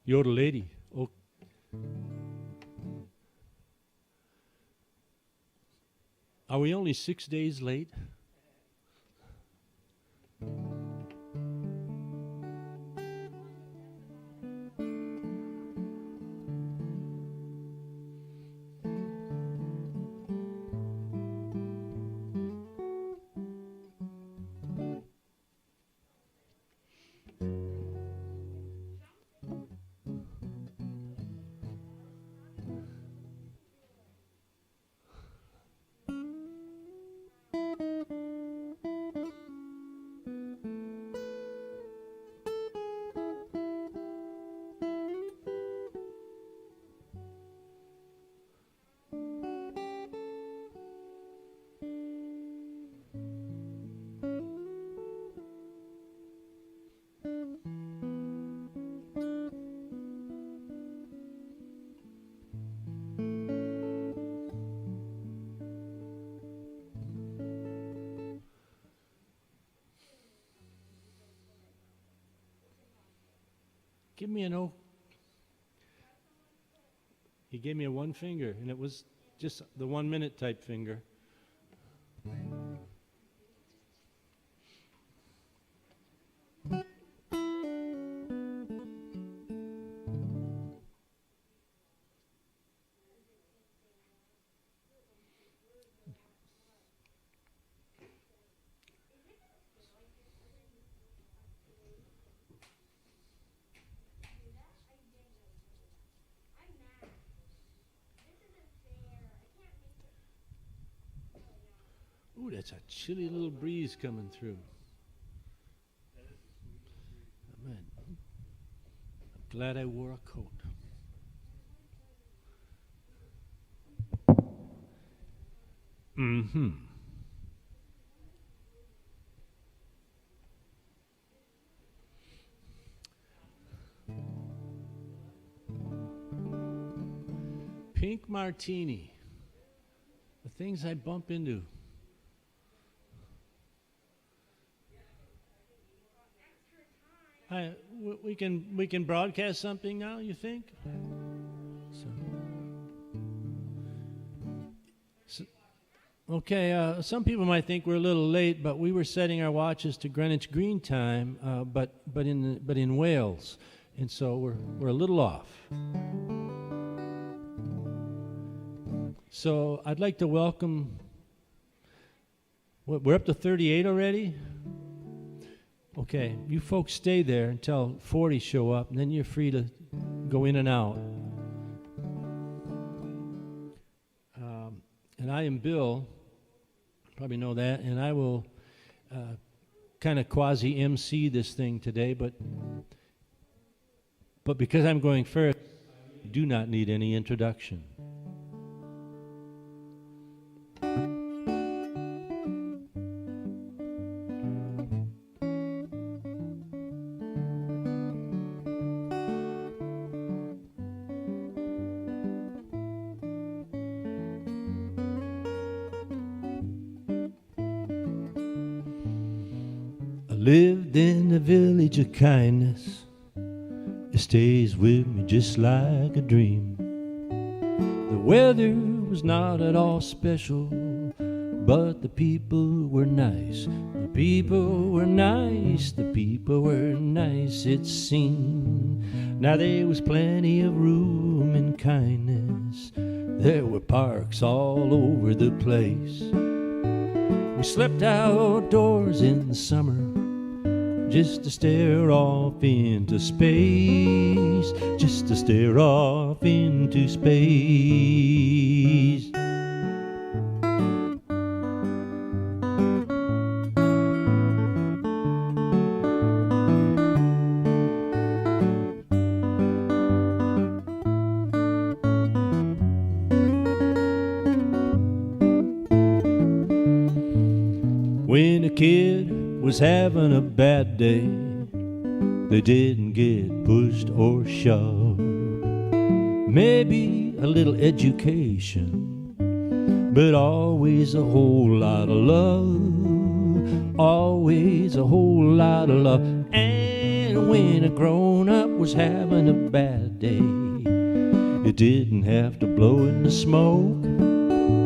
Yodel lady. Oh. Are we only 6 days late? Give me an O. He gave me a one finger, and it was just the 1 minute type finger. Ooh, that's a chilly little breeze coming through. Man, I'm glad I wore a coat. Mm-hmm. Pink martini. The things I bump into. We can broadcast something now, you think? Okay, some people might think we're a little late, but we were setting our watches to Greenwich Green Time, but in Wales, and so we're a little off. So I'd like to welcome. We're up to 38 already. Okay, you folks stay there until 40 show up, and then you're free to go in and out. And I am Bill, probably know that, and I will kind of quasi-MC this thing today, but because I'm going first, I do not need any introduction. Lived in a village of kindness. It stays with me just like a dream. The weather was not at all special, but the people were nice. The people were nice. The people were nice, it seemed. Now there was plenty of room and kindness. There were parks all over the place. We slept outdoors in the summer, just to stare off into space, just to stare off into space. When a kid was having a bad day, they didn't get pushed or shoved. Maybe a little education, but always a whole lot of love. Always a whole lot of love. And And when a grown-up was having a bad day, you didn't have to blow in the smoke.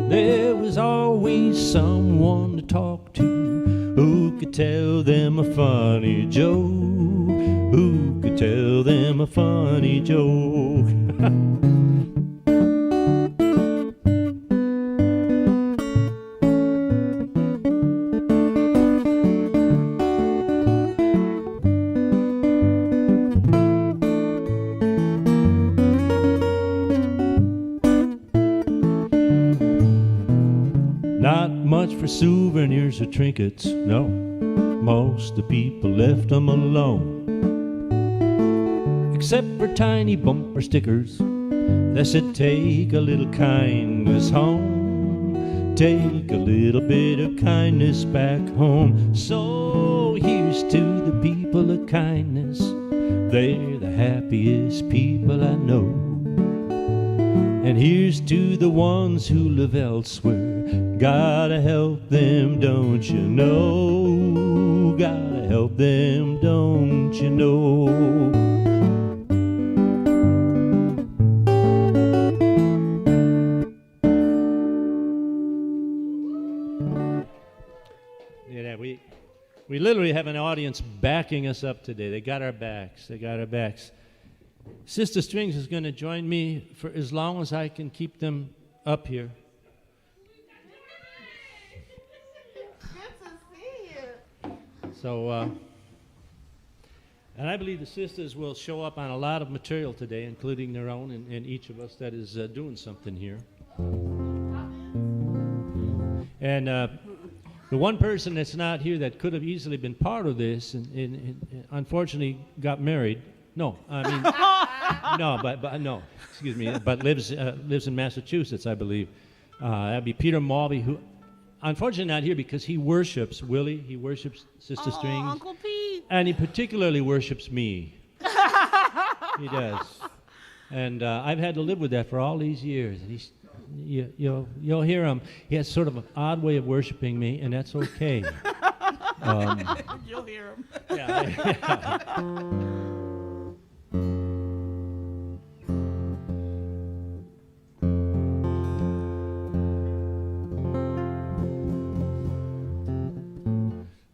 There was always someone to talk to who could tell them a funny joke. Who could tell them a funny joke? Not much for souvenirs or trinkets, no. Most the people left them alone. Except for tiny bumper stickers that said, take a little kindness home. Take a little bit of kindness back home. So here's to the people of kindness. They're the happiest people I know. And here's to the ones who live elsewhere. Gotta help them, don't you know? Gotta help them, don't you know? Yeah, we literally have an audience backing us up today. They got our backs. They got our backs. SistaStrings is going to join me for as long as I can keep them up here. Good to see you. So, and I believe the sisters will show up on a lot of material today, including their own, and each of us that is doing something here. And the one person that's not here that could have easily been part of this, and unfortunately got married. No, I mean, no, but no, excuse me, but lives in Massachusetts, I believe. That'd be Peter Mulvey, who, unfortunately, not here because he worships Willie. He worships SistaStrings. Uncle Pete. And he particularly worships me. He does. And I've had to live with that for all these years. And you'll hear him. He has sort of an odd way of worshiping me, and that's okay. You'll hear him. Yeah.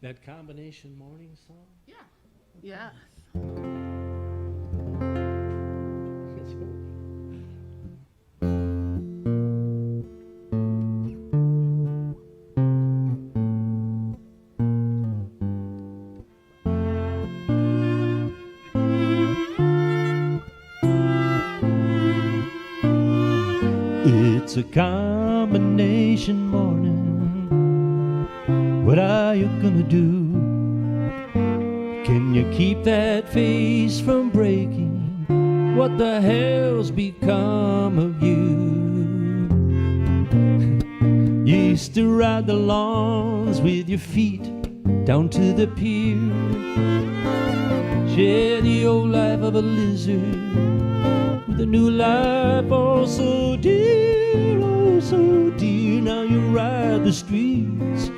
That combination morning song? Yeah. Yes. It's a combination morning. What are you gonna do? Can you keep that face from breaking? What the hell's become of you? You used to ride the lawns with your feet down to the pier. Share the old life of a lizard with a new life, oh so dear, oh so dear. Now you ride the streets,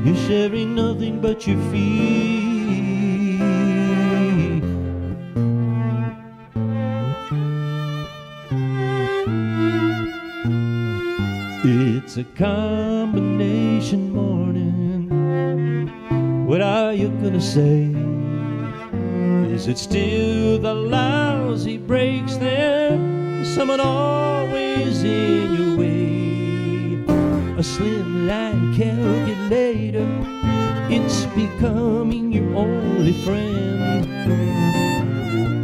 you're sharing nothing but your feet. It's a combination morning. What are you gonna say? Is it still the lousy breaks there? Someone always in your way. A slimline calculator, it's becoming your only friend.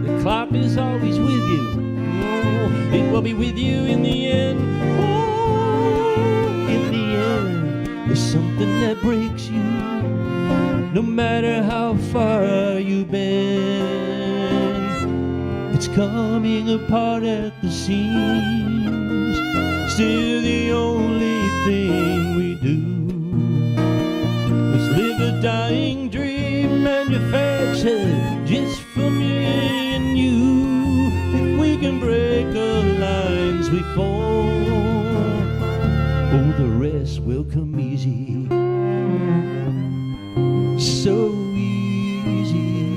The clock is always with you. Oh, it will be with you in the end. Oh, in the end, there's something that breaks you. No matter how far you've been, it's coming apart at the seams. Still the only thing we do is live a dying dream, manufactured just for me and you. If we can break the lines we form, oh, the rest will come easy. So easy.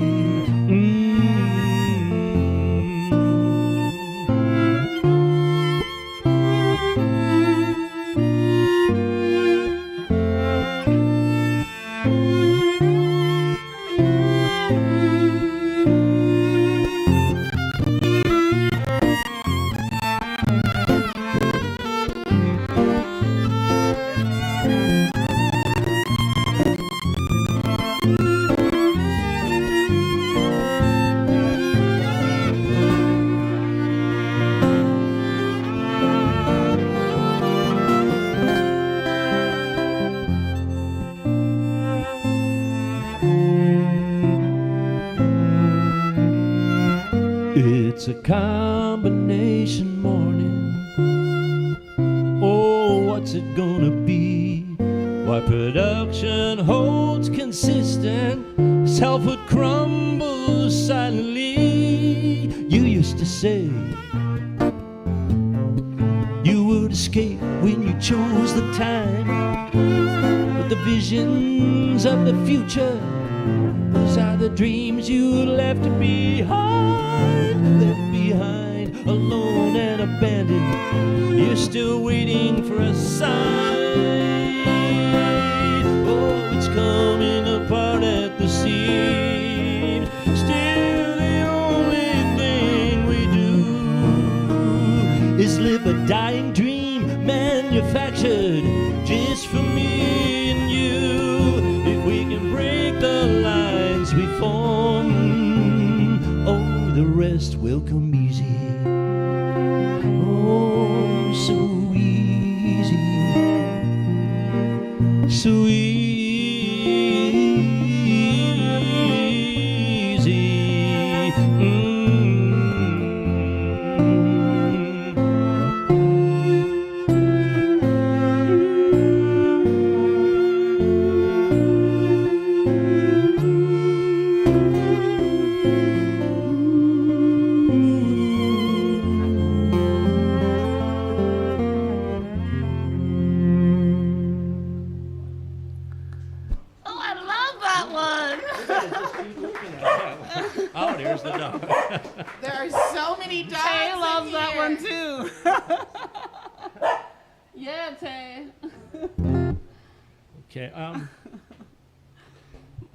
It's a combination morning. Oh, what's it gonna be? Why, production holds consistent, selfhood crumbles silently. You used to say you would escape when you chose the time, but the visions of the future, those are the dreams you left behind, alone and abandoned. You're still waiting for a sign. Oh, it's coming apart at the seams. Still the only thing we do is live a dying dream manufactured just for me and you. If we can break the lines we form, oh, the rest will come easy. Oh, so easy, so easy. Oh, there's the dog. There are so many dogs. Tay loves in that here. one too. Yeah, Tay. Okay. I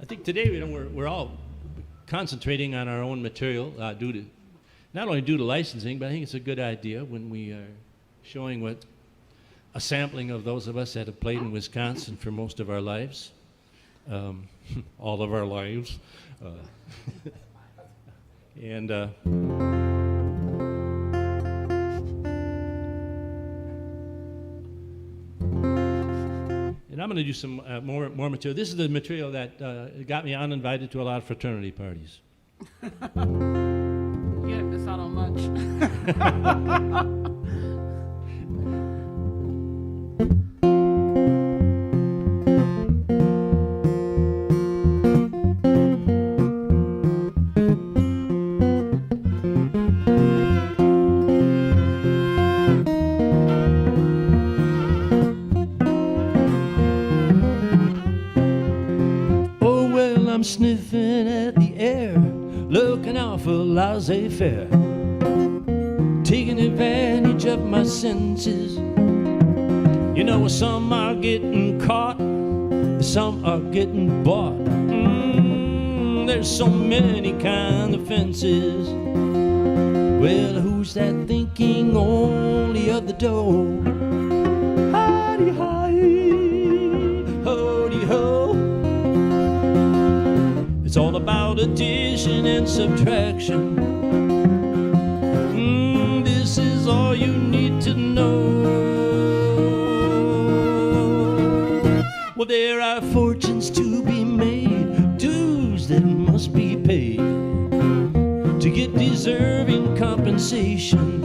think today we're all concentrating on our own material not only due to licensing, but I think it's a good idea when we are showing what a sampling of those of us that have played in Wisconsin for most of our lives, all of our lives. And I'm going to do some more material. This is the material that got me uninvited to a lot of fraternity parties. You didn't miss out on much. I'm sniffing at the air, looking out for laissez-faire, taking advantage of my senses. You know, some are getting caught, some are getting bought. There's so many kind of fences. Well, who's that thinking only of the dough? Hidey-hi, ho-dee-ho. It's all about addition and subtraction. This is all you need to know. Well, there are fortunes to be made, dues that must be paid to get deserving compensation.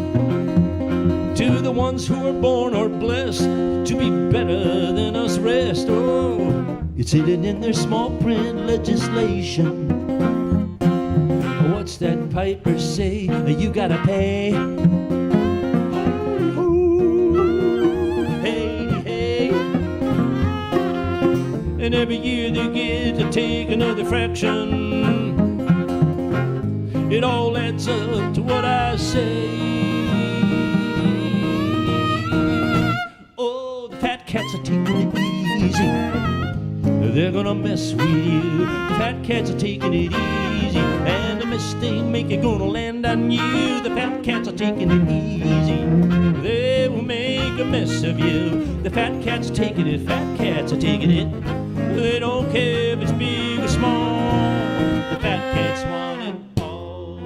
To the ones who are born or blessed to be better than us rest. Oh, it's hidden in their small print legislation. What's that piper say? You gotta pay. Ooh, hey, hey. And every year they get to take another fraction. It all adds up to what I say. Oh, the fat cats are taking it easy. They're gonna mess with you. The fat cats are taking it easy, and the mistake make it gonna land on you. The fat cats are taking it easy. They will make a mess of you. The fat cats are taking it. Fat cats are taking it. They don't care if it's big or small. The fat cats want it all.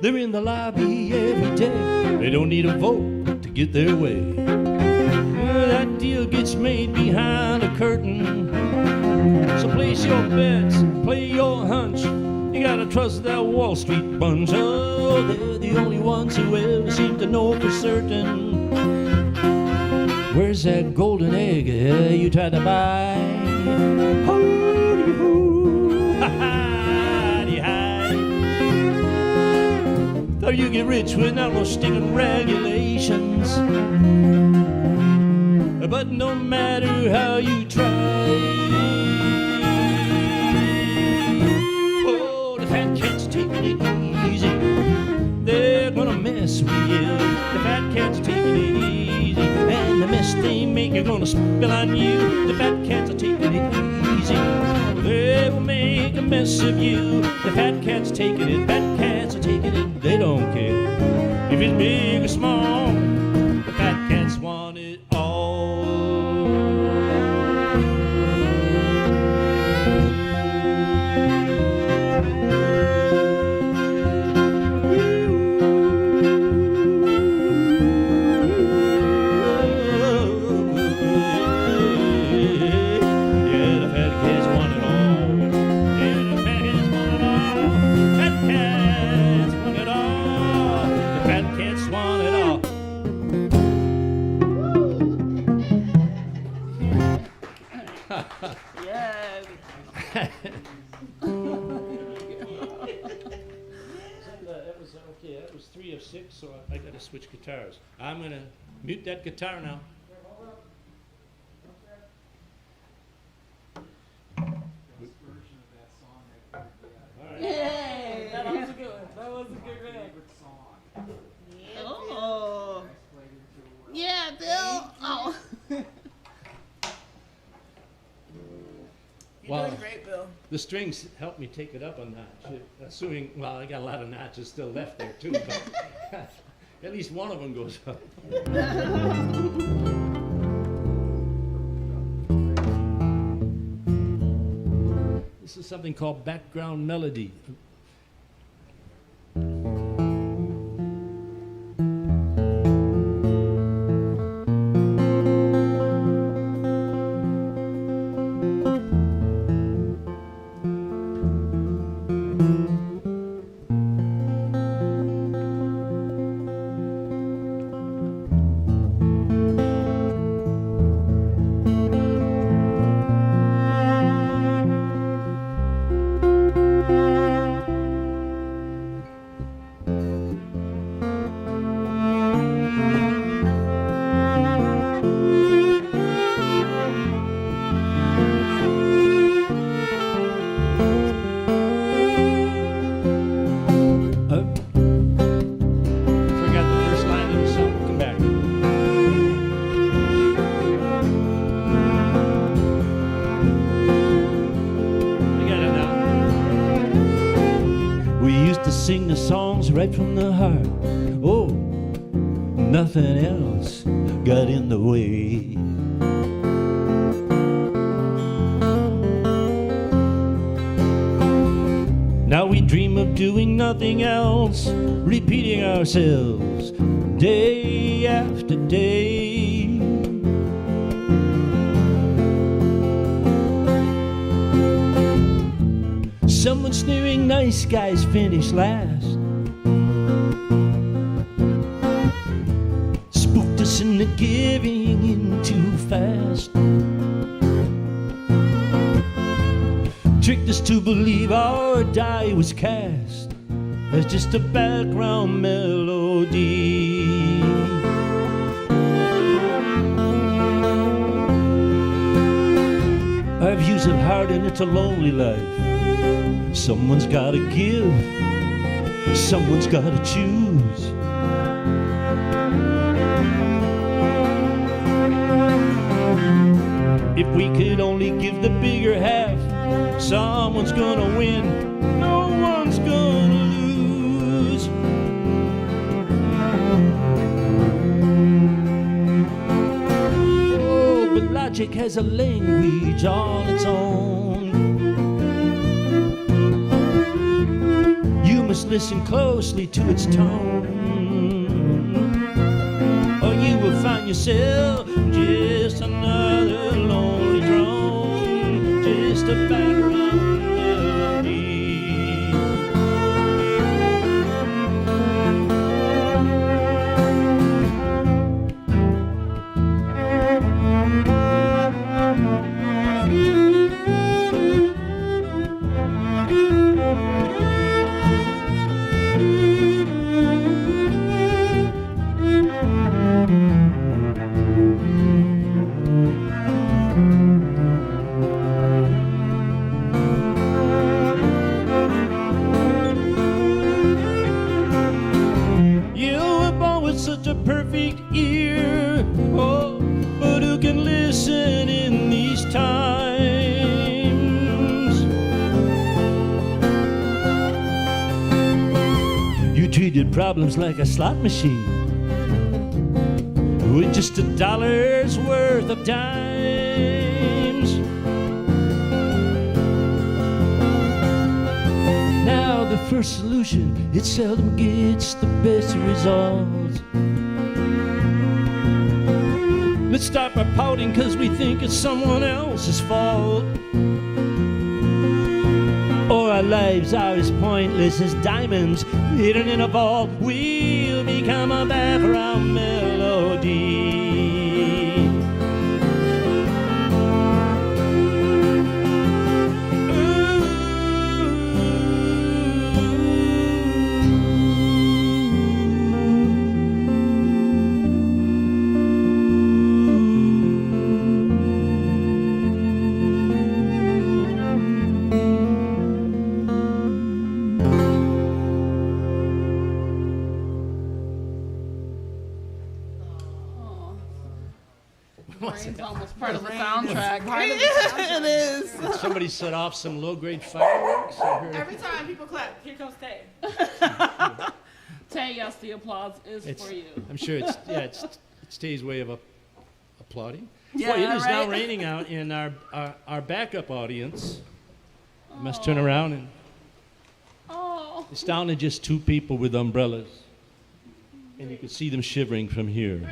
They're in the lobby every day. They don't need a vote to get their way. That deal gets made behind a curtain. So place your bets, play your hunch. You gotta trust that Wall Street bunch. Oh, they're the only ones who ever seem to know for certain. Where's that golden egg you tried to buy? Ho-dee-hoo, ha-ha-dee-hi. Thought you get rich without no stinking regulations. But no matter how you try, oh, the fat cat's taking it easy. They're gonna mess with you. The fat cat's taking it easy, and the mess they make are gonna spill on you. The fat cats are taking it easy. They will make a mess of you. The fat cat's taking it. Fat cats are taking it. They don't care if it's big or small. The fat cats want it all. That was 3 of 6, so I got to switch guitars. I'm going to mute that guitar now. Yay! That was a good one. That was a good one. Oh. Yeah, Bill. Oh. You're doing great, Bill. The strings helped me take it up a notch. Assuming, well, I got a lot of notches still left there too, but at least one of them goes up. This is something called background melody. Sing the songs right from the heart. Oh, nothing else got in the way. Now we dream of doing nothing else, repeating ourselves day after day. Someone sneering nice guys finish last. Spooked us into giving in too fast. Tricked us to believe our die was cast as just a background melody. Our views have hardened, it's a lonely life. Someone's gotta give, someone's gotta choose. If we could only give the bigger half, someone's gonna win, no one's gonna lose. Oh, but logic has a language all its own. You must listen closely to its tone, or you will find yourself just another lonely drone, just a background melody. Such a perfect ear, oh, but who can listen in these times? You treated problems like a slot machine with just $1's worth of dimes. Now the first solution, it seldom gets the best results. Let's stop our pouting cause we think it's someone else's fault, or our lives are as pointless as diamonds hidden in a vault. We'll become a background melody. It's almost part of the soundtrack. It is. Somebody set off some low-grade fireworks. Every time people clap, here comes Tay. Tay, yes, the applause is for you. I'm sure it's Tay's way of applauding. Yeah, Boy, it is now right? raining out in our backup audience. You must turn around and it's down to just 2 people with umbrellas, and you can see them shivering from here.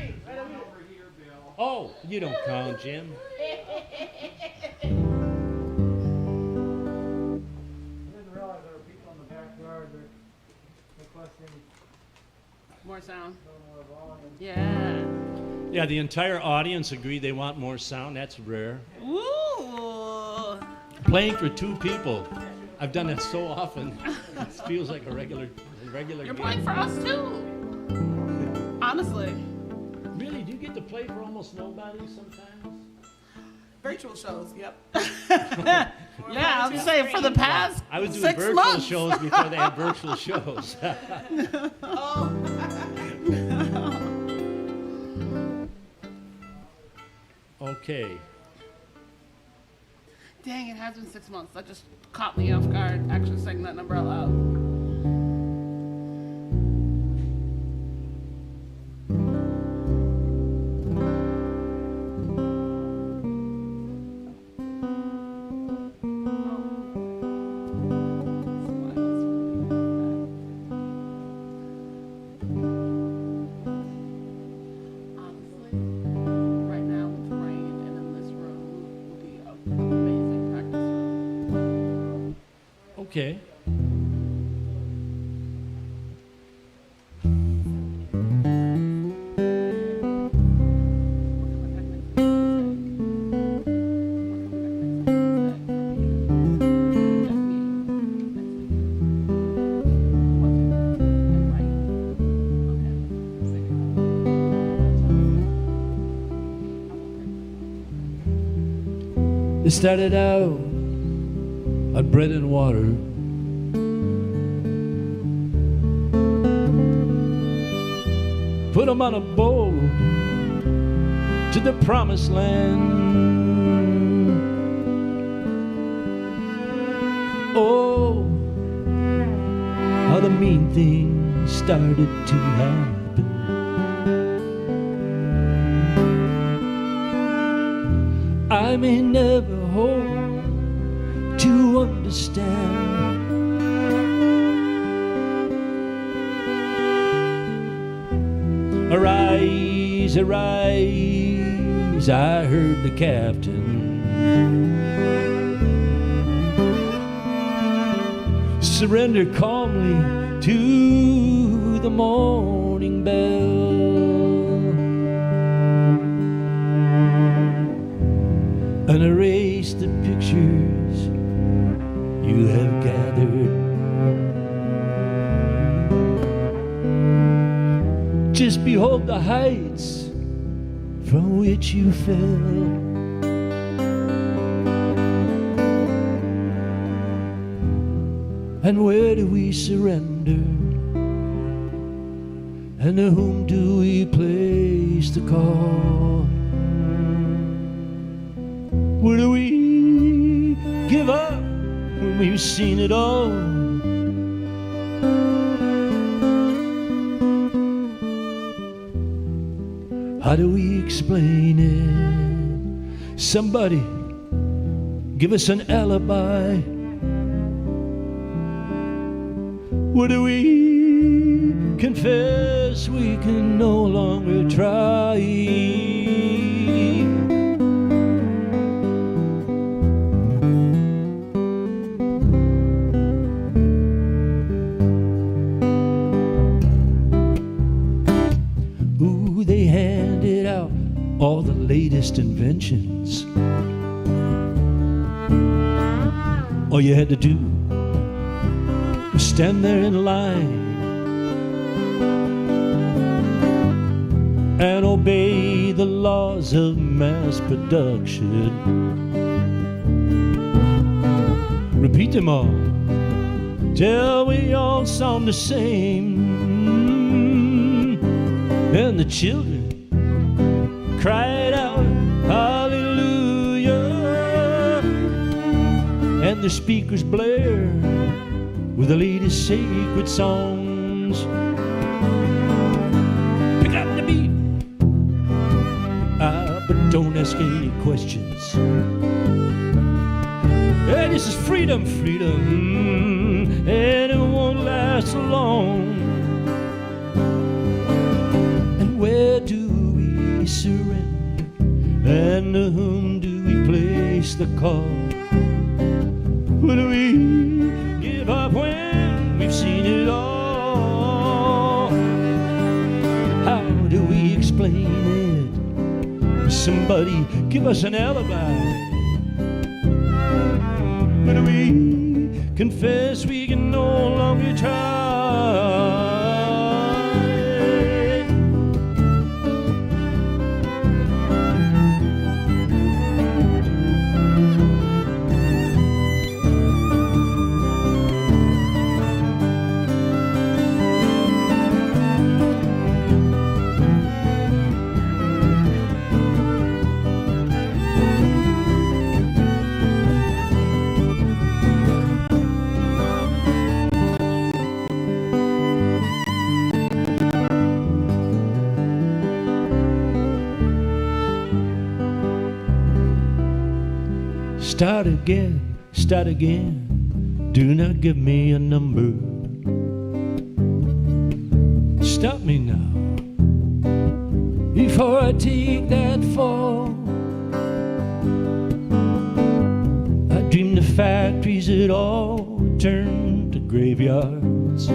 Oh, you don't count, Jim. I didn't realize there were people in the backyard that requesting More sound. more volume. Yeah. Yeah, the entire audience agreed they want more sound. That's rare. Ooh. Playing for 2 people. I've done that so often. It feels like a regular You're game. playing for us too. Honestly. Really? Do you get to play for almost nobody sometimes? Virtual shows, yep. Yeah, I was saying for the past I was doing 6 virtual months. shows before they had virtual shows. Okay. Dang, it has been 6 months. That just caught me off guard, actually saying that number out loud. Honestly, right now with rain and in this room would be an amazing practice room. Okay. It started out on bread and water. Put them on a boat to the promised land. Oh, how the mean things started to happen. I may never hope to understand Arise, arise, I heard the captain. Surrender calmly to the morning bell, and erase the pictures you have gathered. Just behold the heights from which you fell. And where do we surrender? And to whom do we place the call? Where do we give up when we've seen it all? How do we explain it? Somebody give us an alibi. Where do we confess we can no longer try? Ooh, they handed out all the latest inventions. All you had to do was stand there in line and obey the laws of mass production. Repeat them all till we all sound the same. And the children cried out, hallelujah. And the speakers blared with the latest sacred songs. Pick up the beat, but don't ask any questions. Hey, this is freedom, freedom, and it won't last long. And where do we surrender? And to whom do we place the call? Where do we give up when we've seen it all? How do we explain it? Somebody give us an alibi. Where do we confess we can no longer try? Start again, start again. Do not give me a number. Stop me now before I take that fall. I dreamed the factories had all turned to graveyards,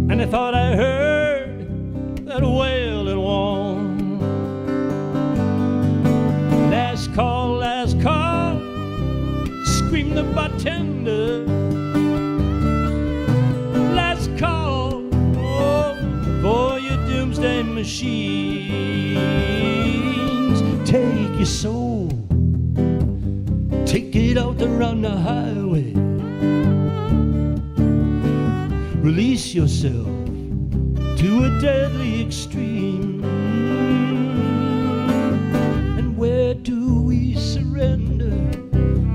and I thought I heard that wailing one. Last call, screamed the bartender. Last call, oh, for your doomsday machines. Take your soul, take it out there on the highway. Release yourself to a deadly extreme. Where do we surrender?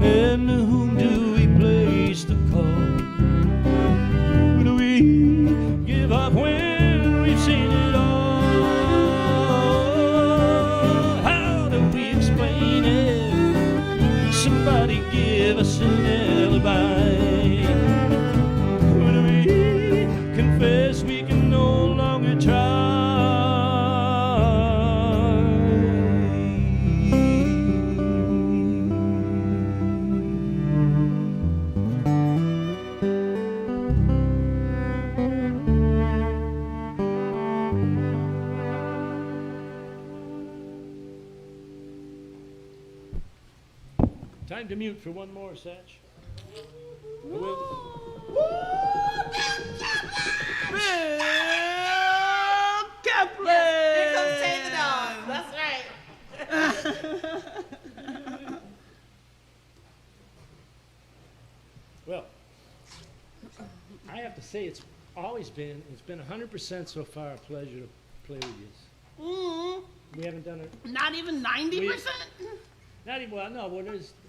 And to whom do we place the call? Where do we give up when we've seen it all? How do we explain it? Somebody give us an alibi. Where do we confess we can no longer Time to mute for one more, Satch. Bill Camplin! Here comes Tay the dog. That's right. Well, I have to say it's been 100% so far a pleasure to play with you. We haven't done it. Not even 90%? Not even, well, no,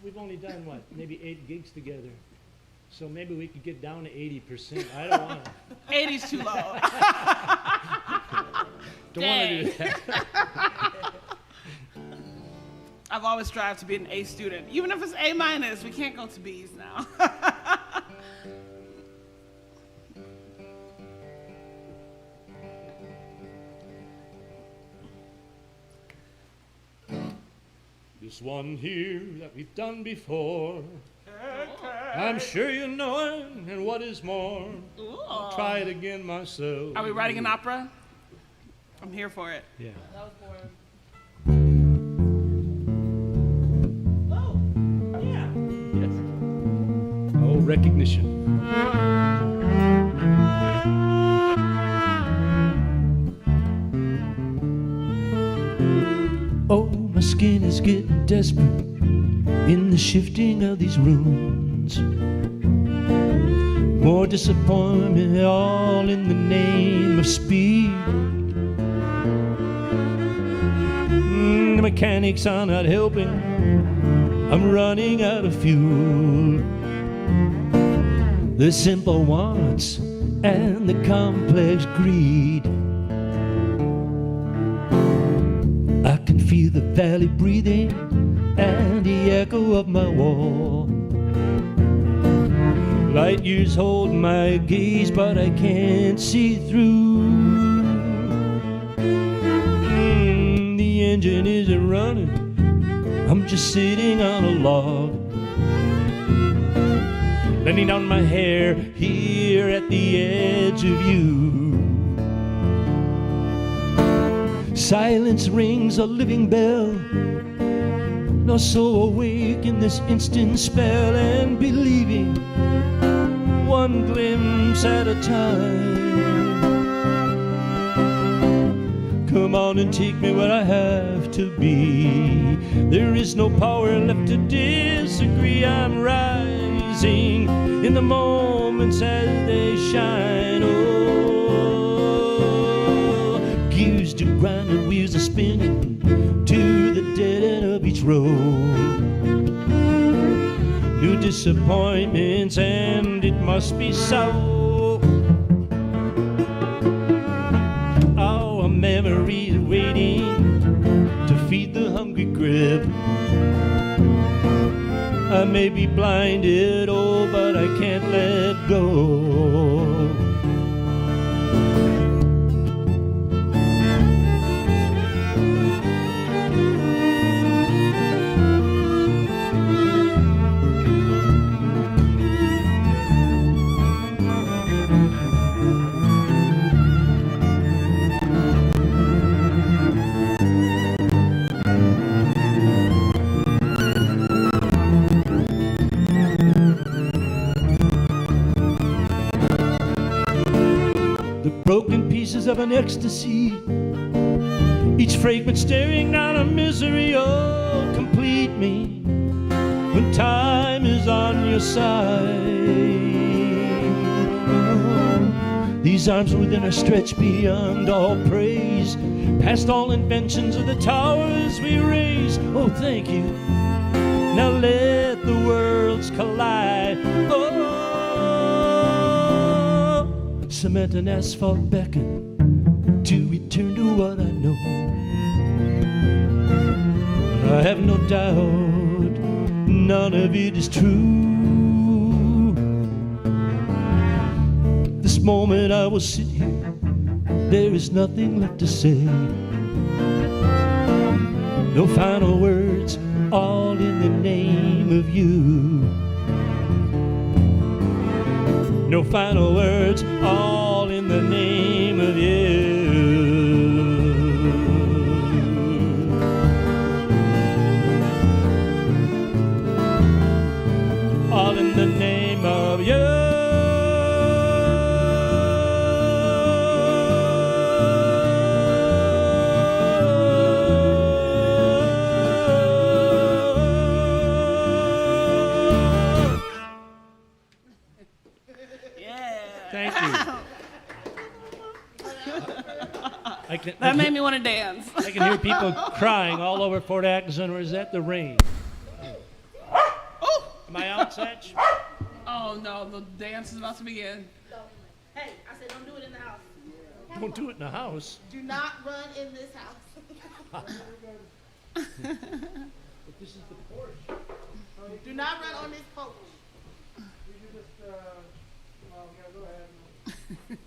we've only done what, maybe 8 gigs together. So maybe we could get down to 80%. I don't want to. 80's too low. Don't want to do that. I've always strived to be an A student. Even if it's A minus, we can't go to B's now. This one here that we've done before. I'm sure you know it, and what is more, I'll try it again myself. Are we writing an opera? I'm here for it. Yeah. That was boring. Oh, yeah. Yes. Oh, recognition. Oh, my skin is getting desperate in the shifting of these runes. More disappointment, all in the name of speed. The mechanics are not helping. I'm running out of fuel. The simple wants and the complex greed. I can feel the valley breathing and the echo of my wall. Light years hold my gaze, but I can't see through. The engine isn't running, I'm just sitting on a log, letting down my hair here at the edge of you. Silence rings a living bell, not so awake in this instant spell, and believing one glimpse at a time. Come on and take me where I have to be. There is no power left to disagree. I'm rising in the moments as they shine. Oh, gears to grind and wheels are spinning to the dead end of each road. New disappointments, and it must be so. Our memories waiting to feed the hungry grip. I may be blinded, oh, but I can't let go. Broken pieces of an ecstasy, each fragment staring down a misery. Oh, complete me when time is on your side. Oh, these arms within are stretched beyond all praise, past all inventions of the towers we raise. Oh, thank you. Now let the worlds collide. Oh, cement and asphalt beckon to return to what I know. I have no doubt none of it is true. This moment I will sit here, there is nothing left to say. No final words, all in the name of you. No final words, all in the name of you. That made me want to dance. I can hear people crying all over Fort Atkinson, or is that the rain? Oh! Am I out, Satch? Oh no, the dance is about to begin. Hey, I said don't do it in the house. Don't do it in the house. Do not run in this house. But this is the porch. Do not run on this porch. You should just, yeah, go ahead.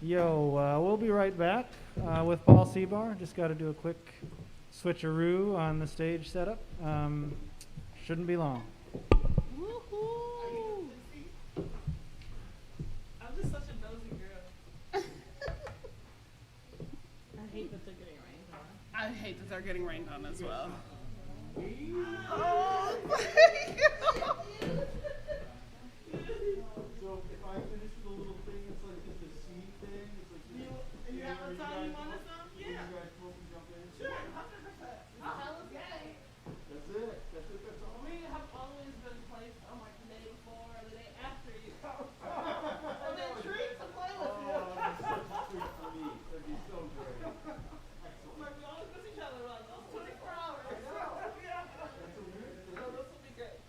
Yo, we'll be right back with Paul CEBAR. Just got to do a quick switcheroo on the stage setup. Shouldn't be long. Woohoo! I'm just such a nosy girl. I hate that they're getting rained on. I hate that they're getting rained on as well. Oh, So if I finish with a little thing, it's like just a seed thing. It's like you have a time you want or something? you Yeah. guys both can jump in. Sure, 100%. Tell us yay. That's it. That's it. That's all. We have always been placed on like the day before or the day after you. And then treat to play with you. Oh, that's such a treat for me. That'd be so great. Like we always miss each other. We're like, oh, 24 hours. Yeah. So this will be great.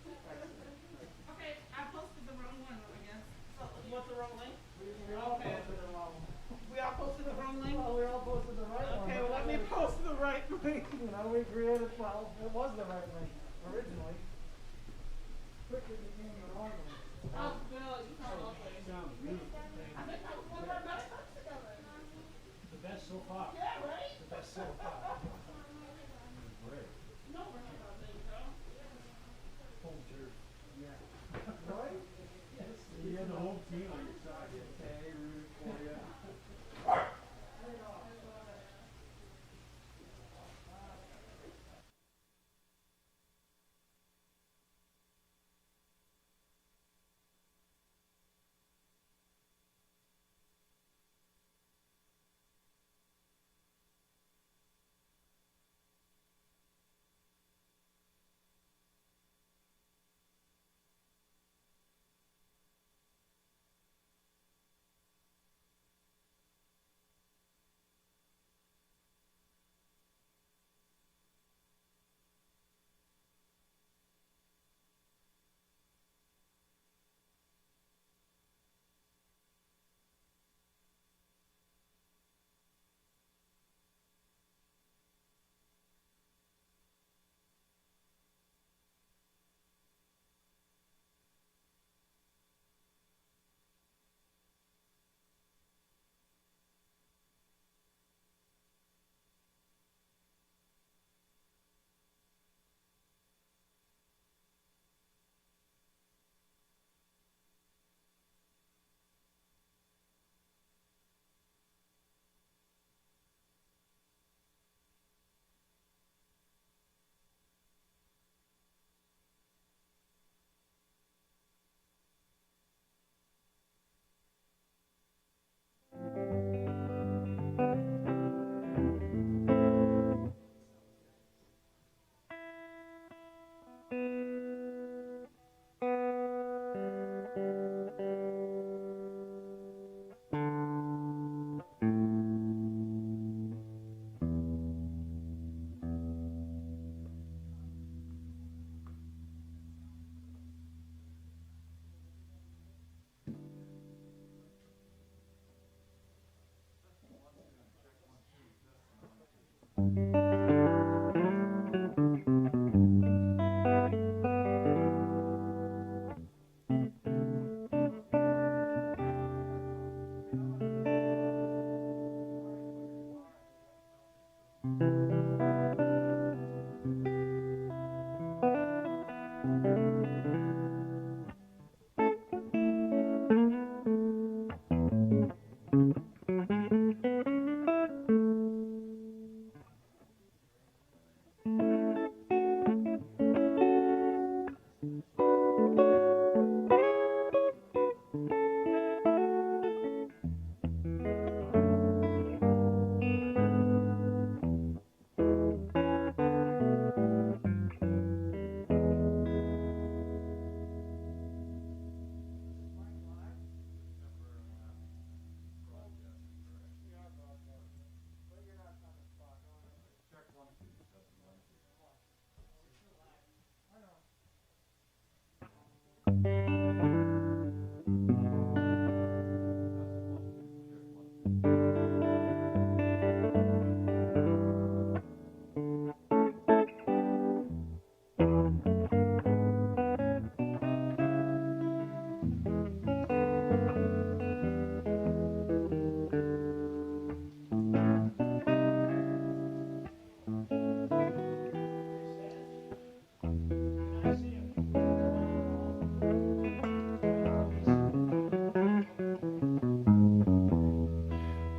Okay, I posted the wrong one, I guess. So, you want the wrong link? We all posted the wrong one. We all posted the wrong link? Well, we all posted the right one. Okay, well, let me post the right link. You know, we created, well, it was the right link originally. Quickly became the wrong one. Oh, Bill, you can't love me. Sounds beautiful. I think that was one of our best times together. The best so far. Yeah, right? The best so far. Great. No, we're not about to go. Home turf. Right? You had the whole team on your side. Hey, root for you.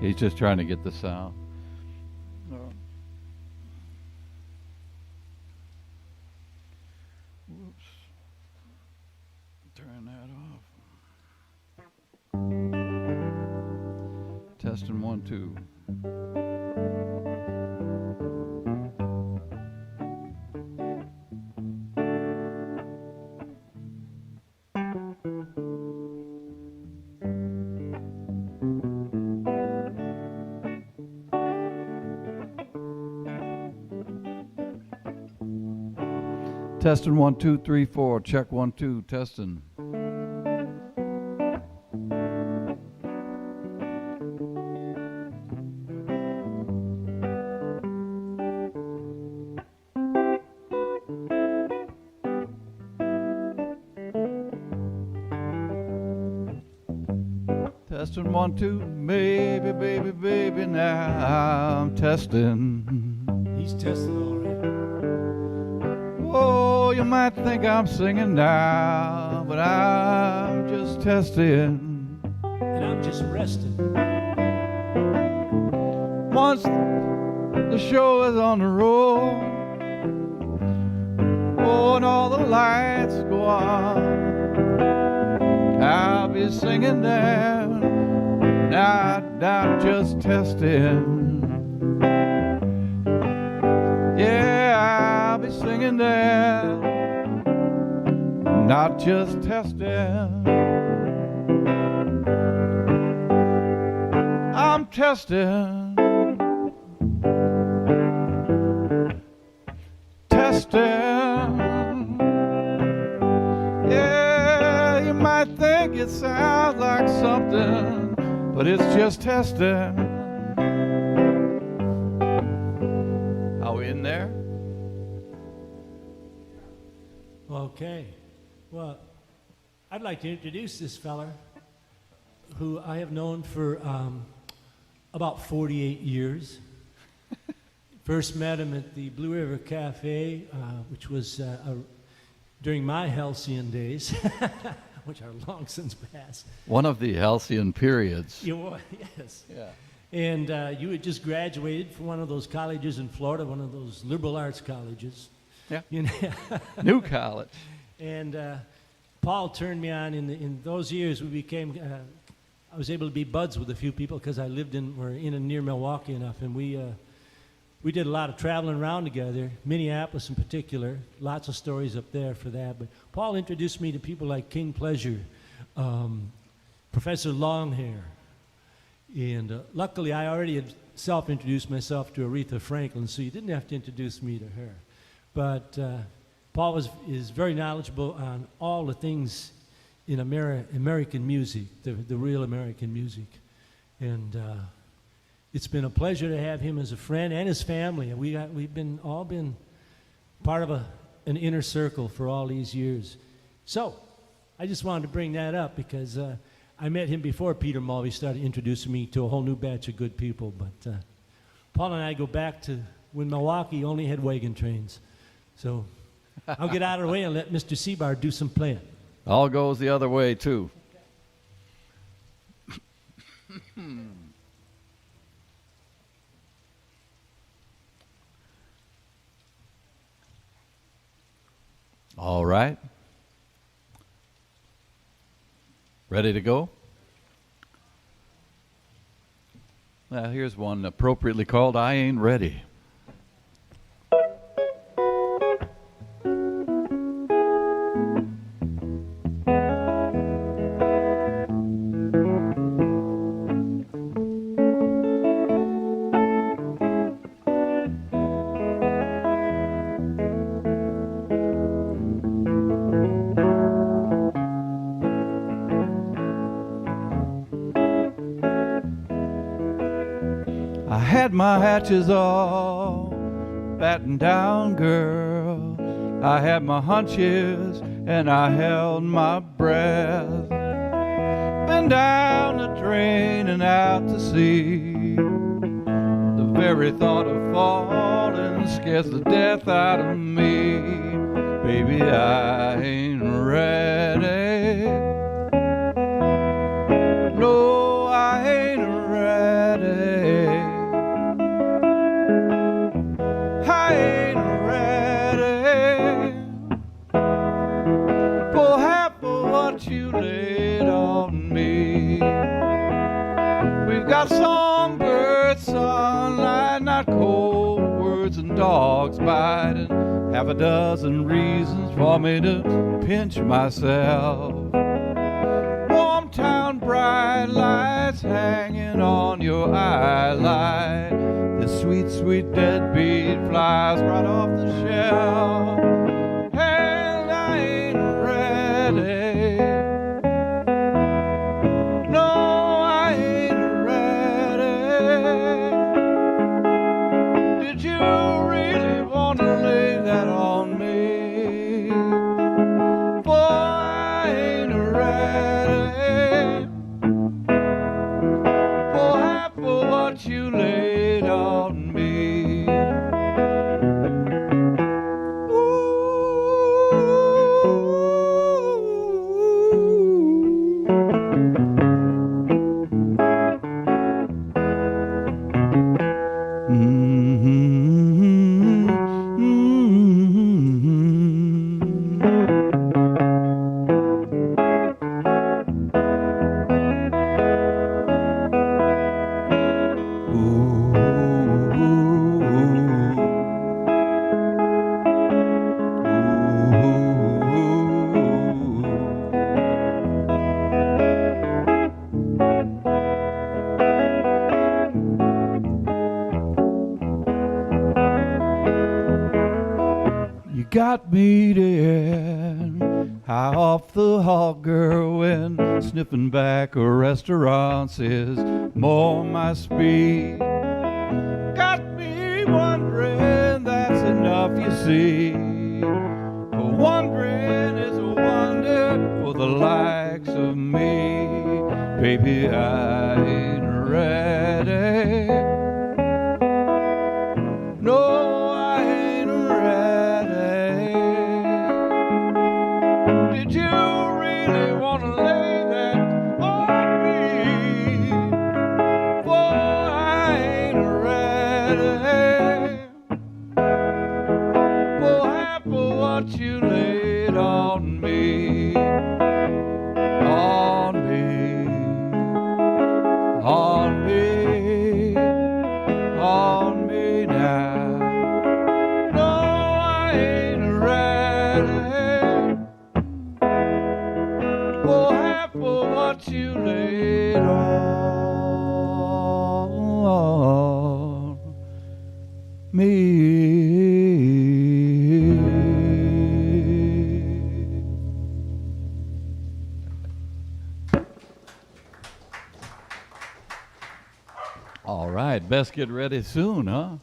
He's just trying to get the sound. Whoops. Turn that off. Testing 1, 2. Testing 1, 2, 3, 4. Check 1, 2. Testing. Testing 1, 2. Baby, baby, baby, now I'm testing. He's testing all right. Oh, you might think I'm singing now, but I'm just testing. And I'm just resting. Once the show is on the road, oh, and all the lights go on, I'll be singing there. Now I'm just testing. Yeah, I'll be singing there, not just testing. I'm testing, testing. Yeah, you might think it sounds like something, but it's just testing. Are we in there? Okay. Well, I'd like to introduce this feller who I have known for about 48 years. First met him at the Blue River Cafe, which was during my halcyon days, which are long since past. One of the halcyon periods. Yes. Yeah. And you had just graduated from one of those colleges in Florida, one of those liberal arts colleges. Yeah. You know? New college. And Paul turned me on. In those years, we became. I was able to be buds with a few people because I lived were in and near Milwaukee enough, and we did a lot of traveling around together. Minneapolis in particular, lots of stories up there for that. But Paul introduced me to people like King Pleasure, Professor Longhair, and luckily I already had self-introduced myself to Aretha Franklin, so you didn't have to introduce me to her. But Paul is very knowledgeable on all the things in American music, the real American music. And it's been a pleasure to have him as a friend and his family. And we've all been part of an inner circle for all these years. So I just wanted to bring that up because I met him before Peter Mulvey started introducing me to a whole new batch of good people. But Paul and I go back to when Milwaukee only had wagon trains. So I'll get out of the way and let Mr. CeBar do some playing. All goes the other way, too. All right. Ready to go? Now, here's one appropriately called I Ain't Ready. I had my hatches all battened down, girl. I had my hunches and I held my breath. Been down the drain and out to sea. The very thought of falling scares the death out of me. Baby, I ain't ready. No, I ain't ready. dog's bite, and half a dozen reasons for me to pinch myself. Warm town bright lights hanging on your eyelight. The sweet, sweet deadbeat flies right off the shelf. And I ain't ready. No, I ain't ready. Did you really want to lay that on me? Boy, I ain't ready for half of what you laid on me. Got me in high off the hog, girl, when sniffing back restaurants is more my speed. Got me wondering, that's enough, you see. Wondering is a wonder for the likes of me. Baby, I ain't ready. No, I ain't ready. Did you really want to lay that on me? Boy, I ain't ready for half of what you laid on me. On me, on me, on me now. No, I ain't ready for half of what you laid on me. All right, best get ready soon, huh?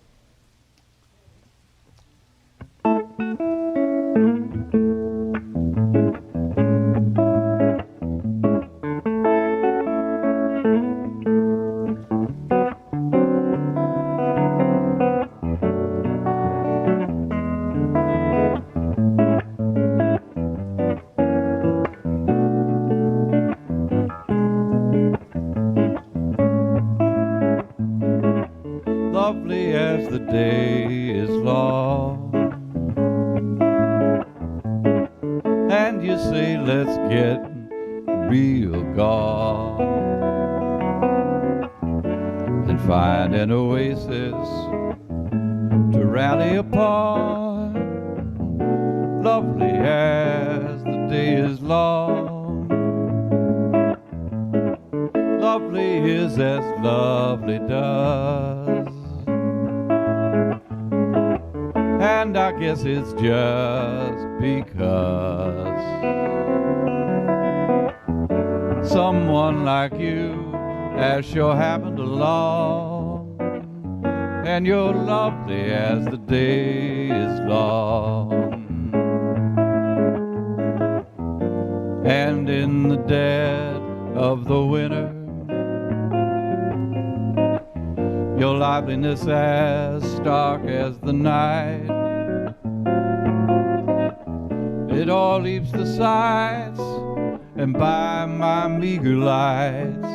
Lovely as the day is long, and you say let's get real gone and find an oasis to rally upon. Lovely as the day is long, lovely is as lovely does. And I guess it's just because someone like you has sure happened along, and you're lovely as the day is long. And in the dead of the winter, your liveliness as stark as the night. It all leaves the sights, and by my meager lights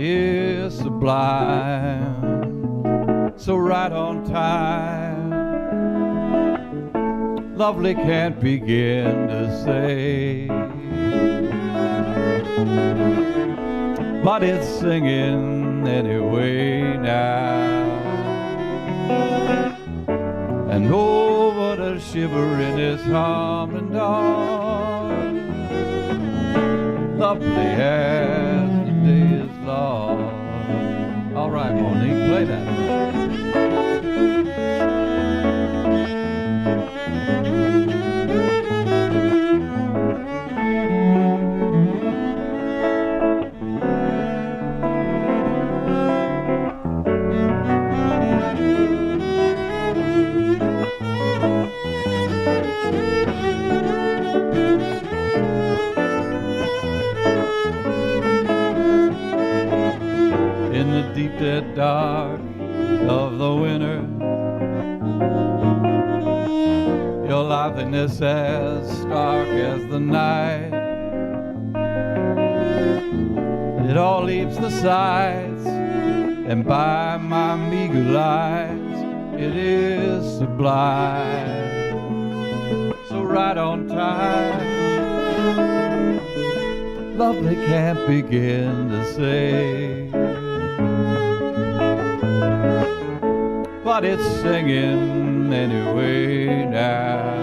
is sublime. So right on time, lovely can't begin to say, but it's singing anyway now. And And oh, what a shiver in his humming dawn. Lovely as the day is long. All right, Monique, play that. In the deep dead dark of the winter, your liveliness as stark as the night. It all leaves the sights, and by my meager lights it is sublime. So right on time, lovely can't begin to say, but it's singing anyway now.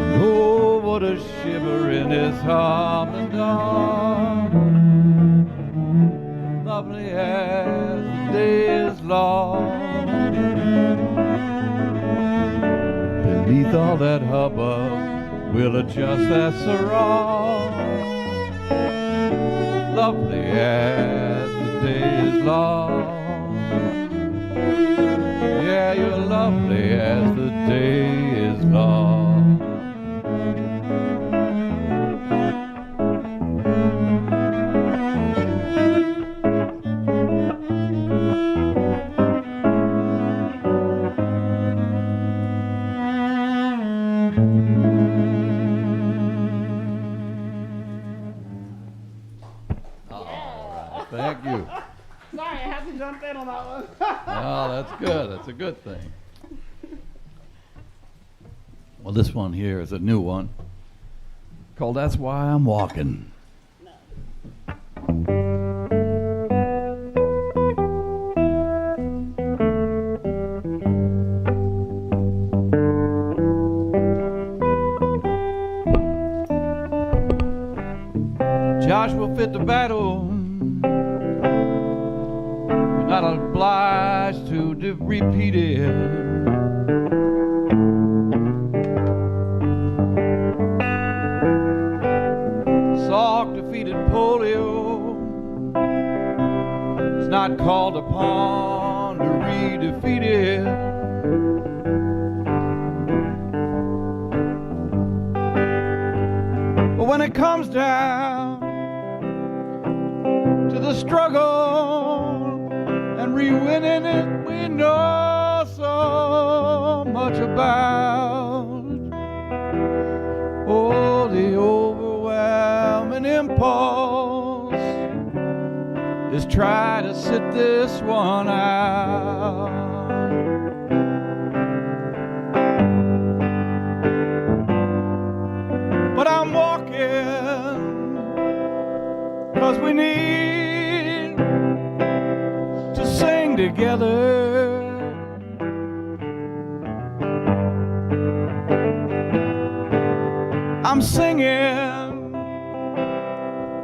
And oh, what a shiver in his humming dawn. Lovely as the day is long. Beneath all that hubbub, we'll adjust that sarong. Lovely as the day is long. Yeah, you're lovely as the day is long. Thank you. Sorry, I had to jump in on that one. Oh, that's good. That's a good thing. Well, this one here is a new one called That's Why I'm Walking. Joshua fit the battle, not obliged to repeat it. Salk defeated polio, is not called upon to re-defeat it. But when it comes down to the struggle and re-winning it, we know so much about. Oh, the overwhelming impulse is try to sit this one out. But I'm walking 'cause we need to sing together. I'm singing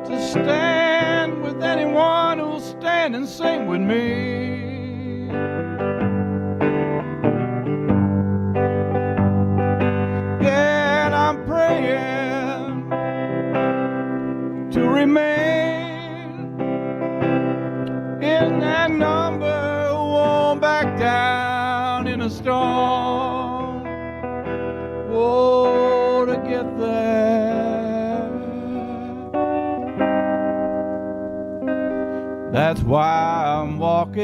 to stand with anyone who'll stand and sing with me. Yeah, and I'm praying to remain in that number who won't back down in a storm. Whoa, to get there. That's why I'm walking.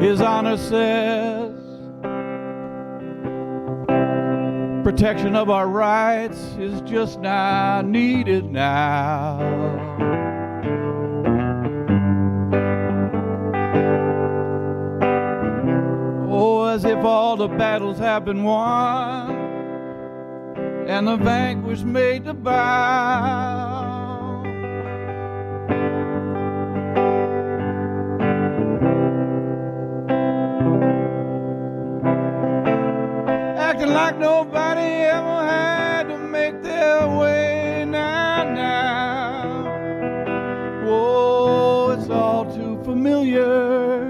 His Honor says protection of our rights is just now needed now. Oh, as if all the battles have been won and the vanquished made to bow. like nobody ever had to make their way now. Whoa, it's all too familiar.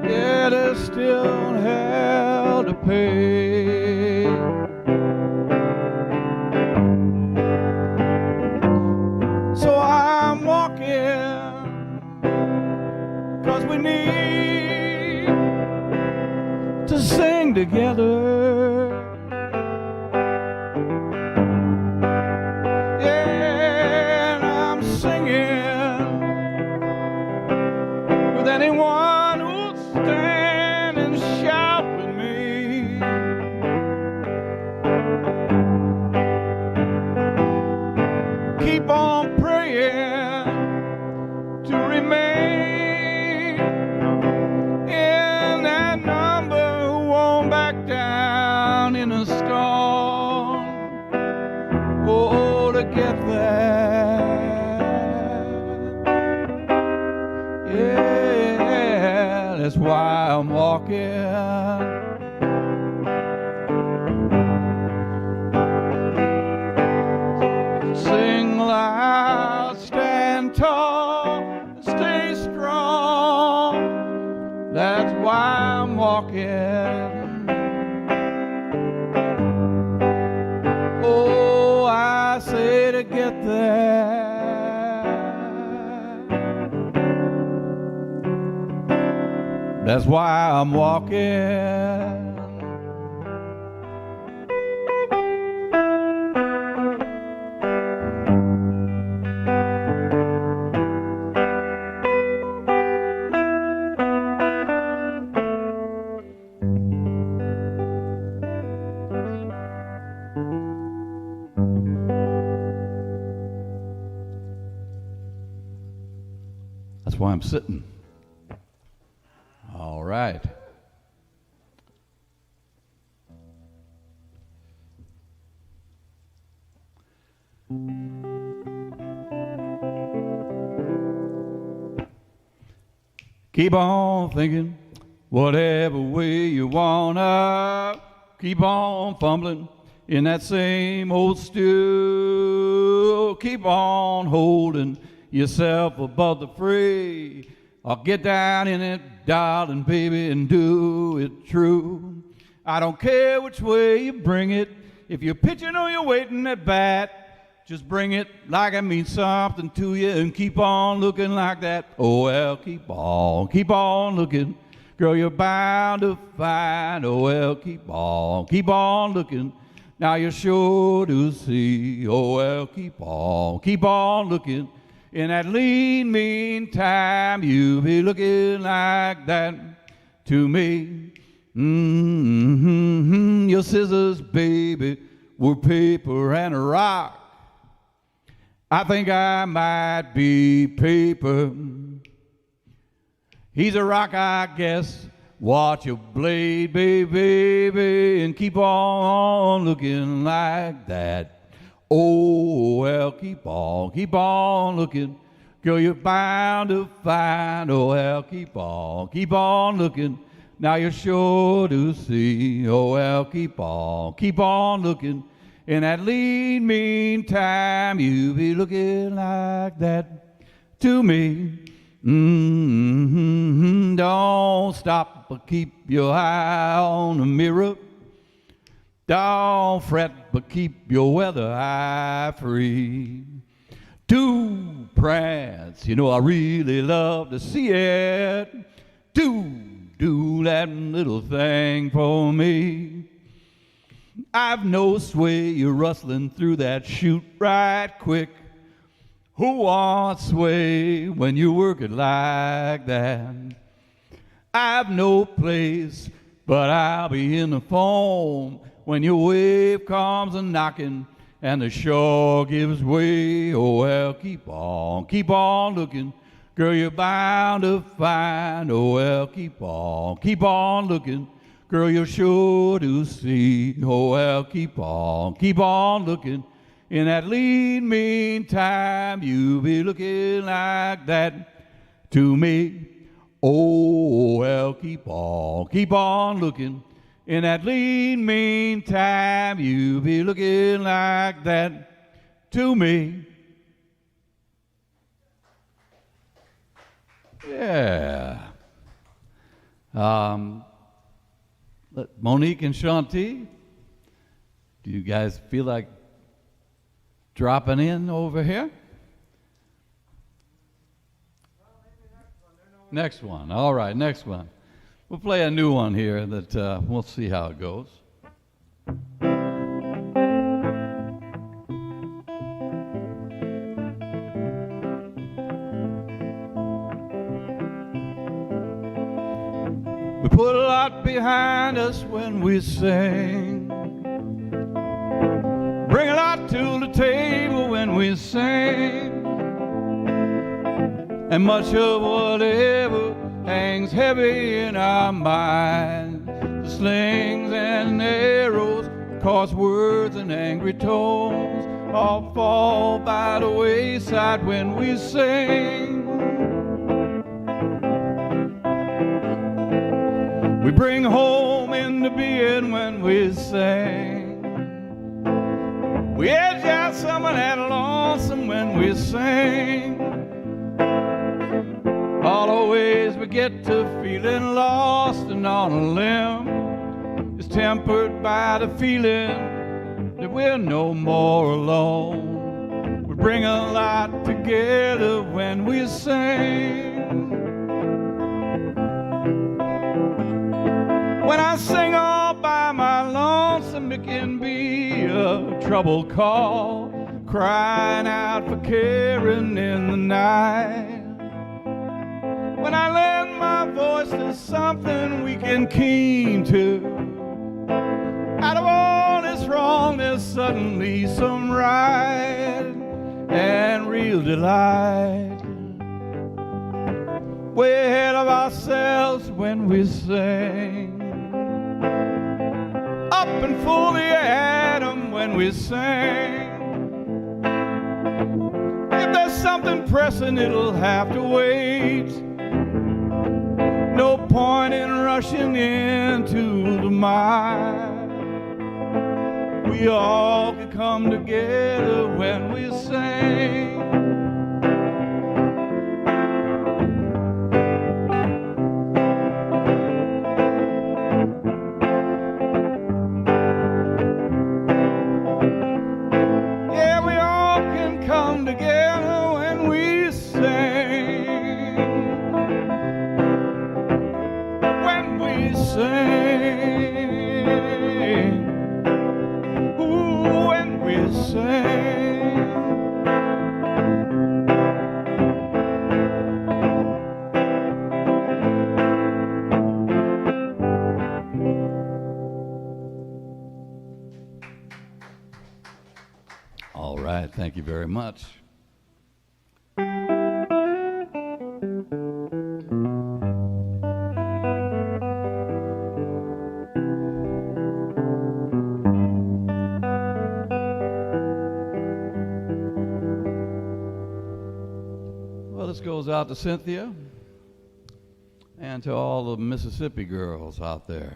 Yeah, there's still hell to pay. So I'm walking, 'cause we need to sing together. Yeah, and I'm singing with anyone who'll stand and shout with me. Keep on praying to remain in that number who won't back down in a storm. Oh, to get there. Yeah, that's why I'm walking. Sing loud, stand tall, stay strong. That's why I'm walking. Oh, I say to get there. That's why I'm walking. That's why I'm sitting. All right. Keep on thinking whatever way you wanna. Keep on fumbling in that same old stew. Keep on holding yourself above the fray. Or get down in it, darling, baby, and do it true. I don't care which way you bring it. If you're pitching or you're waiting at bat, just bring it like it means something to you and keep on looking like that. Oh, well, keep on looking. Girl, you're bound to find. Oh, well, keep on looking. Now you're sure to see. Oh, well, keep on looking. In that lean, mean time, you'll be looking like that to me. Your scissors, baby, were paper and a rock. I think I might be paper. He's a rock, I guess. Watch your blade, baby, and keep on looking like that. Oh, well, keep on looking. Girl, you're bound to find. Oh, well, keep on looking. Now you're sure to see. Oh, well, keep on looking. In that lean, mean time, you be looking like that to me. Don't stop, but keep your eye on the mirror. Don't fret, but keep your weather eye free. Do prance, you know I really love to see it. Do that little thing for me. I've no sway, you're rustling through that chute right quick. Who wants sway when you work it like that? I've no place, but I'll be in the foam when your wave comes a-knocking and the shore gives way. Oh, well, keep on looking. Girl, you're bound to find. Oh, well, keep on looking. Girl, you're sure to see. Oh, well, keep on looking. In that lean, mean time, you be looking like that to me. Oh, well, keep on looking. In that lean meantime, you be looking like that to me. Yeah. Monique and Shanti, do you guys feel like dropping in over here? Next one. All right, next one. We'll play a new one here that we'll see how it goes. We put a lot behind us when we sing. Bring a lot to the table when we sing. And much of whatever hangs heavy in our minds, the slings and arrows, coarse words and angry tones, all fall by the wayside when we sing. We bring home into being when we sing. We edge out some of that lonesome when we sing. All the ways we get to feeling lost and on a limb is tempered by the feeling that we're no more alone. We bring a lot together when we sing. When I sing all by my lonesome, it can be a trouble call, crying out for caring in the night. When I lend my voice to something we can keen to, out of all this wrong, there's suddenly some right and real delight. Way ahead of ourselves when we sing. Up and fully at 'em when we sing. If there's something pressing, it'll have to wait. No point in rushing into the mind. We all can come together when we sing. All right, thank you very much. Well, this goes out to Cynthia and to all the Mississippi girls out there.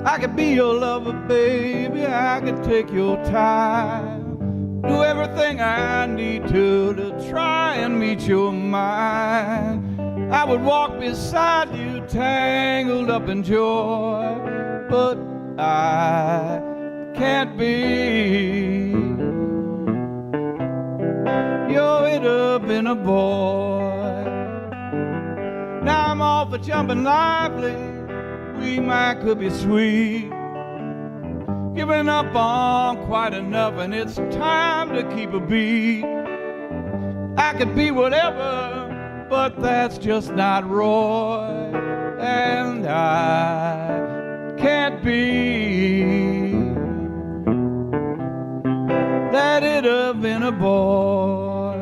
I could be your lover, baby, I could take your time, do everything I need to try and meet your mind. I would walk beside you, tangled up in joy, but I can't be your it-up-in-a boy. Now I'm off a jumping lively, we might could be sweet, giving up on quite enough, and it's time to keep a beat. I could be whatever, but that's just not Roy, and I can't be a boy.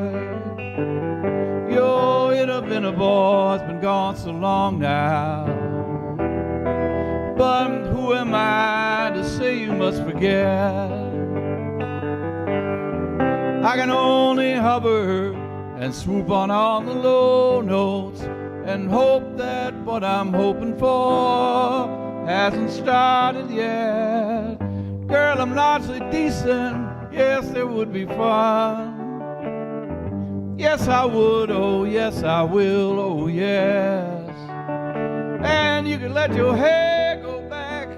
Yo, it have been a boy, it's been gone so long now. But who am I to say you must forget? I can only hover and swoop on all the low notes and hope that what I'm hoping for hasn't started yet. Girl, I'm largely decent, yes, there would be fun. Yes, I would, oh, yes, I will, oh, yes. And you can let your hair go back,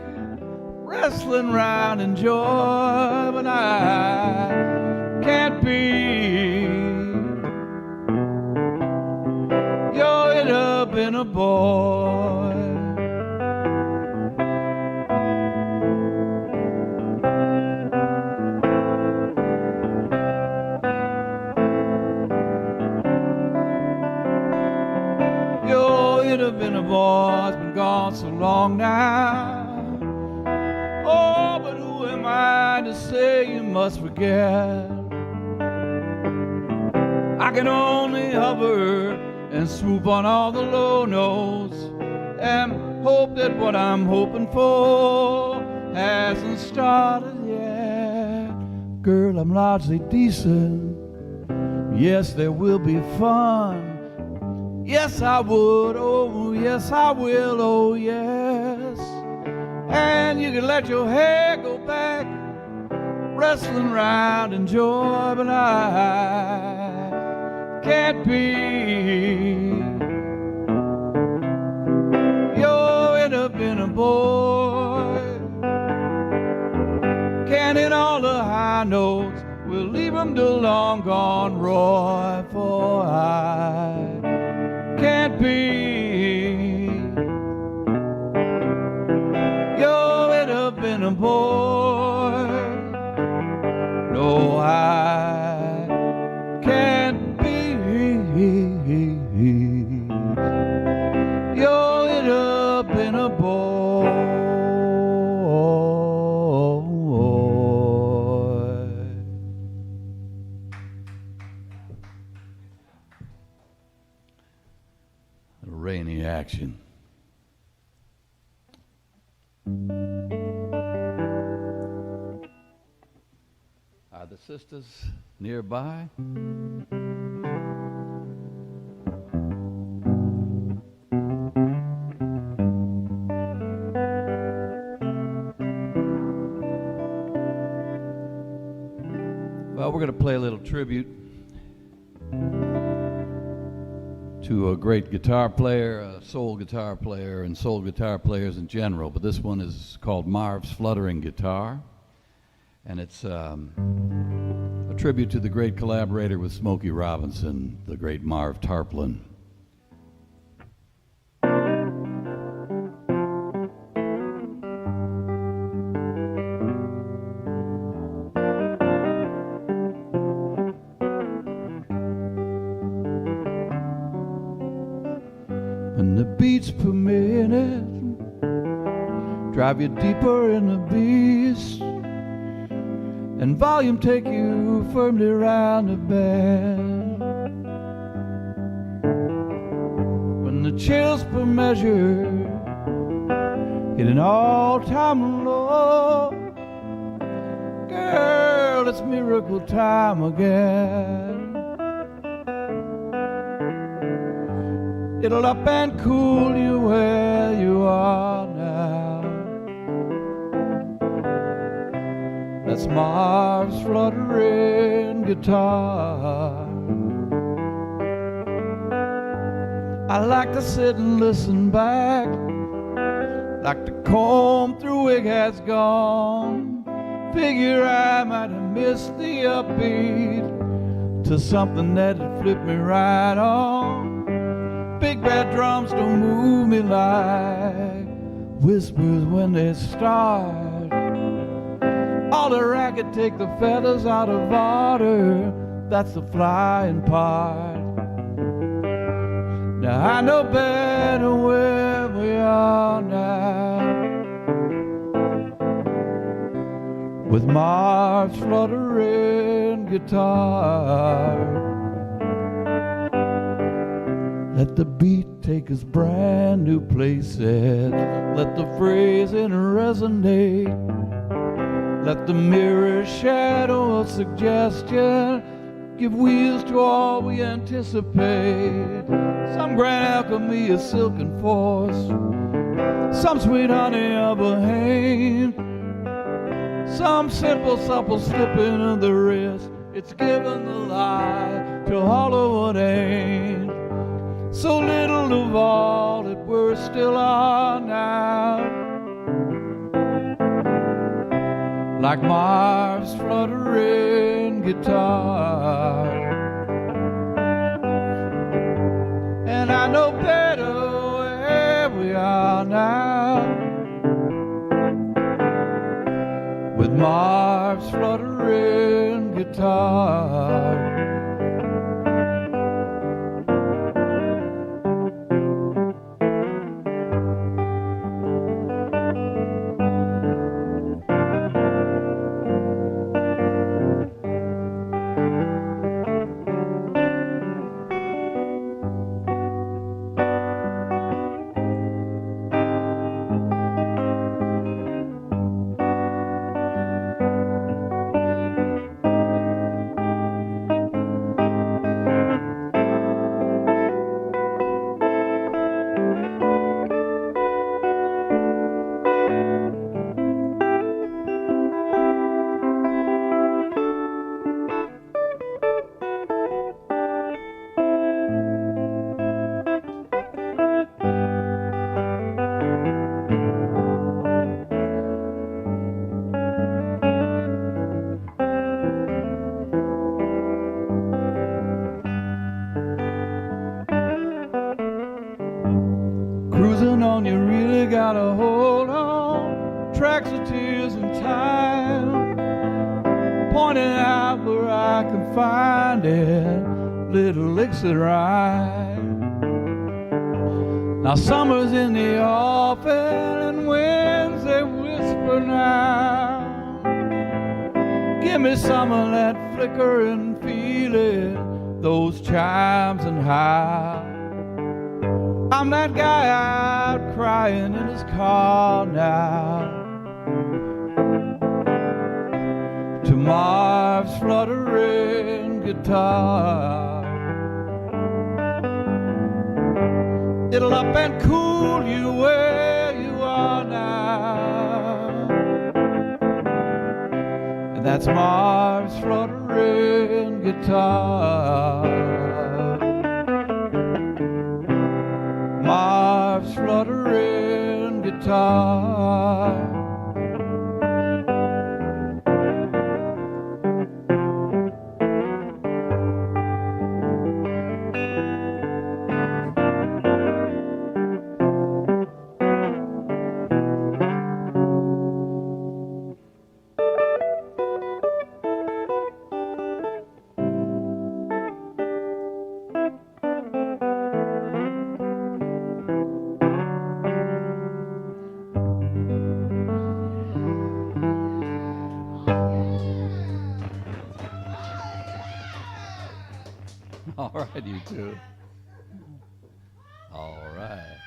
wrestling round in joy, but I can't be. Yo, it have been a boy. Yo, it have been a boy, it's been gone so long now. Oh, but who am I to say you must forget? I can only hover and swoop on all the low notes and hope that what I'm hoping for hasn't started yet. Girl, I'm largely decent, yes, there will be fun. Yes, I would, oh, yes, I will, oh, yes. And you can let your hair go back, wrestling round in joy, but I can't be. Yo, it have been a boy, can't hit all the high notes, we'll leave them to long gone Roy, for I can't be. Yo, it have been a boy, no, I can't be. Yo, it have been a boy. Rainy action. Are the sisters nearby? Well, we're going to play a little tribute to a great guitar player, a soul guitar player, and soul guitar players in general. But this one is called Marv's Fluttering Guitar, and it's a tribute to the great collaborator with Smokey Robinson, the great Marv Tarplin. And the beats per minute drive you deeper in the beast, and volume take you firmly round the bend. When the chills per measure hit an all-time low, girl, it's miracle time again. It'll up and cool you where you are now. That's Marv's fluttering guitar. I like to sit and listen back, like the comb through wig has gone. Figure I might have missed the upbeat to something that had flipped me right on. Big bad drums don't move me like whispers when they start. All the racket take the feathers out of order, that's the flying part. Now I know better where we are now, with Marv's fluttering string guitar. Let the beat take us brand new places. Let the phrasing resonate. Let the mirror shadow of suggestion give wheels to all we anticipate. Some grand alchemy of silken force, some sweet honey of a haint, some simple supple slipping of the wrist. It's given the lie to hollow what ain't. So little of all that we're still on now. Like Marv's fluttering guitar. And I know better where we are now. With Marv's fluttering guitar. Cruising on, you really gotta hold on. Tracks of tears and time, pointing out where I can find it. Little licks that rhyme. Now summer's in the offing and winds they whisper now. Give me some of that flickering feeling, those chimes and how. I'm that guy out crying in his car now. To Marv's fluttering guitar. It'll up and cool you where you are now. And that's Marv's fluttering guitar. Marv's fluttering guitar. All right, you two. All right.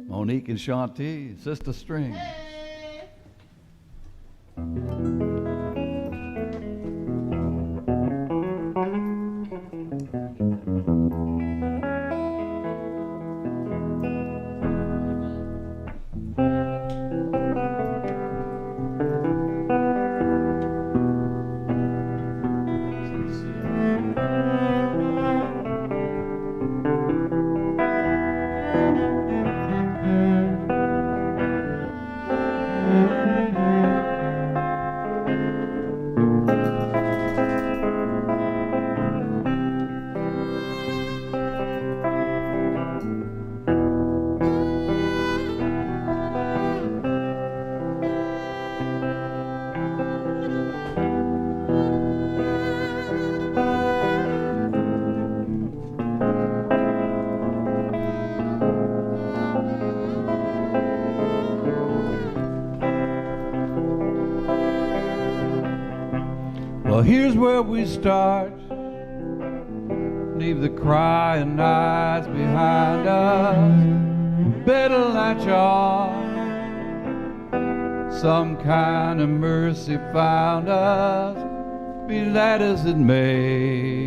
Monique and Shanti, SistaStrings. Here's where we start. Leave the crying nights behind us. Better latch on. Some kind of mercy found us. Be that as it may,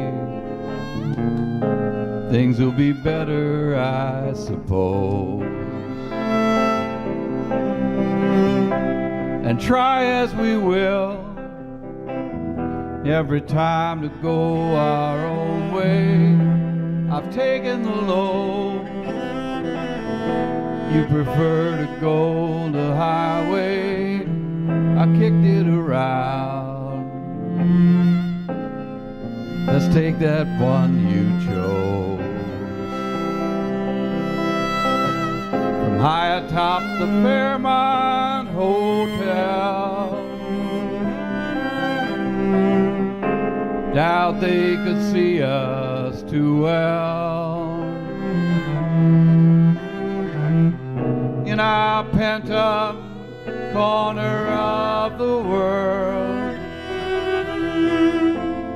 things will be better, I suppose. And try as we will, every time to go our own way. I've taken the load, you prefer to go the highway. I kicked it around. Let's take that one you chose. From high atop the Fairmont Hotel, doubt they could see us too well. In our pent-up corner of the world,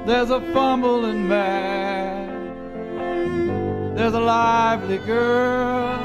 there's a fumbling man, there's a lively girl.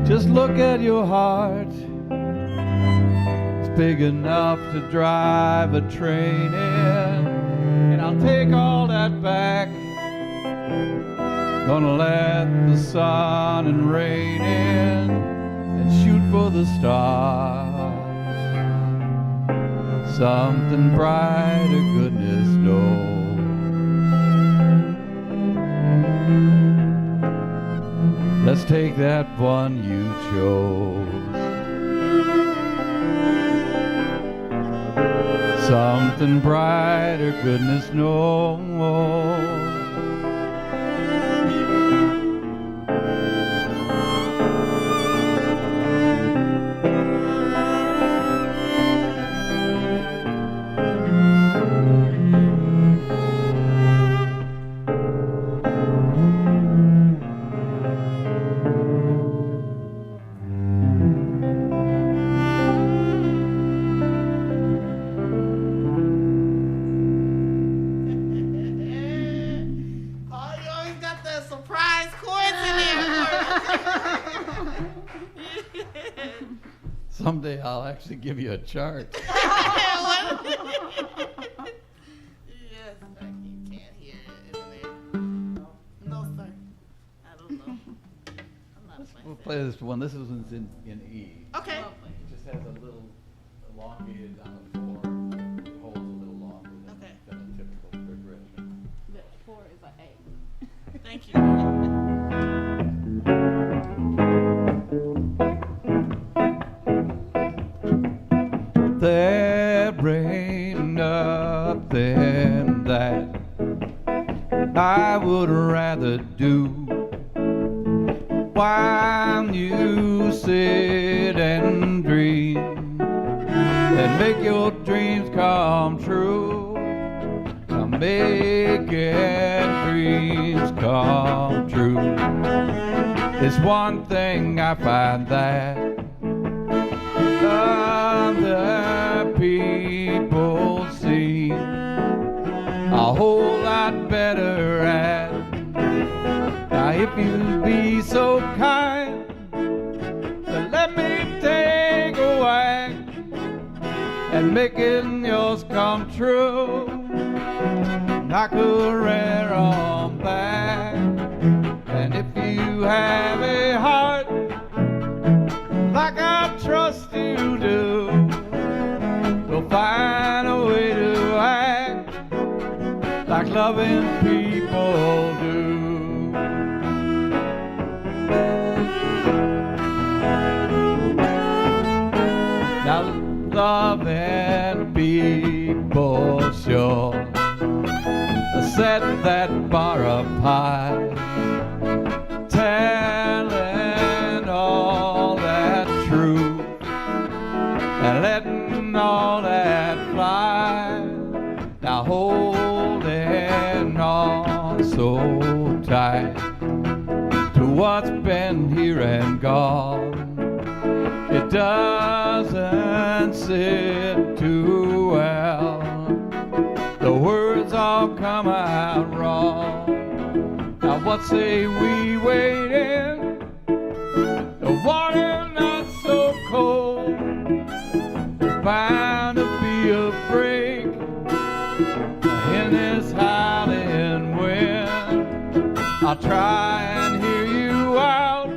Just look at your heart. It's big enough to drive a train in. And I'll take all that back. Gonna let the sun and rain in and shoot for the stars. Something brighter, goodness knows. Let's take that one you chose. Something brighter, goodness knows. Paul, you always got the surprise chords in there. Someday I'll actually give you a chart. Yes, you can't hear it, isn't it? No, sir. I don't know. I'm not playing. We'll play this one. This one's in E. Okay. It just has a little elongated on the 4. It holds a little longer Okay. than a typical progression. But 4 is an A. Thank you. There ain't nothing that I would rather do while you sit and dream and make your dreams come true. I'm making dreams come true. It's one thing I find that other people see a whole lot better at. Now if you'd be so kind to let me take a whack and making yours come true. I could rent on back, and if you have a heart like I trust you do, we'll find a way to act like loving people do. Now loving people sure set that bar up high, telling all that truth and letting all that fly. Now holding on so tight to what's been here and gone, it doesn't sit too well. The words all come out wrong. Now what say we wait in the water not so cold? There's bound to be a break in this howling wind. I'll try and hear you out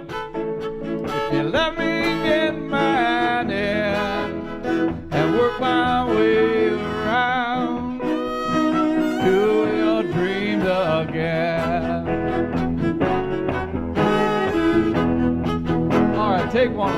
if you let me get mine in and work my way around to your dreams again. All right, take one.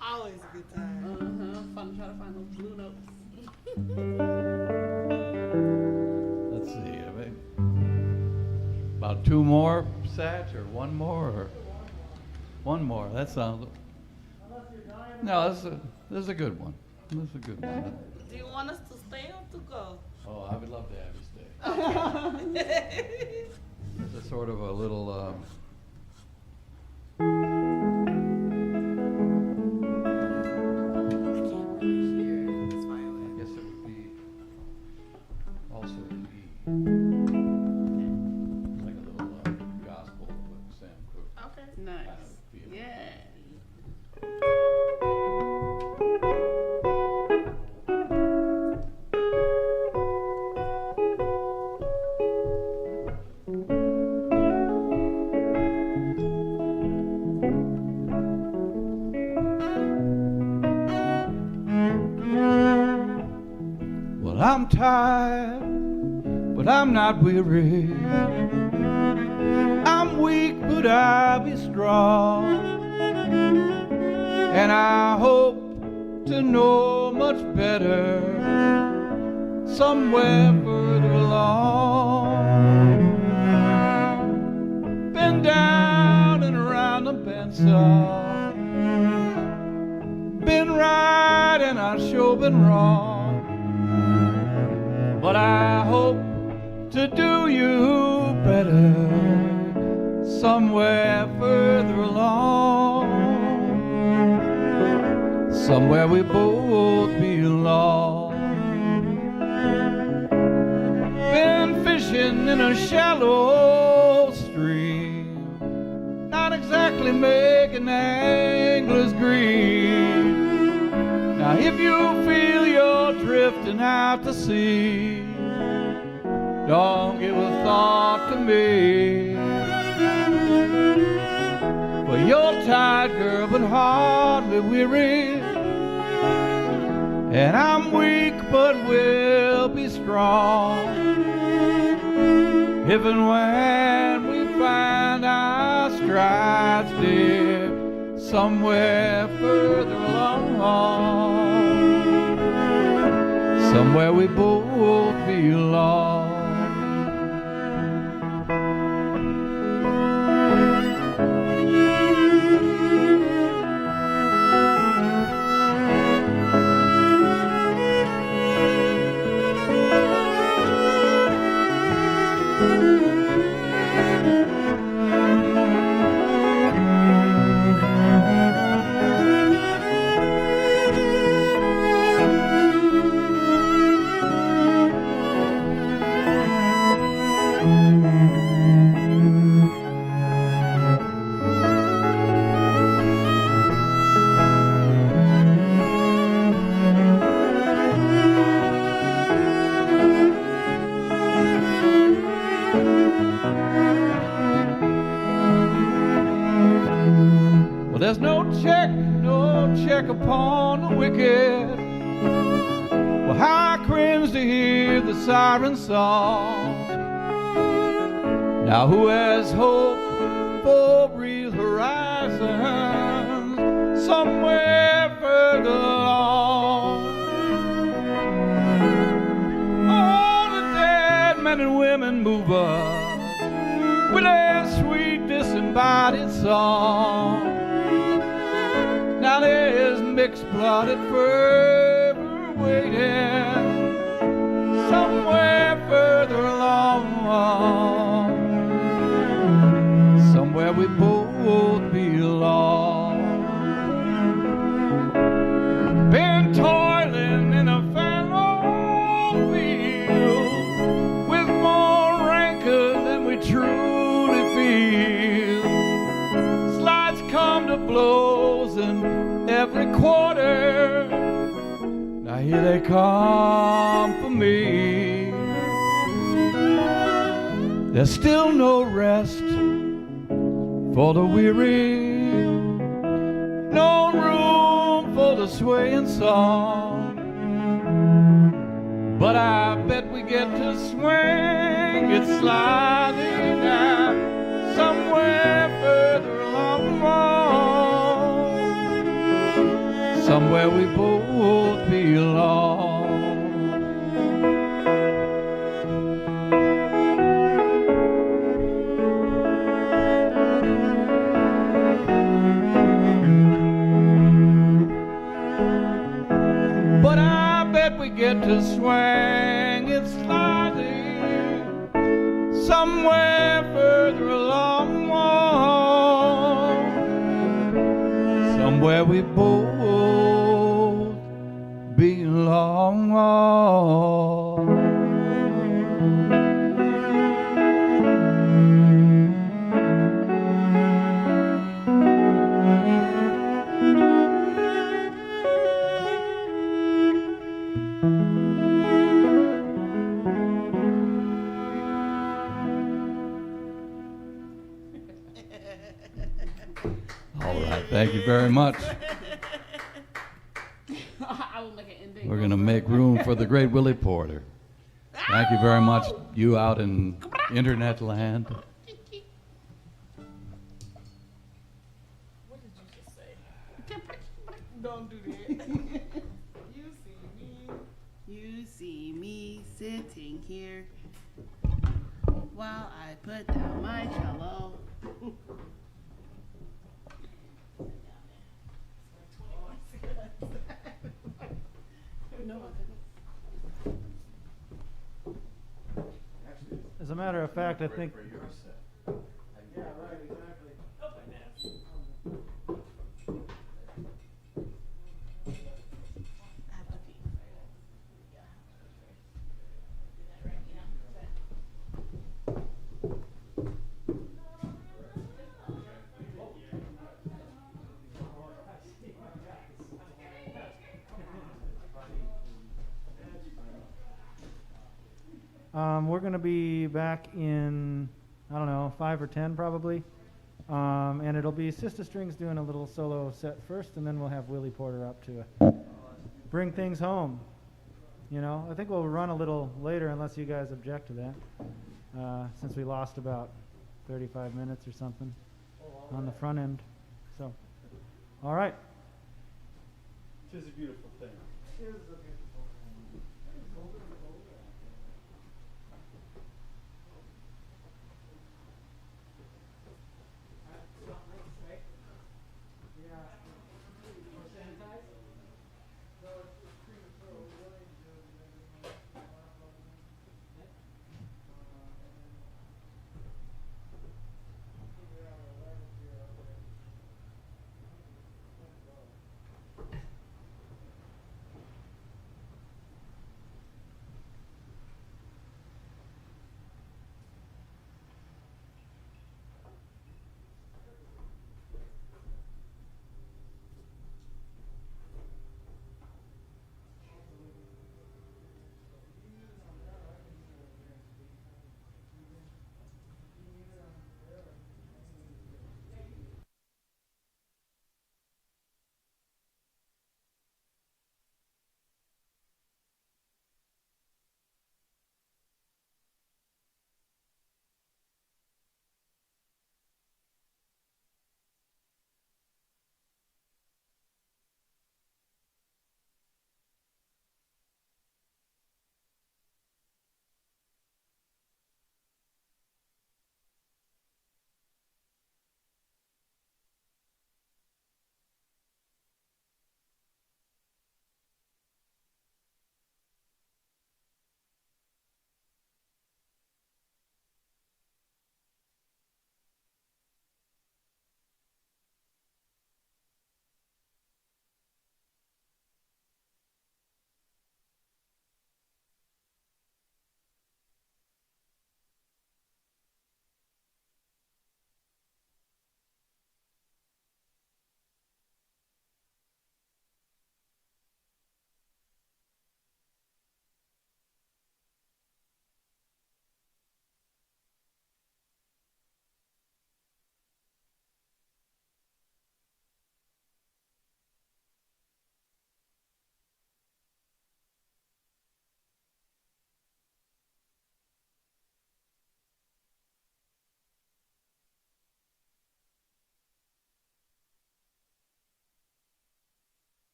Always a good time. Fun to try to find those blue notes. Let's see, about two more, Satch, or one more, or one more. That sounds. No, this is a good one. This is a good one. Do you want us to stay or to go? Oh, I would love to have you stay. It's a sort of a little. I'm tired, but I'm not weary. I'm weak, but I'll be strong. And I hope to know much better somewhere further along. Been down and around the bend some. Been right and I've sure been wrong. But I hope to do you better somewhere further along, somewhere we both belong. Been fishing in a shallow stream, not exactly making anglers green. Now if you feel you're drifting out to sea, don't give a thought to me. For you're tired, girl, but hardly weary, and I'm weak, but will be strong. If and when we find our strides, dear, somewhere further along, somewhere we both belong. There's no check upon the wicked. Well, how I cringe to hear the siren song. Now who has hope for real horizons somewhere further along? All the dead men and women move us with their sweet disembodied song. Now there's mixed-blooded fervor waiting somewhere further along, somewhere we both belong. Been toiling in a fallow field with more rancor than we truly feel. Slides come to blows in every quarter. Now here they come for me. There's still no rest for the weary, no room for the swaying song. But I bet we get to swing it sliding out somewhere further along, somewhere we both belong. But I bet we get to swing it sliding somewhere further along, somewhere we both belong. All right, thank you very much. I will make an ending. We're going to make room for the great Willie Porter. Thank you very much, you out in internet land. What did you just say? Don't do that. You see me sitting here while I put down my cello. No, I couldn't. Actually, fact, I think. For your set. Yeah, right, exactly. I have to pee. We're going to be back in, I don't know, 5 or 10 probably. And it'll be SistaStrings doing a little solo set first, and then we'll have Willie Porter up to bring things home. You know, I think we'll run a little later unless you guys object to that, since we lost about 35 minutes or something on the front end. So, all right. It is a beautiful thing.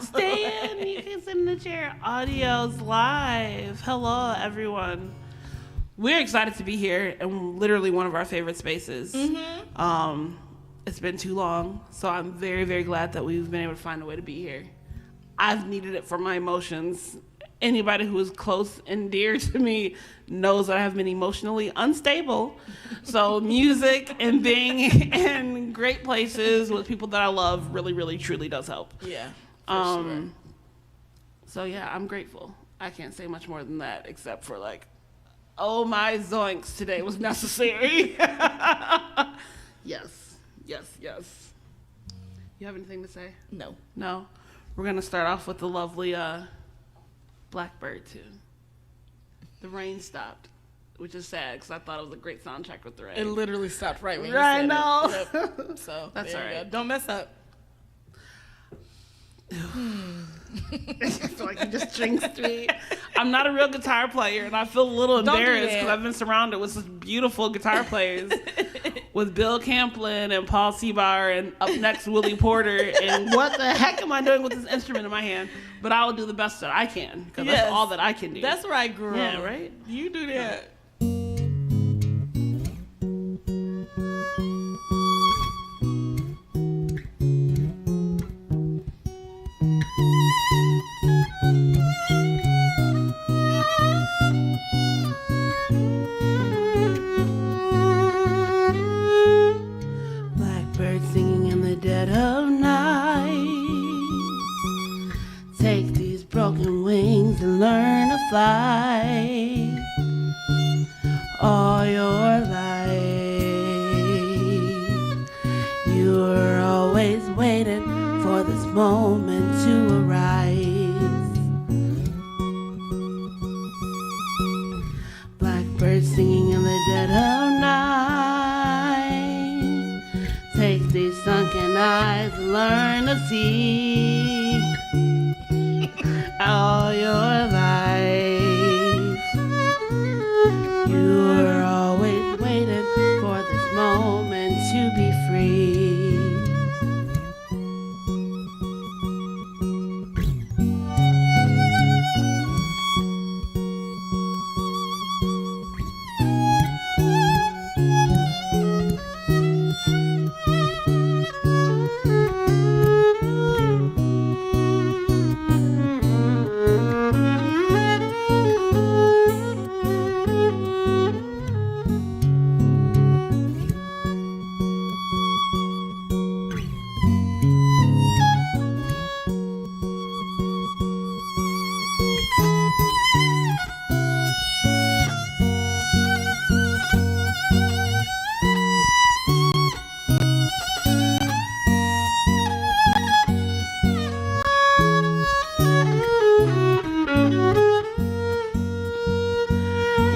Stay in. You can sit in the chair. Audio's live. Hello, everyone. We're excited to be here in literally one of our favorite spaces. It's been too long, so I'm very, very glad that we've been able to find a way to be here. I've needed it for my emotions. Anybody who is close and dear to me knows that I have been emotionally unstable. So music and being in great places with people that I love really, really, truly does help. Yeah, for sure. So yeah, I'm grateful. I can't say much more than that except for like, oh my zoinks, today was necessary. Yes, yes, yes. You have anything to say? No. No? We're gonna start off with the lovely Blackbird tune. The rain stopped, which is sad because I thought it was a great soundtrack with the rain. It literally stopped right when you I said know. it. Yep. So That's there all you right. go. Don't mess up. I feel like you just jinxed me. I'm not a real guitar player, and I feel a little Don't do embarrassed that. because I've been surrounded with such beautiful guitar players, with Bill Camplin and Paul CEBAR, and up next Willie Porter. And what the heck am I doing with this instrument in my hand? But I will do the best that I can because Yes. that's all that I can do. That's right, girl. Yeah, right? You do that. Blackbird singing in the dead of night. Take these broken wings and learn to fly. All your life, you were always waiting for this moment to arise. Blackbird singing in the dead of night. Take these sunken eyes and learn to see. All your life, you were always waiting for this moment to be free.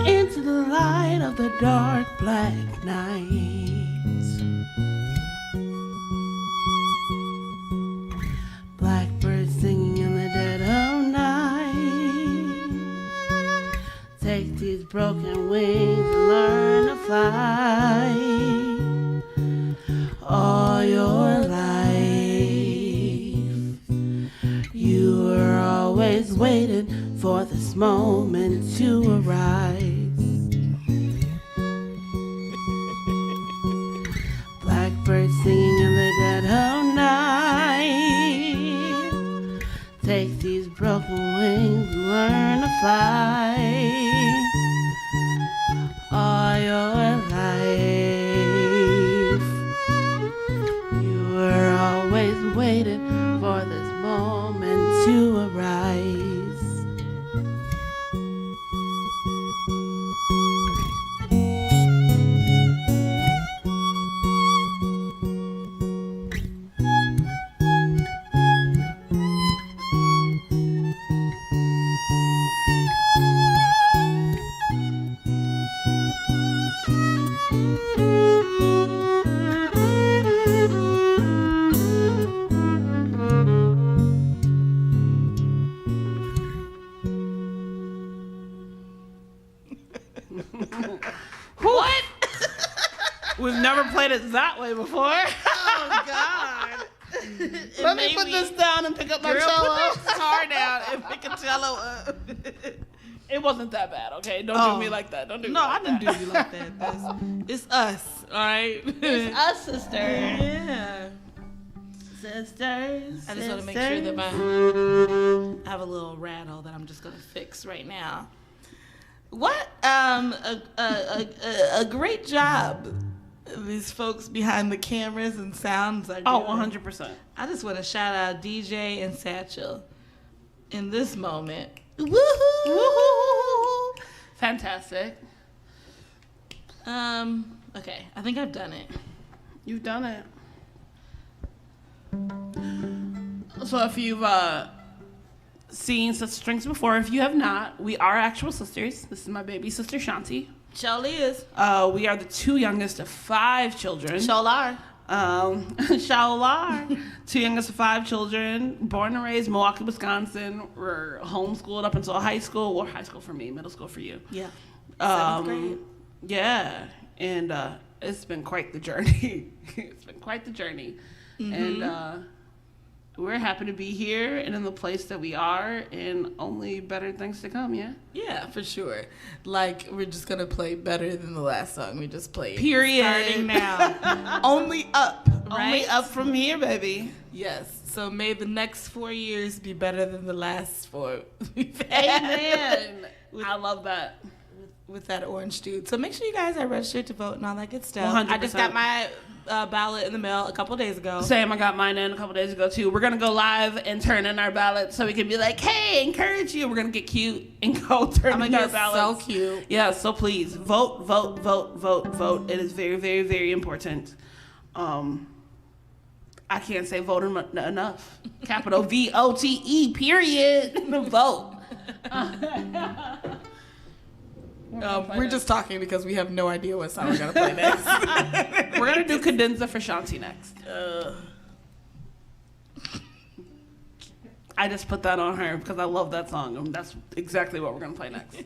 Into the light of the dark black night. Blackbird singing in the dead of night. Take these broken wings and learn to fly. All your life, you were always waiting for this moment to arise. Blackbird singing in the dead of night. Take these broken wings and learn to fly. All your life, you were always waiting for this moment to arise. What? We've never played it that way before. Oh God. Let me put this down and pick up my Girl, cello. put that guitar down and pick a cello up. It wasn't that bad, okay? Don't do me like that. Don't do me No, like I didn't that. do you like that. It's us, all right? It's us, sister. Yeah. Sisters. I just want to make sure that I have a little rattle that I'm just gonna fix right now. What a great job these folks behind the cameras and sounds are doing. Oh, 100%. I just want to shout out DJ and Satchel in this moment. Woohoo! Woohoo! Fantastic. Okay, I think I've done it. You've done it. So if you've seen SistaStrings before, if you have not, we are actual sisters. This is my baby sister Shanti. Surely is. We are the two youngest of 5 children. Sholar. Shaolar. 2 youngest of 5 children, born and raised Milwaukee, Wisconsin. We're homeschooled up until high school, or high school for me, middle school for you. Yeah. 7th grade. Yeah, and it's been quite the journey. It's been quite the journey. Mm-hmm. And we're happy to be here and in the place that we are, and only better things to come, yeah? Yeah, for sure. Like, we're just going to play better than the last song we just played. Period. Starting now. Only up, right? Only up from here, baby. Yes. So may the next 4 years be better than the last 4 we've had. Amen. I love that. With that orange dude. So make sure you guys are registered to vote and all that good stuff. 100%. I just got my ballot in the mail a couple days ago. Same, I got mine in a couple days ago too. We're gonna go live and turn in our ballots so we can be like, hey, encourage you. We're gonna get cute and go turn in our ballots. So cute. Yeah, so please vote, vote, vote, vote, vote. It is very, very, very important. I can't say vote enough. Capital VOTE, period. Vote. We're just talking because we have no idea what song we're gonna play next. We're gonna do Cadenza for Shanti next. I just put that on her because I love that song, and that's exactly what we're gonna play next.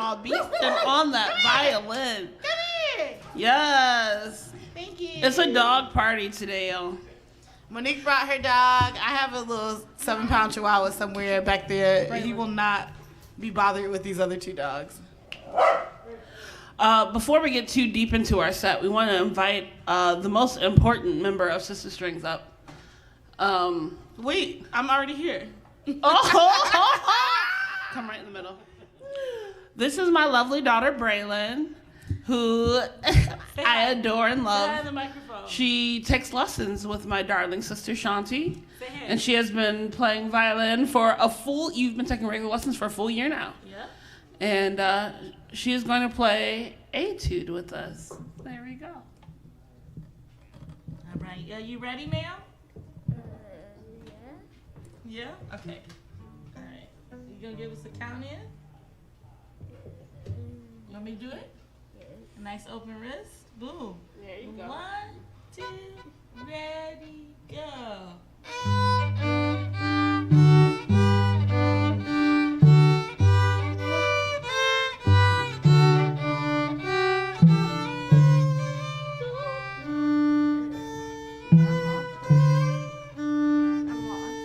all beasting on that violin. Come here. Yes. Thank you. It's a dog party today, y'all. Monique brought her dog. I have a little 7-pound chihuahua somewhere back there. He will not be bothered with these other 2 dogs. Before we get too deep into our set, we want to invite the most important member of SistaStrings up. Wait, I'm already here. Come right in the middle. This is my lovely daughter, Braylon, who I adore and love. The microphone. She takes lessons with my darling sister, Shanti. And she has been playing violin for you've been taking regular lessons for a full year now. Yeah. And she is going to play Etude with us. There we go. All right. Are you ready, ma'am? Yeah? Okay. All right. You gonna give us a count in? You want me to do it? A nice open wrist. Boom. There you go. 1, 2, ready, go.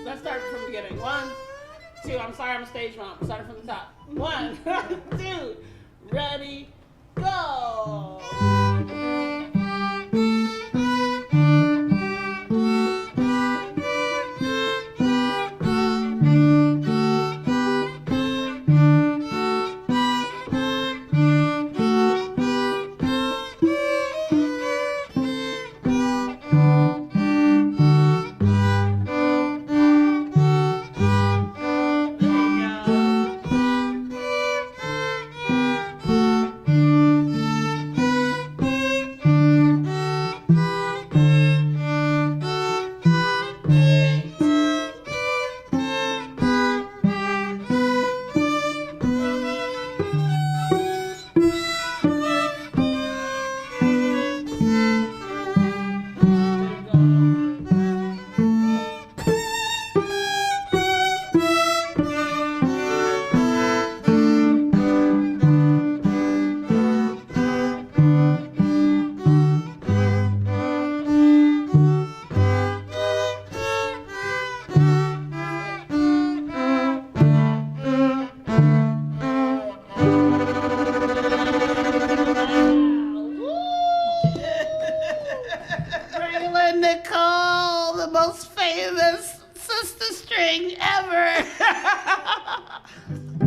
Let's start from the beginning. 1, 2. I'm sorry, I'm a stage mom. Starting from the top. 1, 2, ready, go.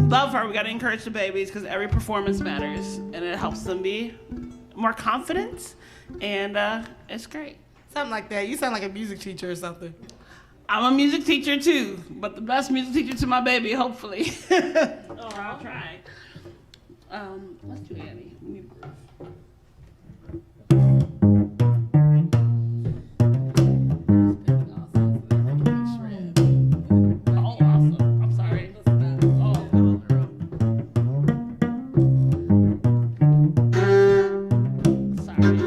Love her. We got to encourage the babies because every performance matters and it helps them be more confident. And it's great. Something like that. You sound like a music teacher or something. I'm a music teacher too, but the best music teacher to my baby, hopefully. I'll try. Let's do Annie. We need a groove. Oh, awesome. I'm sorry. Sorry.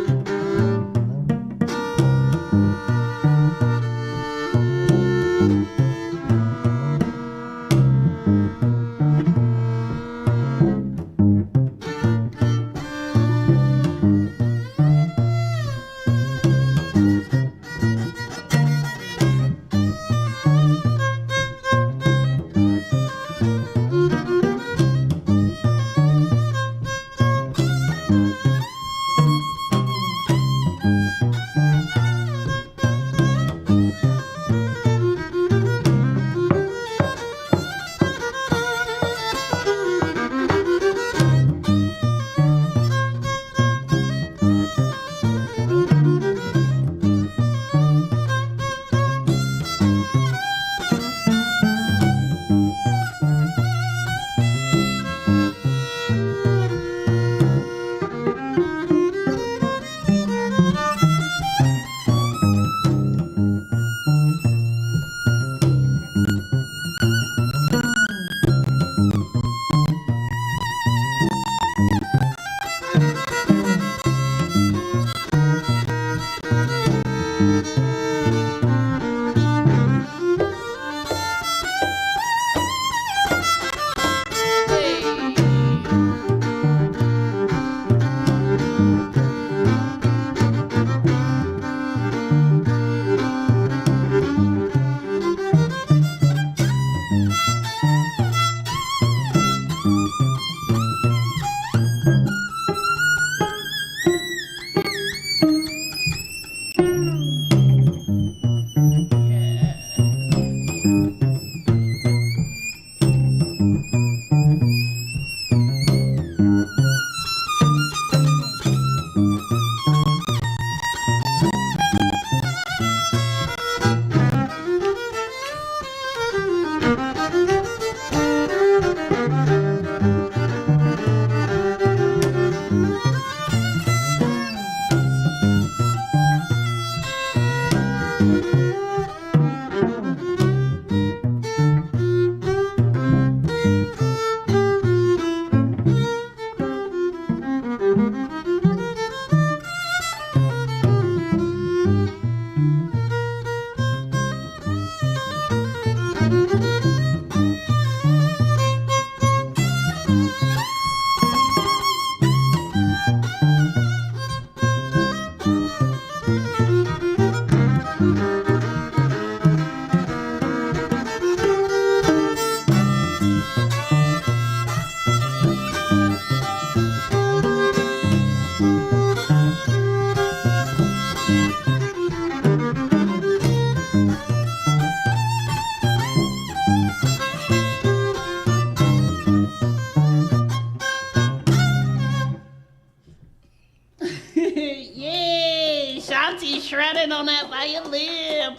Auntie shredding on that violin.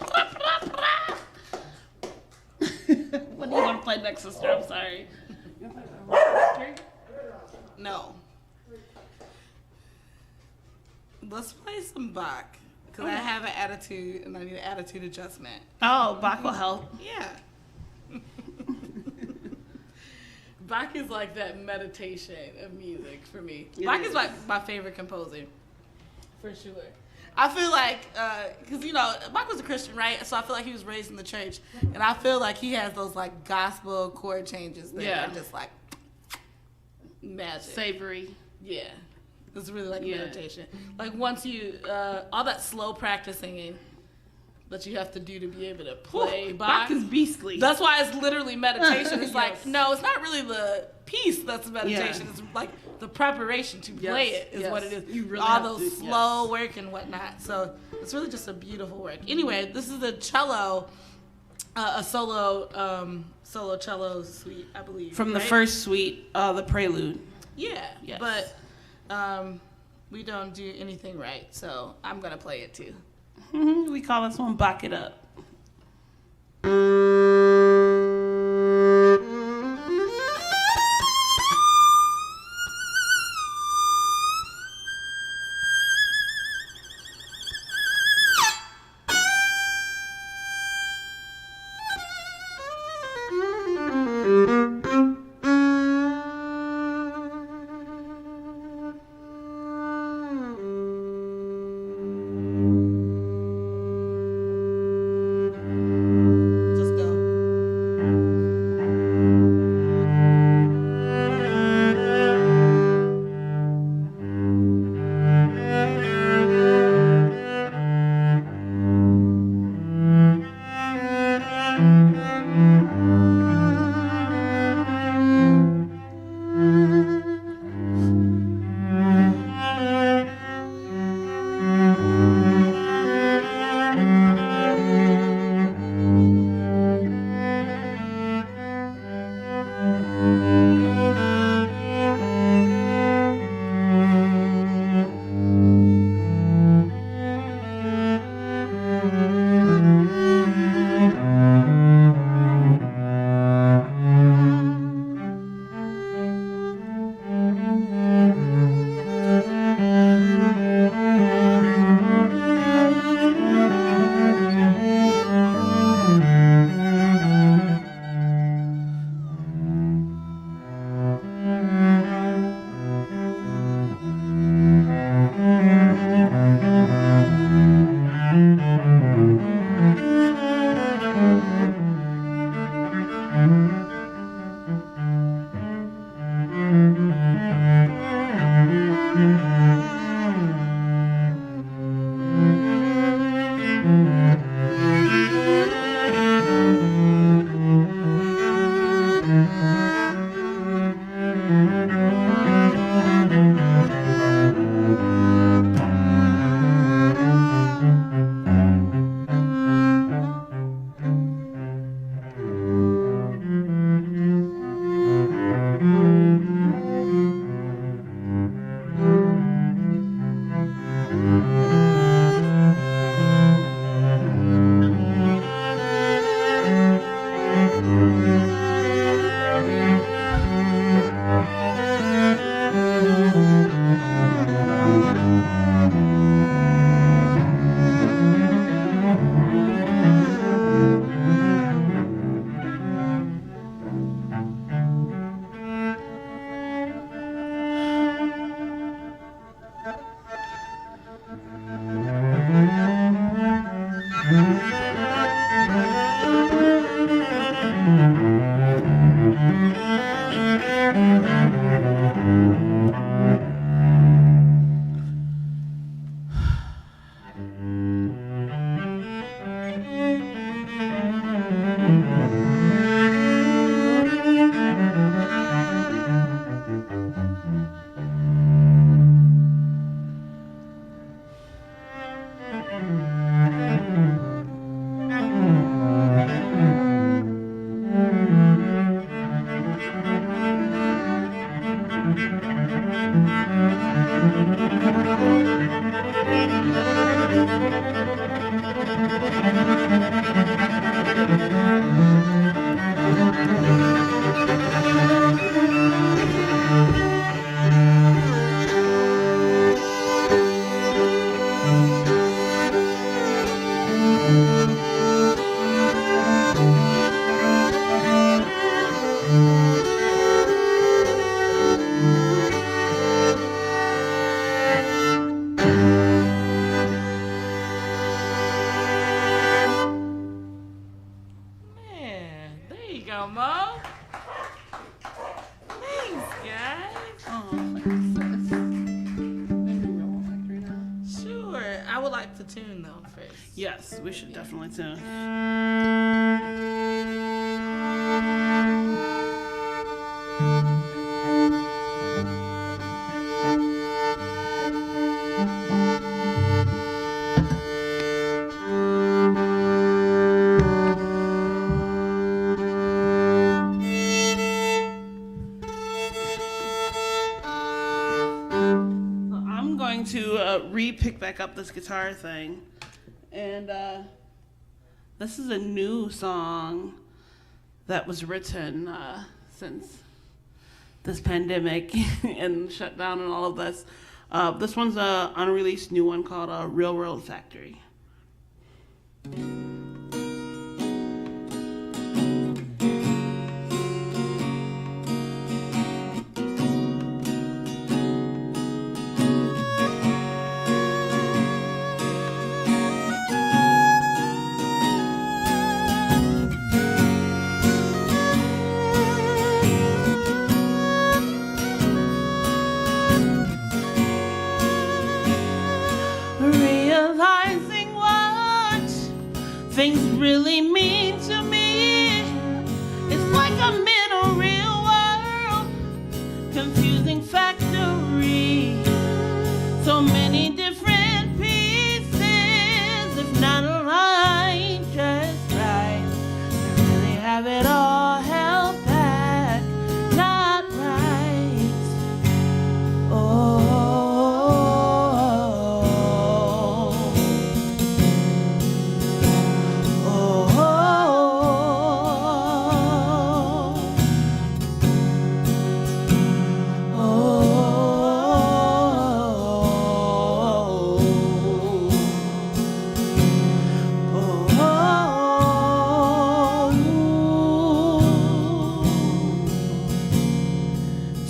What do you want to play next, sister? I'm sorry. No. Let's play some Bach. Because I have an attitude and I need an attitude adjustment. Oh, Bach will help. Yeah. Bach is like that meditation of music for me. Bach is my favorite composer. For sure. I feel like, because, you know, Bach was a Christian, right? So I feel like he was raised in the church. And I feel like he has those, like, gospel chord changes that are just, like, magic. Savory. Yeah. It's really like meditation. Like, once you, all that slow practice singing that you have to do to be able to play Bach. Bach is beastly. That's why it's literally meditation. It's like, no, it's not really the piece that's meditation. Yeah. It's like the preparation to play it is what it is. You really all have those to, slow work and whatnot. So it's really just a beautiful work. Anyway, this is a cello, a solo cello suite, I believe. From the first suite, the prelude. Yeah, Yes. but we don't do anything right, so I'm gonna play it too. We call this one Bach It Up. Man, there you go, Mo. Thanks, guys. Oh, thanks, sis. Maybe we all like three now. Sure. I would like to tune though first. Yes, we should definitely tune. I'm going to re-pick back up this guitar thing. And this is a new song that was written since this pandemic and shutdown and all of this. This one's an unreleased new one called Railroad Factory. Realizing what things really mean to me. It's like I'm in a real world, confusing factory. So many different pieces, if not aligned just right. I really have it all held back, not right. Oh.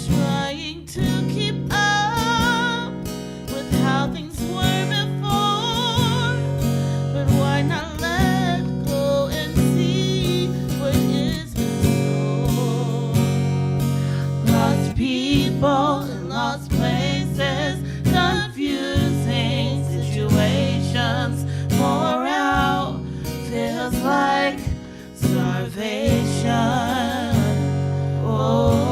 Trying to keep up with how things were before, but why not let go and see what is in store? Lost people in lost places, confusing situations, morale feels like starvation. Oh.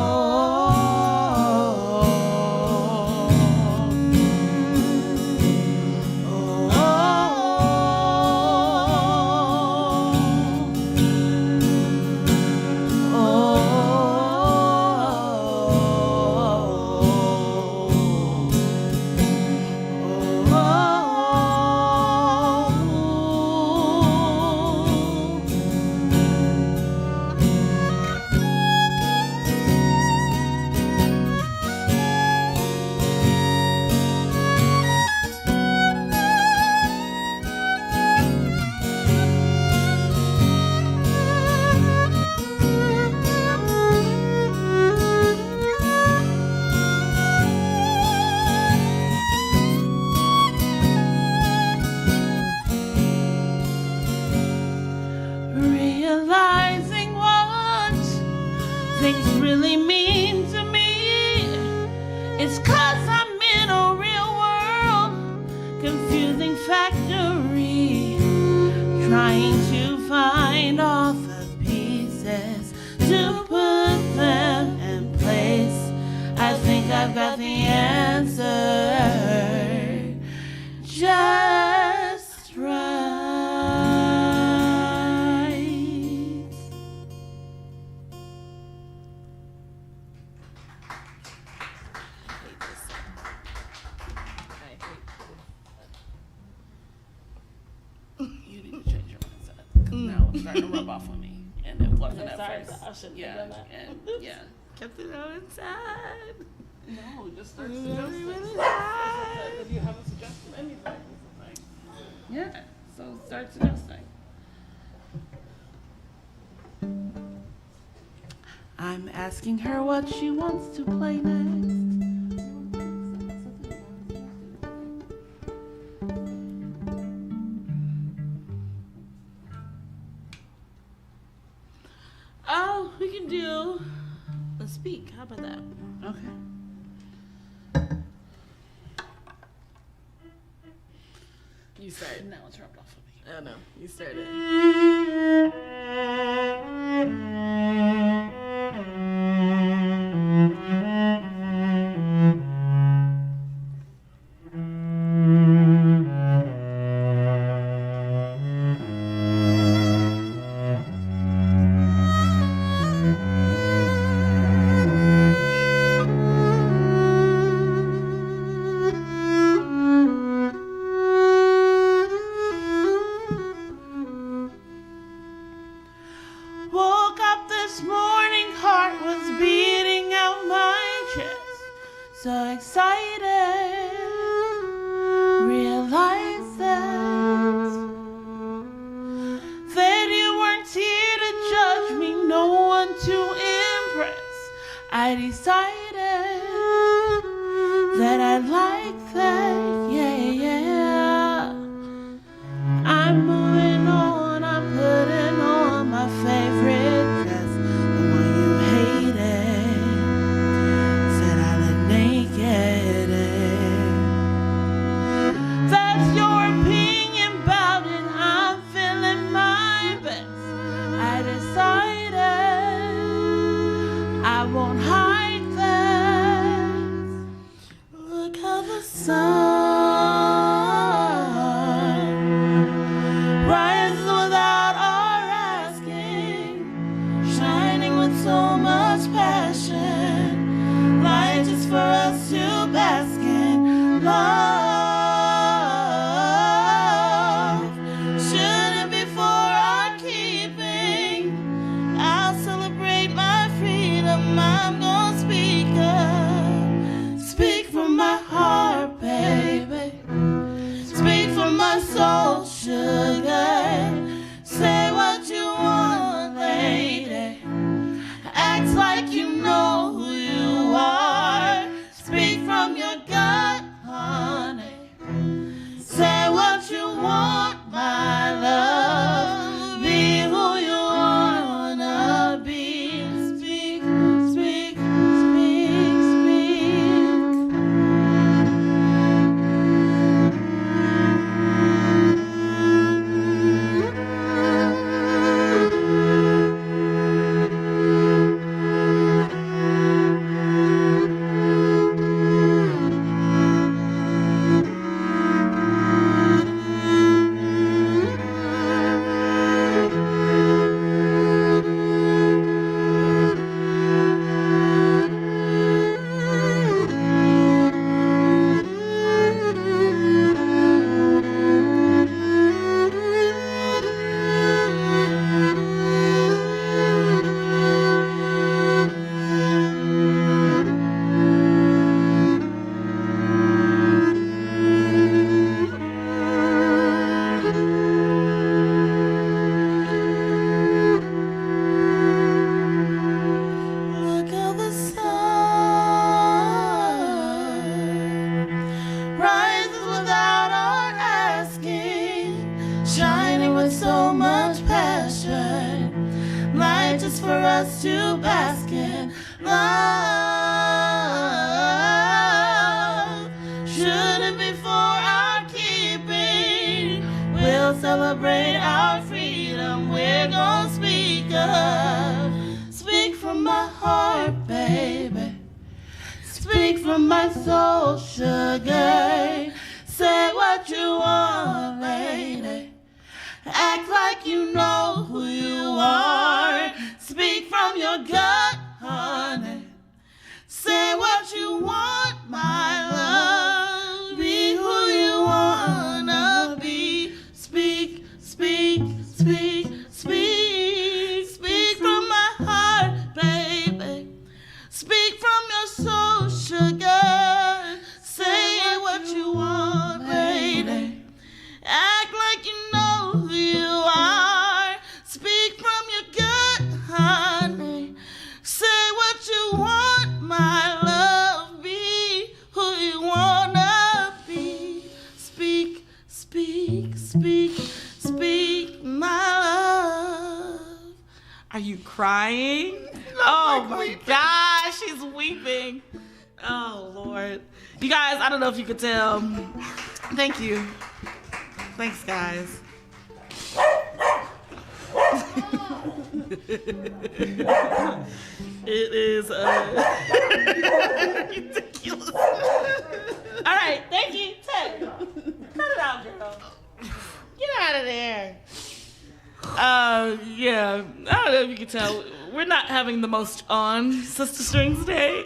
Realizing what things really mean to me. It's 'cause I'm in a real world, confusing factory. Trying to find all the pieces to put them in place. I think I've got the answer just right. was starting to rub off on me, and it wasn't at Sorry, first. I shouldn't Yeah, have done that. and yeah, kept it out inside. No, just start Really, suggesting. really hard. If you haven't suggested anything, yeah, so start suggesting. I'm asking her what she wants to play next. Oh, we can do a speak. How about that? Okay. You started. Now it's rubbed off of me. I know. You started. Woke up this morning, heart was beating out my chest. So excited, realized that you weren't here to judge me, no one to impress. I decided that I like that, yeah. I'm moving on, I'm putting on my favorite dress, the one you hated, said I look naked in. That's your opinion about it, I'm feeling my best. I decided I won't hide that. Look how the sun rises without our asking, shining with so much passion, light just for us to bask in. Love shouldn't be for our keeping. I'll celebrate my freedom. I'm gonna speak from my heart, baby. Speak from my soul, sugar. Say what you want, lady. Act like you know who you are. Speak from your gut, honey. Say what you want, my love. Be who you wanna be. Speak, speak, speak, speak. Look how the sun rises without our asking, shining with so much passion, light just for us to bask in. Love shouldn't be for our keeping. We'll celebrate our freedom. We're gonna speak up. Speak from my heart, baby. Speak from my soul, sugar. Say what you want, lady. Act like you know who you are. Speak from your gut, honey. Say what you want, my love. Be who you wanna be. Speak, speak, speak, speak. Speak, speak, my love. Are you crying? Oh my gosh, she's weeping. Oh Lord. You guys, I don't know if you could tell. Thank you. Thanks, guys. It is ridiculous. All right, thank you. Ted. Cut it out, girl. Get out of there. Yeah, I don't know if you can tell. We're not having the most on SistaStrings Day.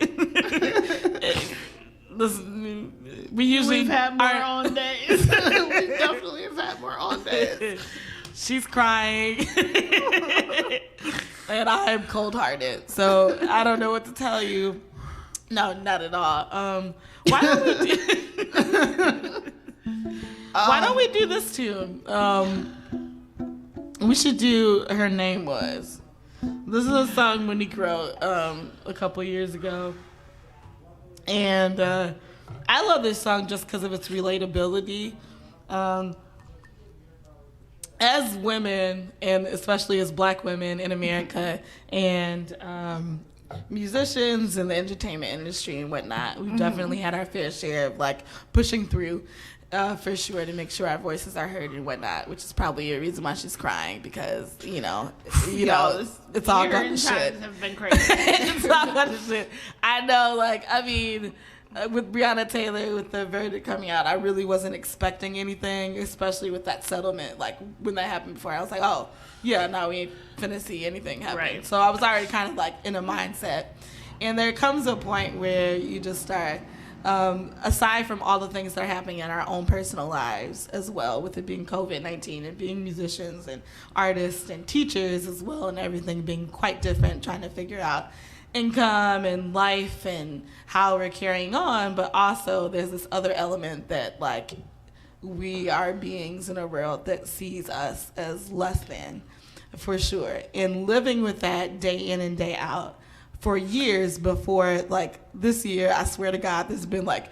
We've had more on days. We definitely have had more on days. She's crying. And I am cold-hearted. So I don't know what to tell you. No, not at all. Why don't we do this tune? We should do Her Name Was. This is a song Monique wrote a couple years ago. And I love this song just because of its relatability. As women, and especially as Black women in America, and musicians in the entertainment industry and whatnot, we've definitely had our fair share of like pushing through for sure to make sure our voices are heard and whatnot, which is probably a reason why she's crying, because it's all gone to shit. Have been crazy. It's all gone to shit. I know, with Breonna Taylor, with the verdict coming out, I really wasn't expecting anything, especially with that settlement. Like, when that happened before, I was like, oh, yeah, now we ain't finna see anything happen. Right. So I was already kind of like in a mindset. And there comes a point where you just start, aside from all the things that are happening in our own personal lives as well, with it being COVID-19 and being musicians and artists and teachers as well, and everything being quite different, trying to figure out income and life and how we're carrying on, but also there's this other element that like we are beings in a world that sees us as less than, for sure, and living with that day in and day out for years before like this year. I swear to God, there's been like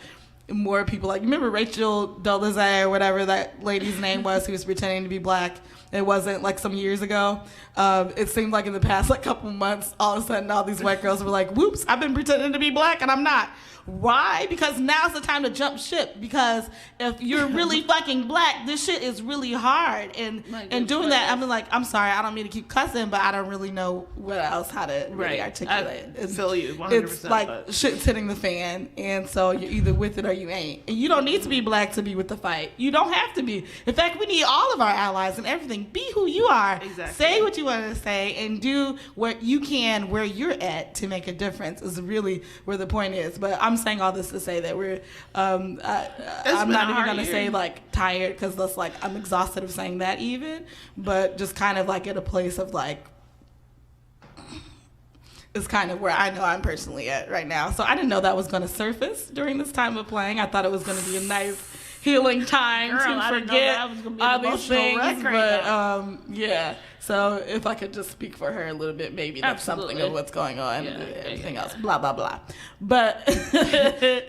more people. Like, remember Rachel Dolezal or whatever that lady's name was, who was pretending to be Black? It wasn't like some years ago. It seemed like in the past like couple months, all of a sudden all these white girls were like, whoops, I've been pretending to be Black and I'm not. Why? Because now's the time to jump ship. Because if you're really fucking Black, this shit is really hard. And doing that, I'm like, I'm sorry, I don't mean to keep cussing, but I don't really know what else, how to really articulate it. I feel you 100%. It's like shit's hitting the fan, and so you're either with it or you ain't. And you don't need to be Black to be with the fight. You don't have to be. In fact, we need all of our allies and everything. Be who you are. Exactly. Say what you want to say and do what you can where you're at to make a difference is really where the point is. But I'm saying all this to say that we're I'm not even gonna say like tired, because that's like I'm exhausted of saying that even, but just kind of like at a place of like, is kind of where I know I'm personally at right now. So I didn't know that was going to surface during this time of playing. I thought it was going to be a nice healing time to forget all these things. But yeah. So if I could just speak for her a little bit, maybe that's something of what's going on. Everything else, blah, blah, blah. But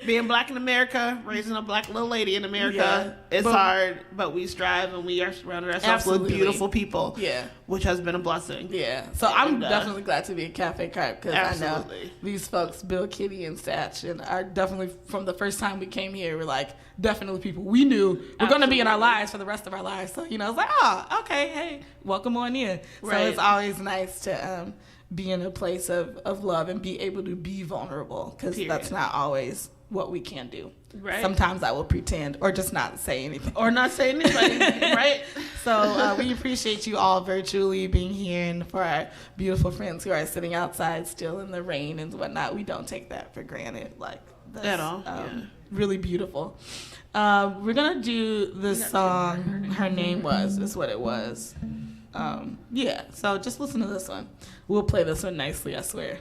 being Black in America, raising a Black little lady in America, it's hard, but we strive and we are surrounded ourselves with beautiful people, which has been a blessing. Yeah. So I'm definitely glad to be at Cafe Carpe, because I know these folks, Bill, Kitty, and Satch, and are definitely, from the first time we came here, we're like, definitely people we knew were going to be in our lives for the rest of our lives. So, it's like, oh, okay, hey, welcome on in. So it's always nice to be in a place of love and be able to be vulnerable, because that's not always what we can do. Right. Sometimes I will pretend or just not say anything. Or not say anything, right? So we appreciate you all virtually being here, and for our beautiful friends who are sitting outside still in the rain and whatnot, we don't take that for granted. Like, that's at all. Really beautiful. We're going to do this song, Her Name Was, is what it was. So just listen to this one. We'll play this one nicely, I swear.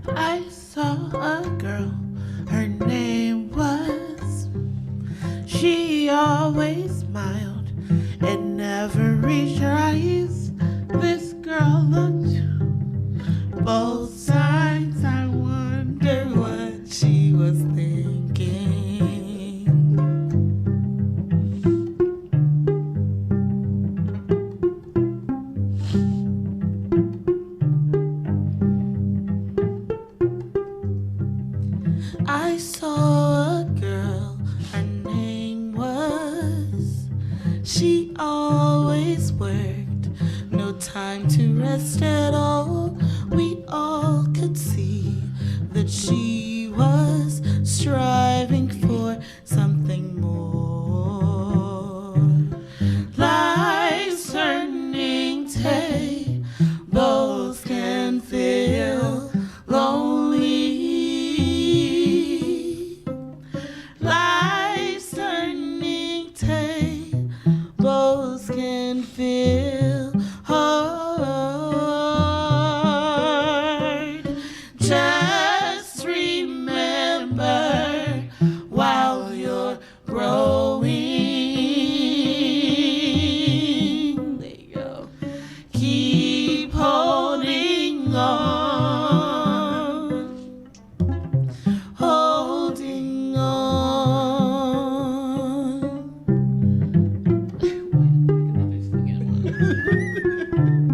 I saw a girl, her name was. She always smiled and never reached her eyes. This girl looked both sides. I wonder what she was thinking. I saw a girl, her name was. She always worked, no time to rest at all. We all could see that she was striving for something more. Life's turning tables can feel lonely. Life's turning tables can feel hard. Just remember while you're growing. There you go. Keep holding on. Holding on.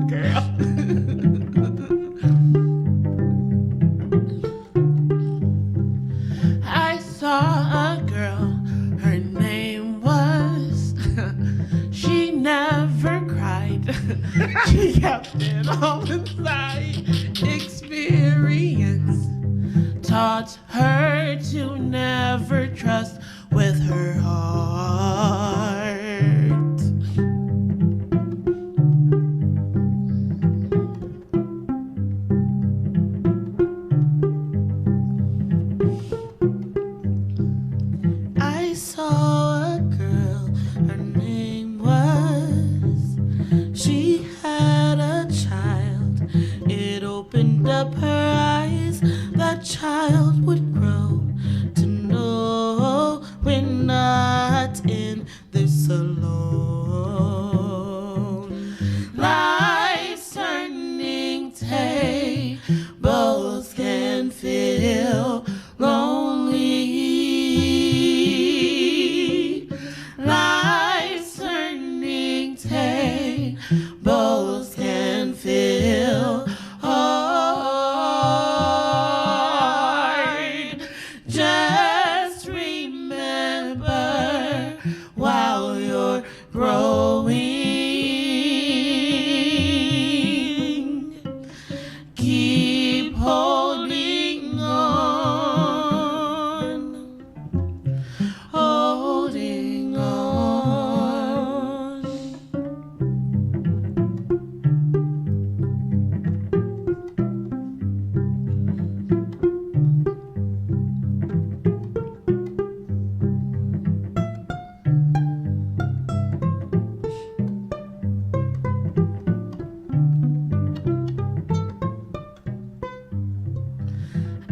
Girl. I saw a girl, her name was. She never cried. She kept it all inside. Experience taught her to never trust with her heart. I saw a girl, her name was. She had a child, it opened up her eyes. That child would grow to know we're not in this alone. Life's turning tables can feel lonely. Life's turning tables can feel hard. Just remember while you're growing. Keep holding on. Holding on.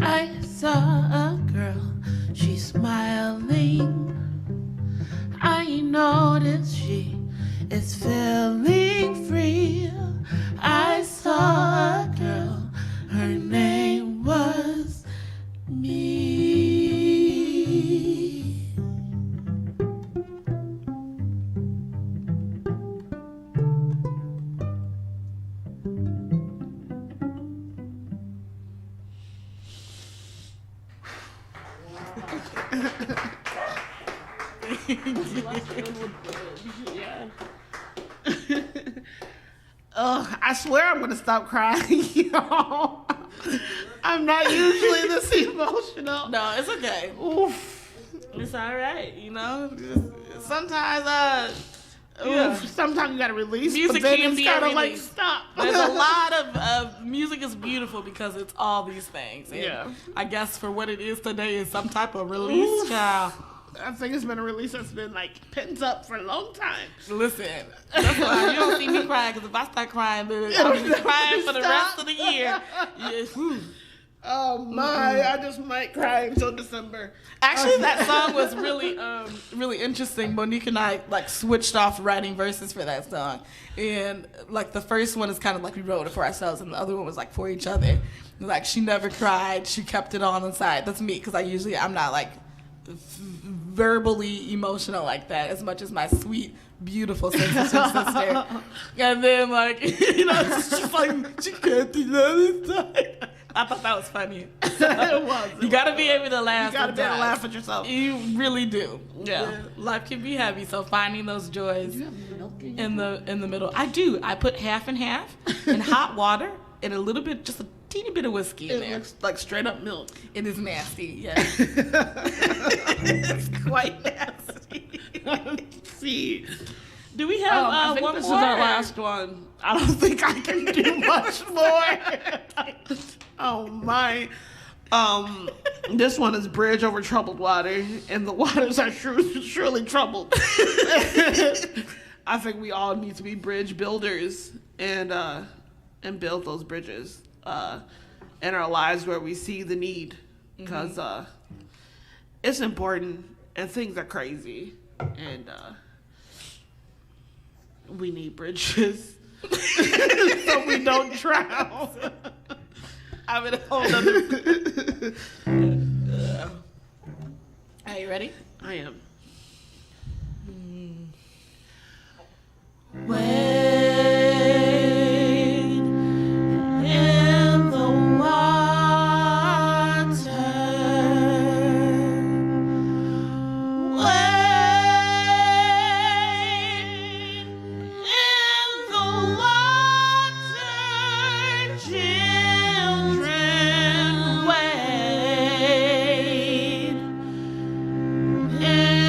I saw a girl, she's smiling. I noticed she is feeling free. I saw a girl, her name was me. I swear I'm gonna stop crying, y'all. I'm not usually this emotional. No, it's okay. Oof. It's all right, you know. Sometimes, sometimes you gotta release. Music but then can it's be kind a of like release. stop. There's a lot of music is beautiful because it's all these things. And Yeah. I guess for what it is today is some type of release, child. I think it's been a release that's been like pent up for a long time. Listen, that's why you don't see me crying, because if I start crying, then I'll be crying for the rest of the year. Yeah, whew. Oh my! I just might cry until December. Actually, that song was really interesting. Monique and I like switched off writing verses for that song, and like the first one is kind of like we wrote it for ourselves, and the other one was like for each other. Like she never cried; she kept it on inside. That's me because I'm not like verbally emotional like that as much as my sweet, beautiful, sensitive sister. And then like she's like she can't do that inside. I thought that was funny. It was. You gotta be able to laugh. You gotta be able to laugh at yourself. You really do. Yeah. Life can be heavy, so finding those joys in the middle. I do. I put half and half in hot water and a little bit, just a teeny bit of whiskey in It there. looks like straight up milk. It is nasty. Yeah. It's quite nasty. See. Do we have I think one this more? is our last one. I don't think I can do much more. Oh my. This one is Bridge Over Troubled Water, and the waters are surely troubled. I think we all need to be bridge builders and build those bridges in our lives where we see the need, because it's important and things are crazy, and we need bridges so we don't drown. I'm in a whole nother. Are you ready? I am. Wade in the water. Wade in the water, children. Wade in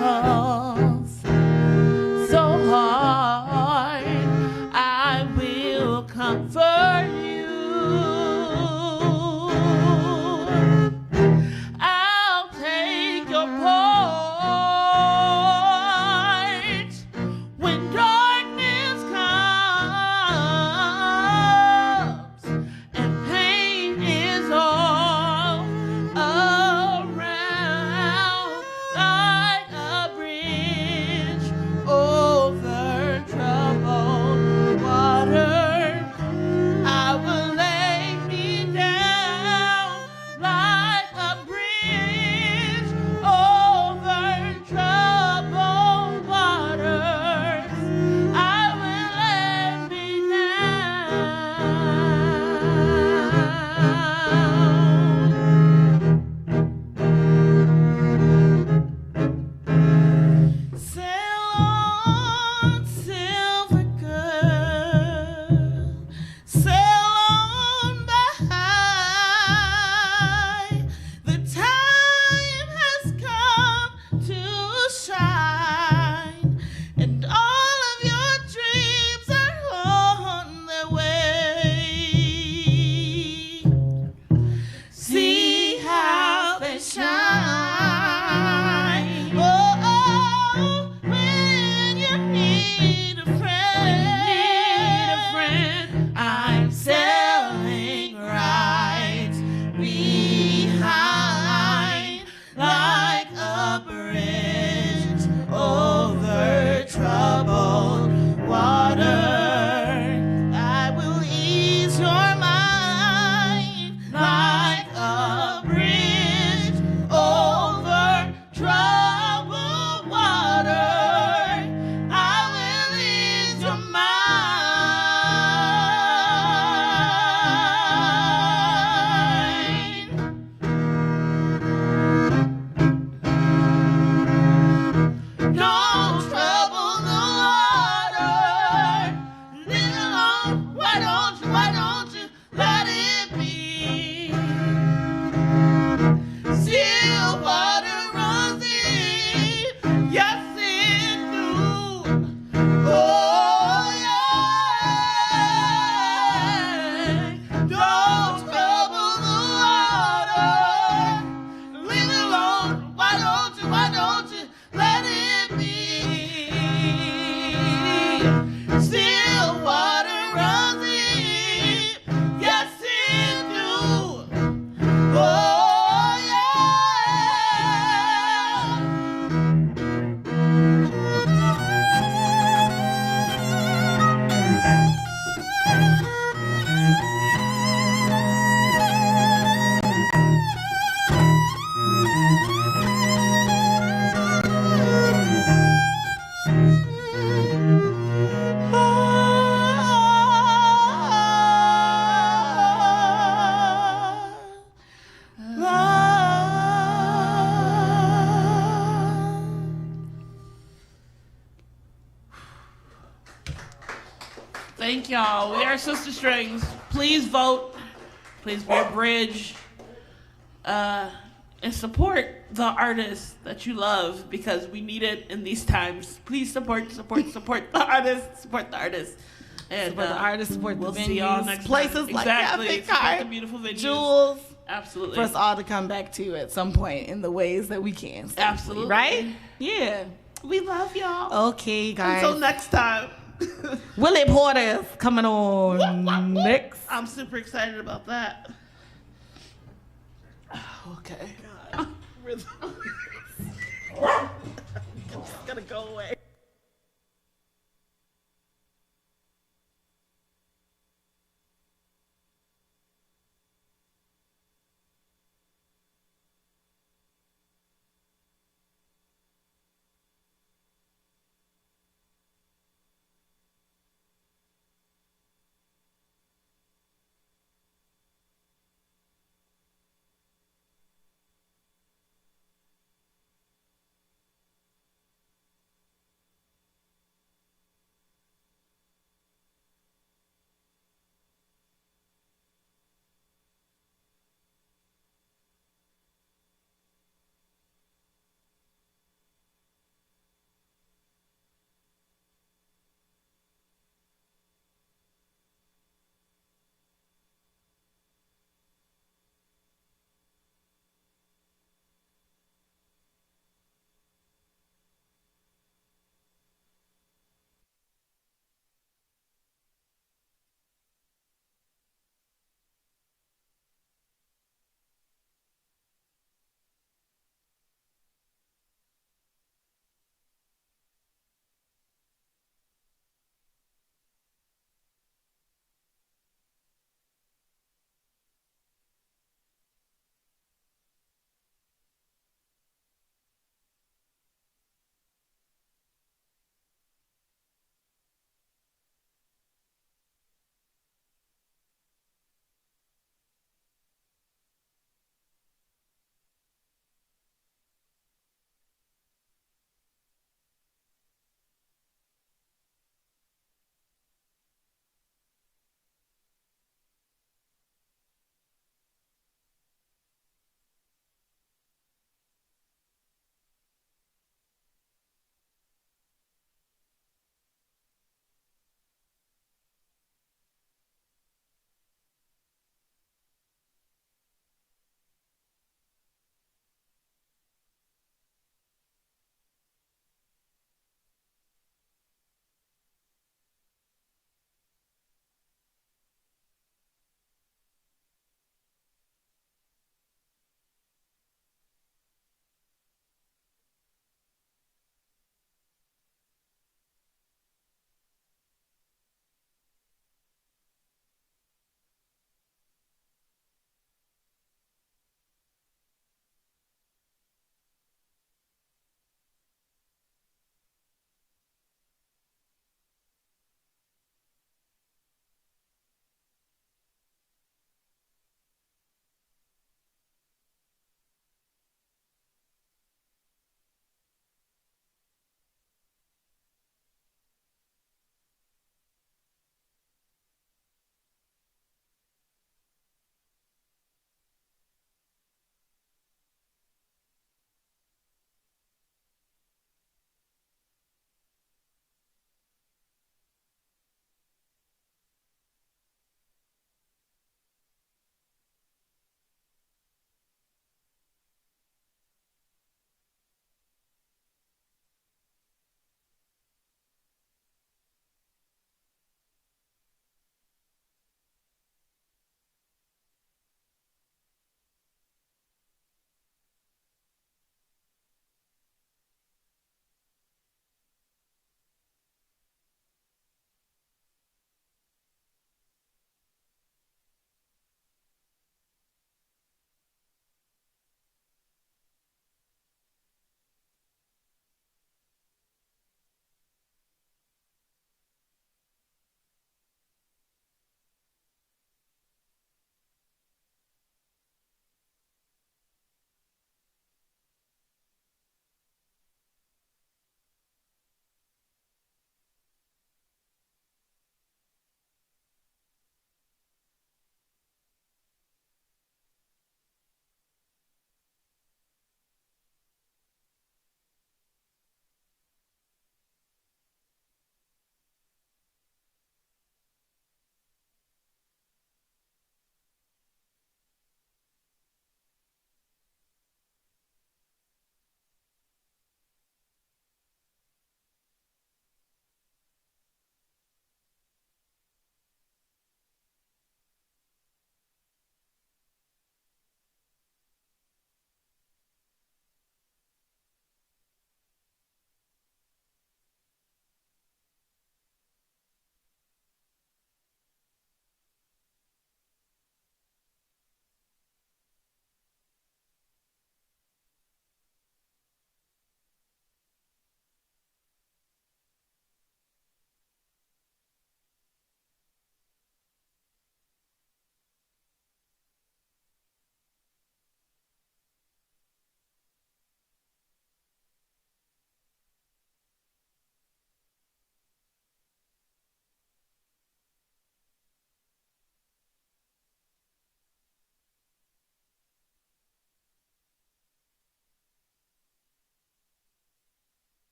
falls so hard, I will comfort you. I'll take your part when darkness comes and pain is all around, like a bridge over troubled water. I will lay me down like a bridge over troubled waters. I will lay me down. Sail on, silver girl. Sail on by. The time has come to shine, and all of your dreams are on their way. See how they shine. Oh, when you need a friend, I'm sailing right behind, like a bridge over troubled water. I will ease your mind like a bridge over troubled water. I will ease your mind. Don't trouble the water. Leave it alone. Why don't you let it be? Still water runs deep. Yes, it do. Oh, yeah. Don't trouble the water. Leave it alone. Why don't you let it be? Still water runs deep. Yes, it do. Oh, thank y'all. We are SistaStrings. Please vote. Please be a bridge. And support the artists that you love, because we need it in these times. Please support the artists. Support the artists. And Support the artists, support we'll the see y'all venues, next places time. like Exactly. Cafe Support Carpe, the beautiful venues. Jewels, Absolutely. for us all to come back to at some point in the ways that we can. safely, Absolutely. Right? Yeah. We love y'all. Okay, guys. Until next time. Willie Porter is coming on next. I'm super excited about that. Okay. It's gonna go away.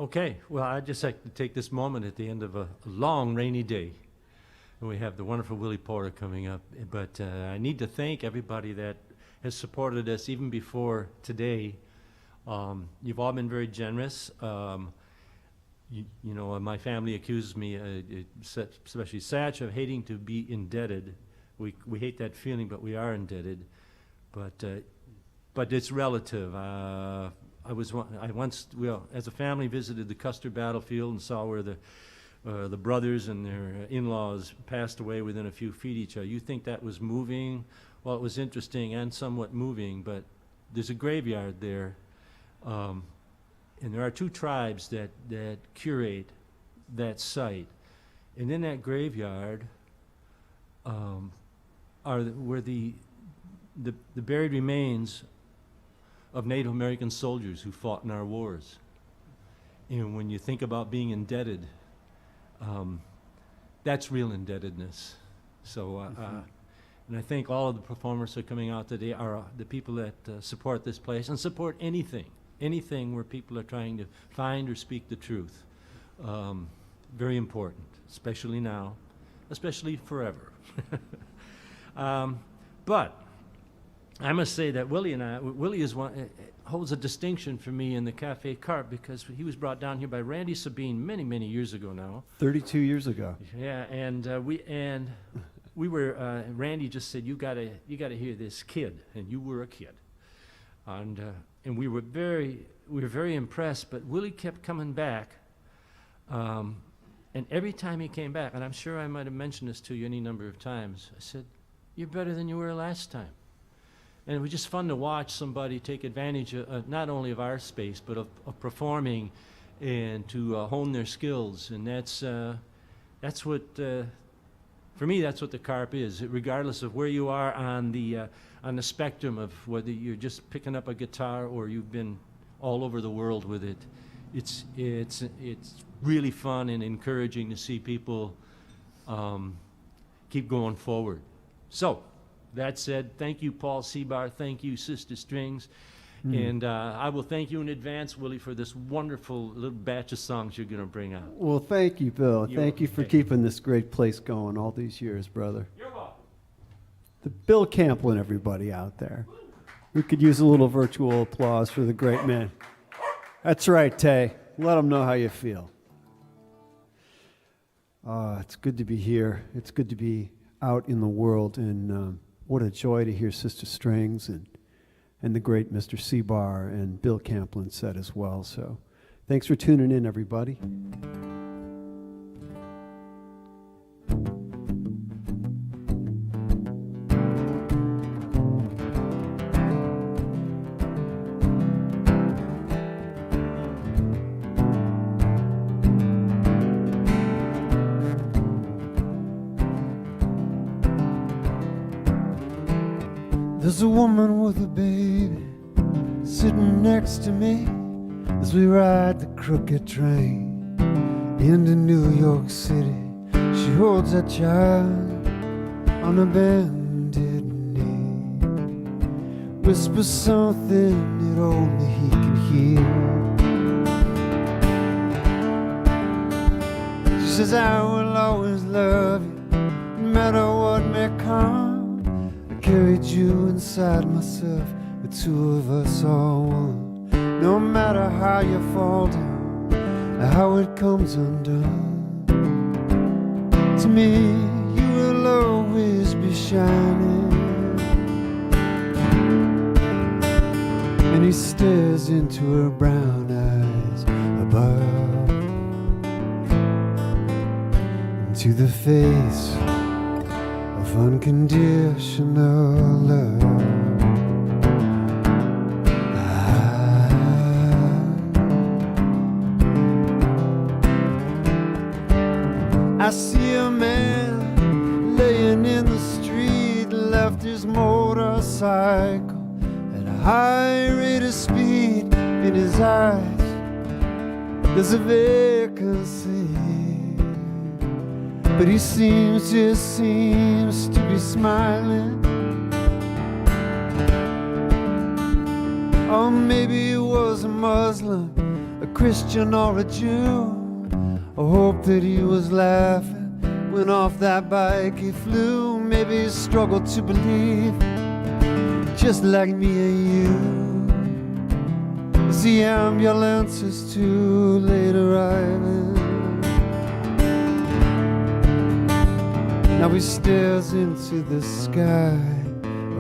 Okay, well, I'd just like to take this moment at the end of a long rainy day. And we have the wonderful Willie Porter coming up. But I need to thank everybody that has supported us even before today. You've all been very generous. You know, my family accuses me, especially Satch, of hating to be indebted. We hate that feeling, but we are indebted. But it's relative. I once, as a family, visited the Custer battlefield and saw where the brothers and their in-laws passed away within a few feet of each other. You think that was moving? Well, it was interesting and somewhat moving, but there's a graveyard there, and there are two tribes that curate that site. And in that graveyard were the buried remains of Native American soldiers who fought in our wars. And when you think about being indebted, that's real indebtedness. So, and I think all of the performers who are coming out today are the people that support this place and support anything where people are trying to find or speak the truth. Very important, especially now, especially forever. But I must say that Willie is holds a distinction for me in the Cafe Carpe because he was brought down here by Randy Sabine many years ago now. 32 years ago. Yeah, and we were Randy just said you gotta hear this kid, and you were a kid, and we were very impressed. But Willie kept coming back, and every time he came back, and I'm sure I might have mentioned this to you any number of times, I said, "You're better than you were last time." And it was just fun to watch somebody take advantage of, not only of our space, but of performing and to hone their skills. And that's what, for me, that's what the Carpe is. Regardless of where you are on the spectrum of whether you're just picking up a guitar or you've been all over the world with it, it's really fun and encouraging to see people keep going forward. So, that said, thank you, Paul CEBAR. Thank you, SistaStrings. And I will thank you in advance, Willie, for this wonderful little batch of songs you're going to bring out. Well, thank you, Bill. Thank you for okay. keeping this great place going all these years, brother. You're welcome. The Bill Camplin, everybody out there. We could use a little virtual applause for the great man. That's right, Tay. Let them know how you feel. It's good to be here. It's good to be out in the world, and what a joy to hear SistaStrings and the great Mr. CEBAR and Bill Camplin said as well. So thanks for tuning in, everybody. There's a woman with a baby sitting next to me as we ride the crooked train into New York City. She holds that child on a bended knee, whispers something that only he can hear. She says, "I will always love you, no matter what may come. Carried you inside myself, the two of us are one. No matter how you fall down, or how it comes undone, to me you will always be shining." And he stares into her brown eyes above, into the face of unconditional love. I see a man laying in the street, left his motorcycle at a high rate of speed. In his eyes there's a vacancy, but he just seems to be smiling. Or maybe he was a Muslim, a Christian or a Jew. I hope that he was laughing when off that bike he flew. Maybe he struggled to believe, just like me and you. As the ambulance is too late arriving, now he stares into the sky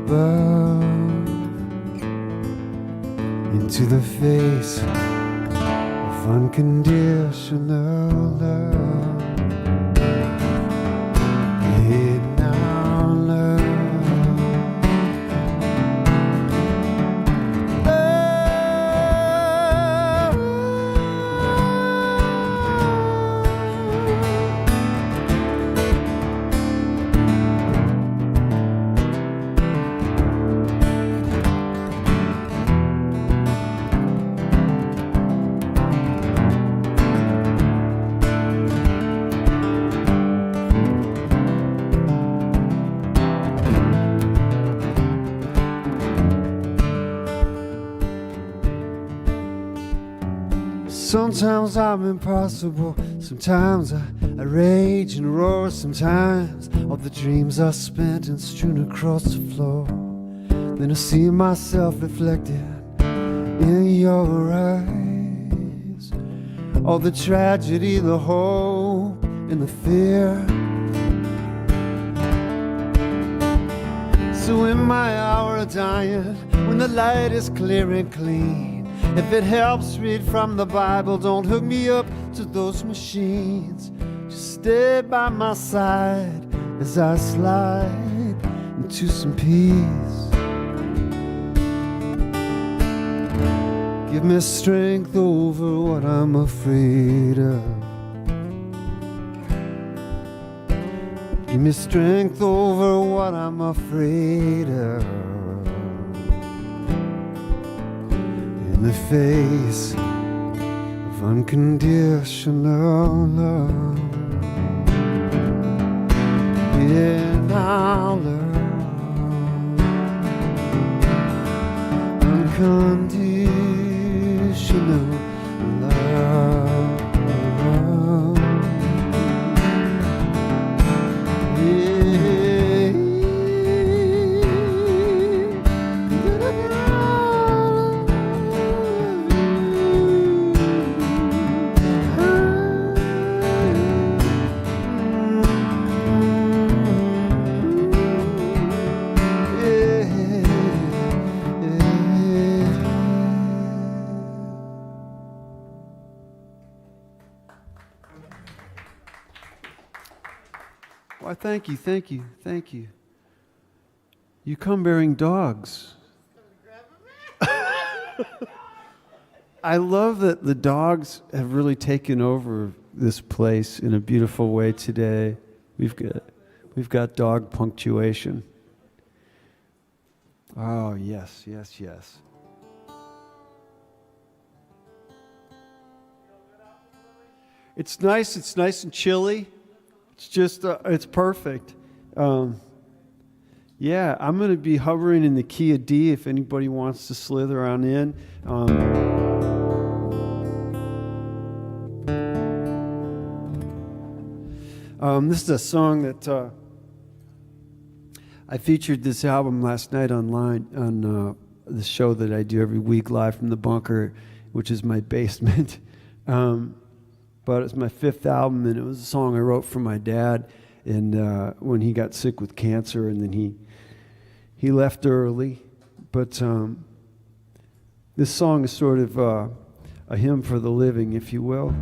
above, into the face of unconditional love. Hey, now love. Sometimes I'm impossible, sometimes I rage and roar. Sometimes all the dreams are spent and strewn across the floor. Then I see myself reflected in your eyes, all the tragedy, the hope, and the fear. So in my hour of dying, when the light is clear and clean, if it helps, read from the Bible. Don't hook me up to those machines. Just stay by my side as I slide into some peace. Give me strength over what I'm afraid of. Give me strength over what I'm afraid of. In the face of unconditional love, in our love, unconditional love. Why, thank you, thank you, thank you. You come bearing dogs. I love that the dogs have really taken over this place in a beautiful way today. We've got dog punctuation. Oh, yes, yes, yes. It's nice and chilly. It's just, it's perfect. Yeah, I'm going to be hovering in the key of D if anybody wants to slither on in. This is a song that I featured this album last night online on the show that I do every week live from the bunker, which is my basement. But it's my fifth album, and it was a song I wrote for my dad, and when he got sick with cancer, and then he left early. But this song is sort of a hymn for the living, if you will.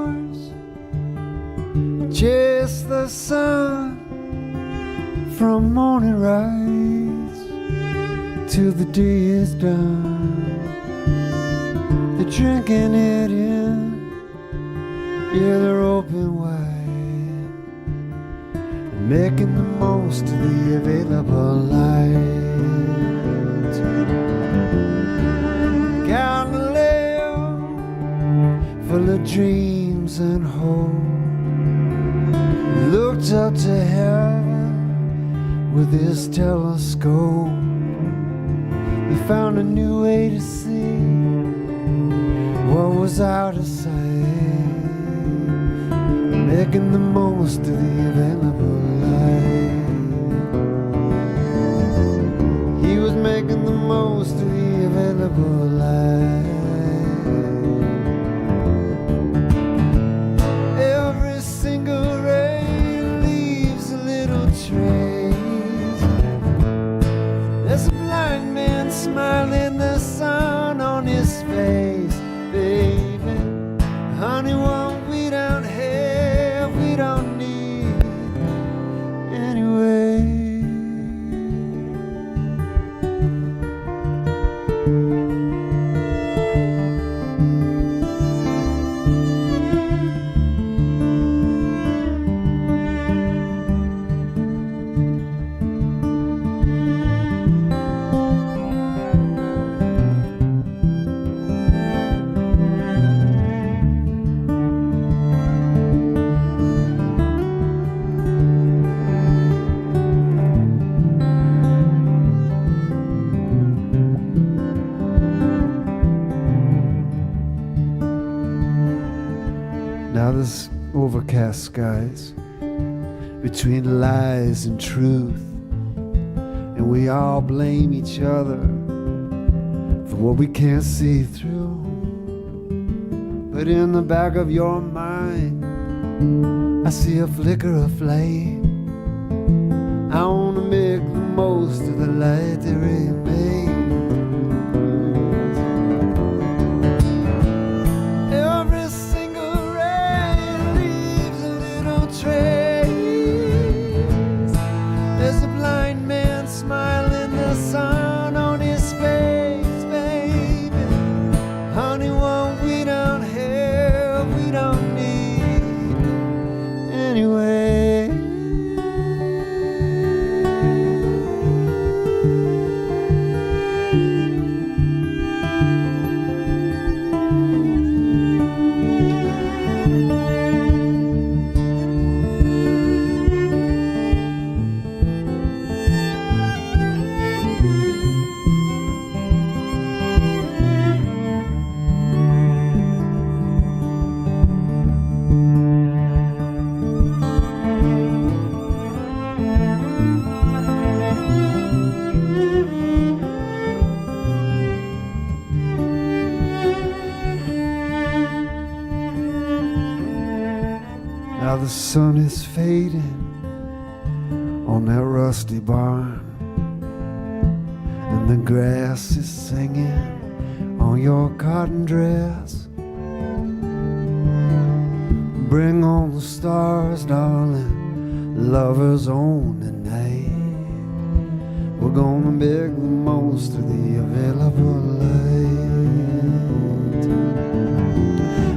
stars, chase the sun from morning rise till the day is done. They're drinking it in, yeah, they're open wide, making the most of the available light. Galileo, full of dreams and hope, looked up to heaven with his telescope. He found a new way to see what was out of sight, making the most of the available light. He was making the most of the available light. Every single ray leaves a little trace. There's a blind man smiling, the sun on his face. Baby, honey, what we don't have, we don't need anyway. Now there's overcast skies between lies and truth, and we all blame each other for what we can't see through. But in the back of your mind, I see a flicker of flame. I wanna make the most of the light that remains. Every single ray leaves a little trace. There's a blind man smiling, the sun on his face, baby. Honey, what we don't have, we don't need anyway. Now the sun is fading on that rusty barn, and the grass is singing on your cotton dress. Bring on the stars, darling, lovers on the night. We're gonna make the most of the available light.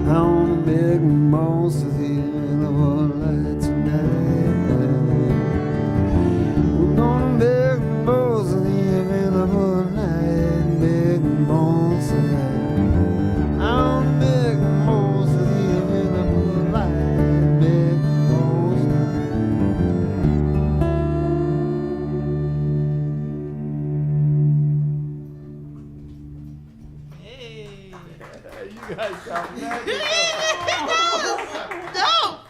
I wanna make the most of the available light tonight. We're gonna make the most of the available light, make the most of it. I wanna make the most of the available light, make the most of Hey. You guys got magic. Dope.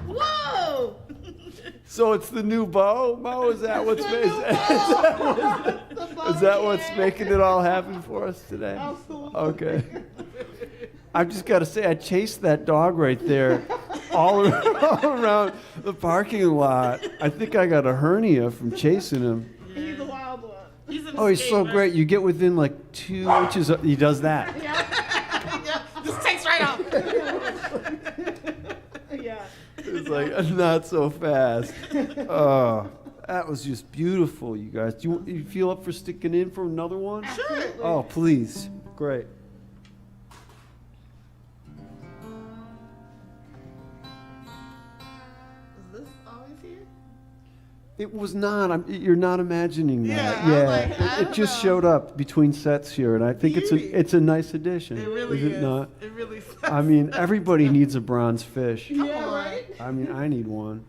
Whoa. So it's the new bow, Mo? Is that what's is that what's making it all happen for us today? Absolutely. Okay. I've just got to say, I chased that dog right there all around the parking lot. I think I got a hernia from chasing him. He's a wild one. He's an Oh, he's so escaper. great. You get within like 2 inches. He does that. Yeah. Just takes right off. He's like, not so fast. Oh, that was just beautiful, you guys. Do you feel up for sticking in for another one? Sure. Oh, please. Great. Is this always here? It was not. You're not imagining that. Yeah, I'm like, I It don't just know. showed up between sets here, and I think it's a nice addition. It really is. It not? It really I mean, everybody needs a bronze fish. yeah, right? I mean, I need one.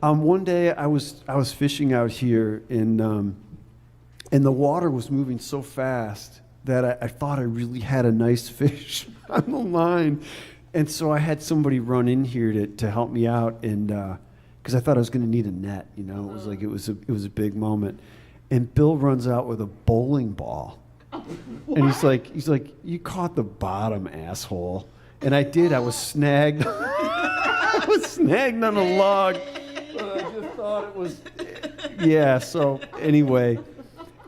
One day I was fishing out here, and the water was moving so fast that I thought I really had a nice fish on the line, and so I had somebody run in here to help me out, and because I thought I was going to need a net, you know, it was like it was a big moment, and Bill runs out with a bowling ball, and he's like, you caught the bottom, asshole, and I did. I was snagged. I was snagged on a log. But I just thought it was, yeah. So anyway,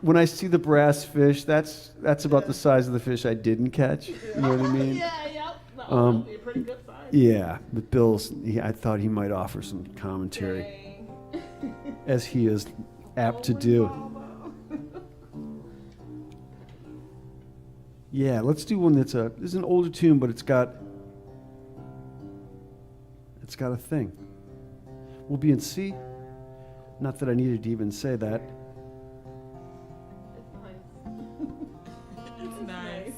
when I see the brass fish, that's about the size of the fish I didn't catch. You know what I mean? Yeah, yep. That would be a pretty good size. Yeah, but I thought he might offer some commentary, as he is apt to do. Yeah, let's do one this is an older tune, but it's got a thing. We'll be in C. Not that I needed to even say that. It's nice.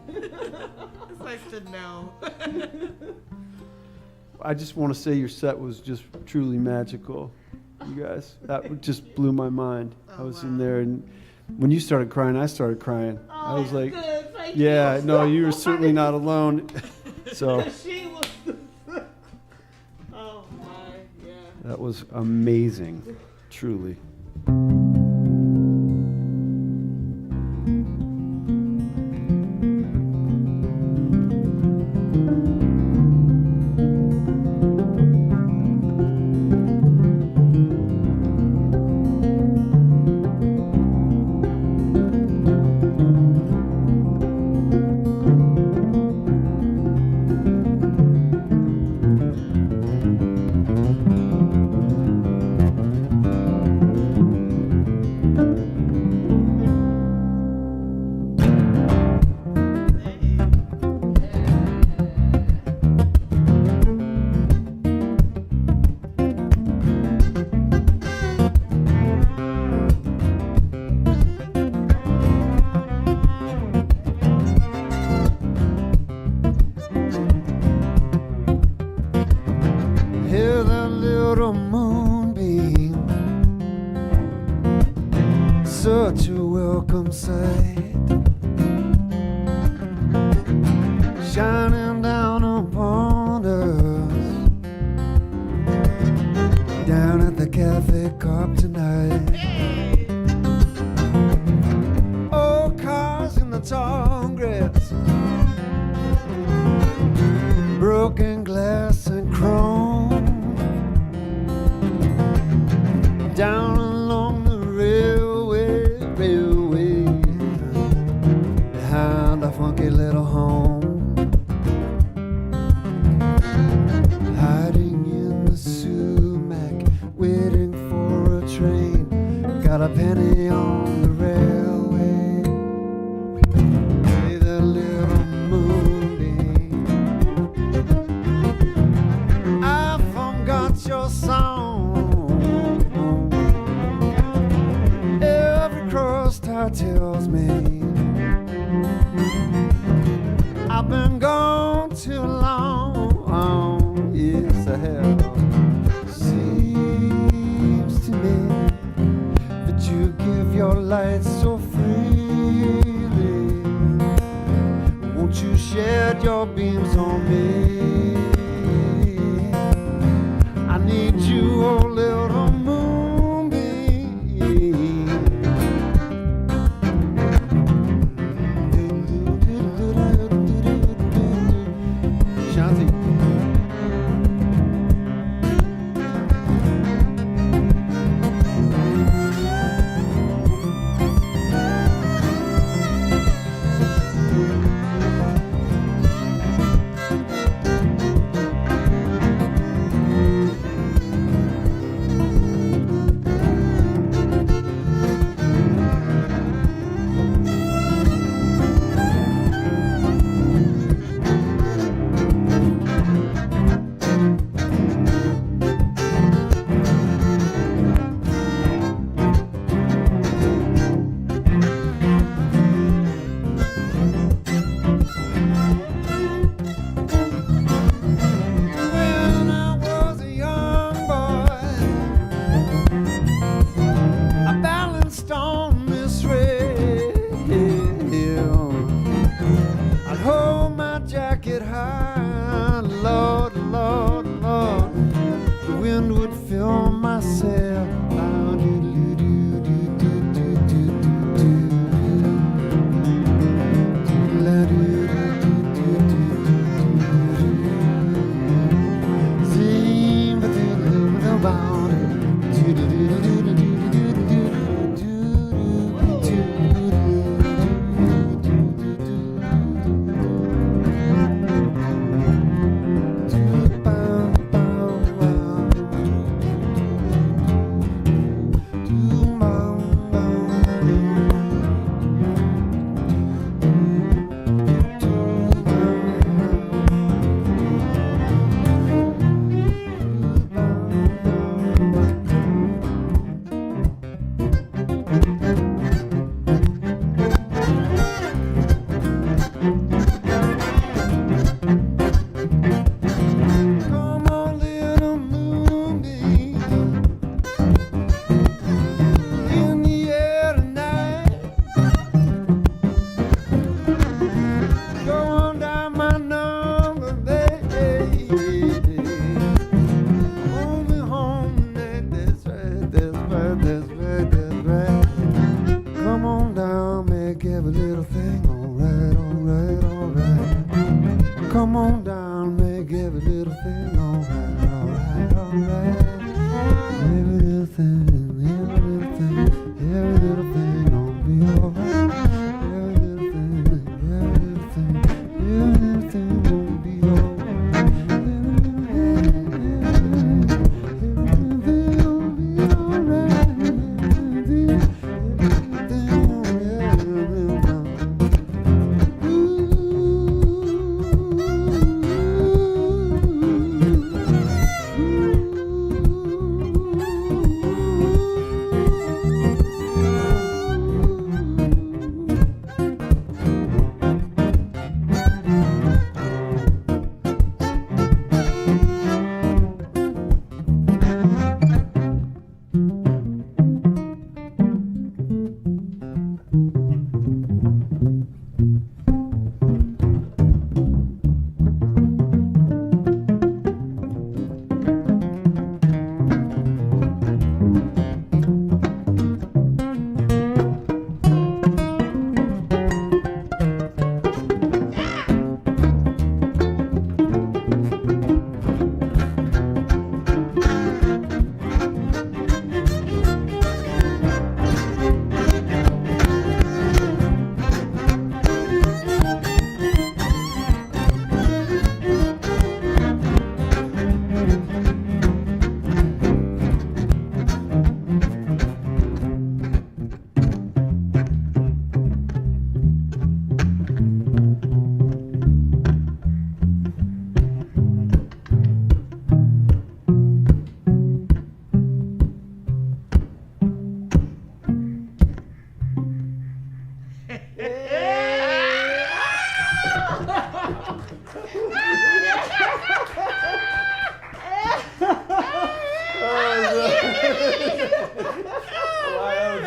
It's nice to know. I just want to say your set was just truly magical, you guys. That just blew my mind. I was in there, and when you started crying, I started crying. I was like, Good, thank yeah, you. no, you were certainly not alone. So She was. Oh my, yeah. that was amazing, truly. Hear the little moonbeam, such a welcome sight, shining down upon us, down at the Cafe Carpe tonight. Oh, cars in the tall grass, broken glass and chrome, down along the railway, behind a funky little home, hiding in the sumac, waiting for a train, got a penny on the railway. Hey, the little moonbeam, I forgot your song. Every cross tie tells me I've been gone too long. Yes, I have. Seems to me that you give your light so freely. Won't you shed your beams on me? I need you, oh little moonbeam. Shanti. while, Lord, Lord, Lord, the wind would fill my sail.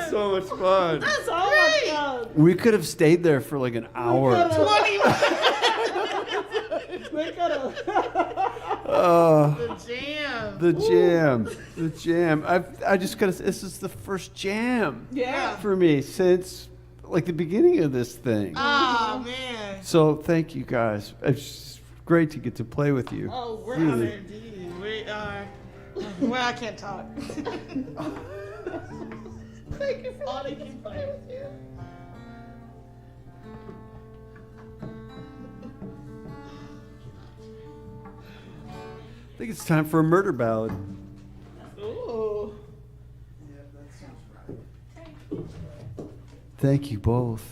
So much fun. That's all much fun. We could have stayed there for like an hour. 20 We could have. The jam. The jam. The jam. I just gotta. This is the first jam. Yeah. For me since like the beginning of this thing. Oh man. So thank you guys. It's great to get to play with you. Oh, we're Really. honored indeed. We are. Well, I can't talk. Thank you for letting me play with you. I think it's time for a murder ballad. Ooh. Thank you both.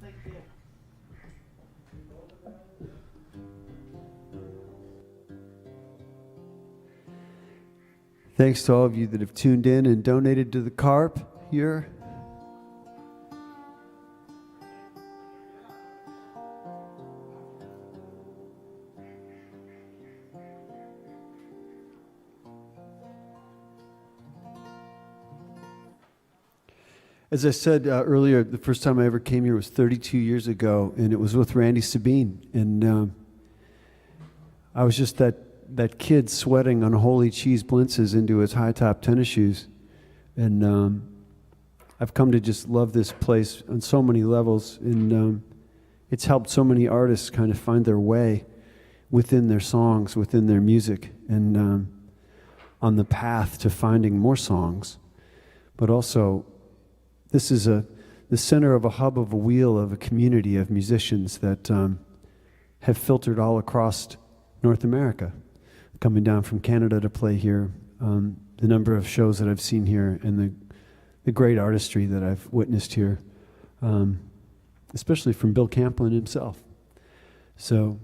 Thank you. Thanks to all of you that have tuned in and donated to the Carpe here. As I said earlier, the first time I ever came here was 32 years ago, and it was with Randy Sabine. And I was just that kid sweating unholy cheese blintzes into his high-top tennis shoes. And I've come to just love this place on so many levels. And it's helped so many artists kind of find their way within their songs, within their music, and on the path to finding more songs. But also, this is the center of a hub of a wheel of a community of musicians that have filtered all across North America, coming down from Canada to play here, the number of shows that I've seen here, and the great artistry that I've witnessed here, especially from Bill Camplin himself. So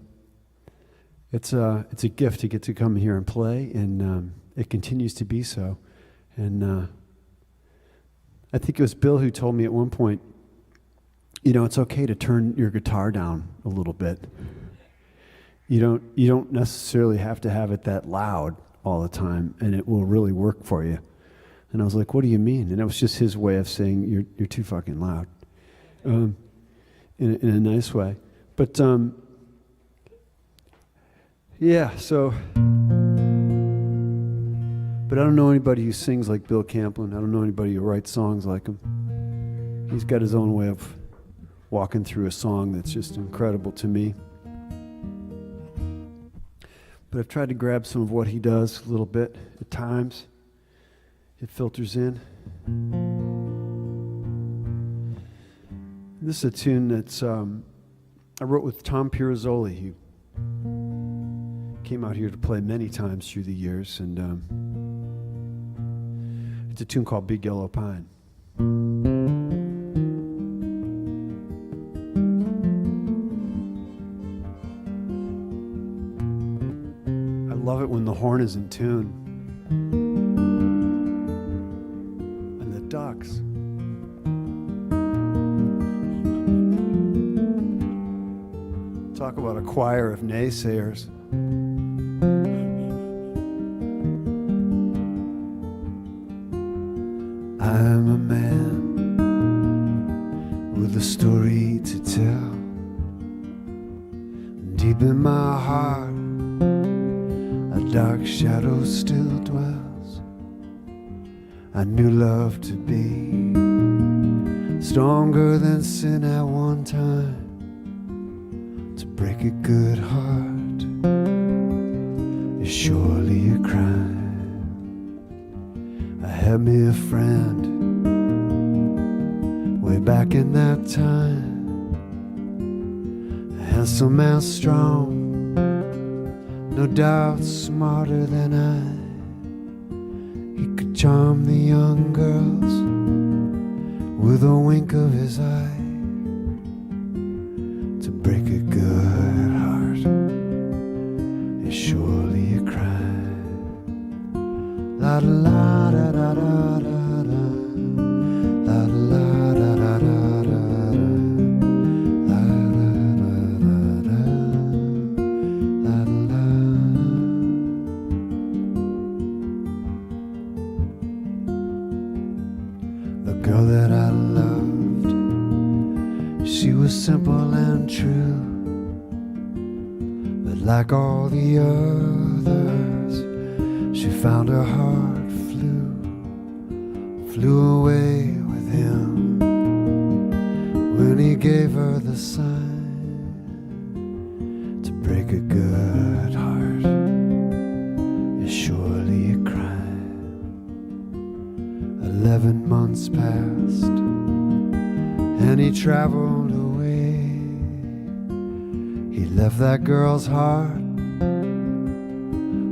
it's a gift to get to come here and play, and it continues to be so. And I think it was Bill who told me at one point, you know, it's okay to turn your guitar down a little bit. You don't necessarily have to have it that loud all the time, and it will really work for you. And I was like, what do you mean? And it was just his way of saying, you're too fucking loud, in a nice way. But yeah, so. But I don't know anybody who sings like Bill Camplin. I don't know anybody who writes songs like him. He's got his own way of walking through a song that's just incredible to me. But I've tried to grab some of what he does a little bit at times. It filters in. This is a tune that's I wrote with Tom Pirozzoli, who came out here to play many times through the years, and it's a tune called Big Yellow Pine. I love it when the horn is in tune. And the ducks. Talk about a choir of naysayers. I'm a man with a story to tell. Deep in my heart, a dark shadow still dwells. I knew love to be stronger than sin at one time. To break a good heart is surely a crime. I had me a friend way back in that time, a handsome man, strong, no doubt smarter than I. He could charm the young girls with a wink of his eye. To break a good heart is surely a crime. La la da da da da da. La la da da da da da. La da da da da. La la. The girl that I loved, she was simple and true, but like all the others, she found her heart flew away with him when he gave her the sign. To break a good heart is surely a crime. 11 months passed and he traveled away. He left that girl's heart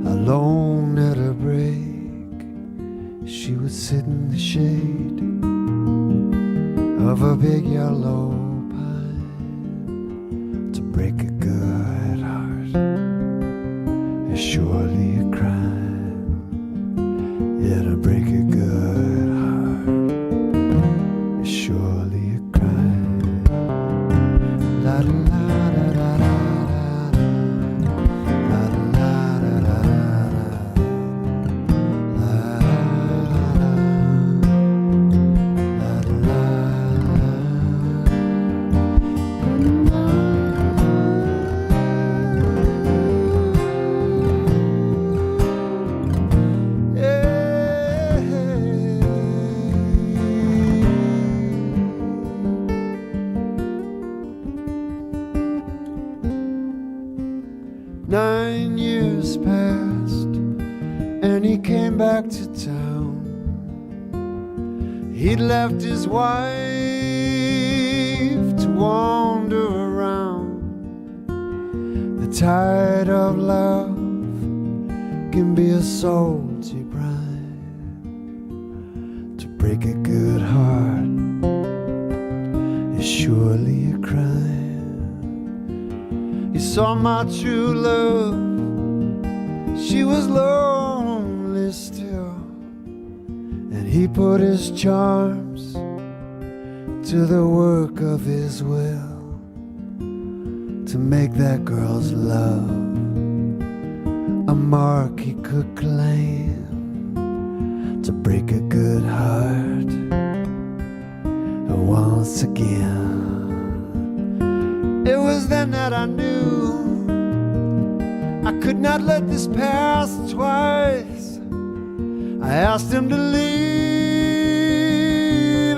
alone at a break. She would sit in the shade of a big yellow pine. To break a good heart is surely a crime. Yeah, to break a good heart is surely a crime. La la da da da da. La la da da da da. La la la la la. 9 years passed, and he came back to town. He'd left his wife to wander around. The tide of love can be a salty brine. To break a good heart is surely a crime. He saw my true love, she was lonely still, and he put his charms to the work of his will to make that girl's love a mark he could claim. To break a good heart once again. It was then that I knew I could not let this pass twice. I asked him to leave,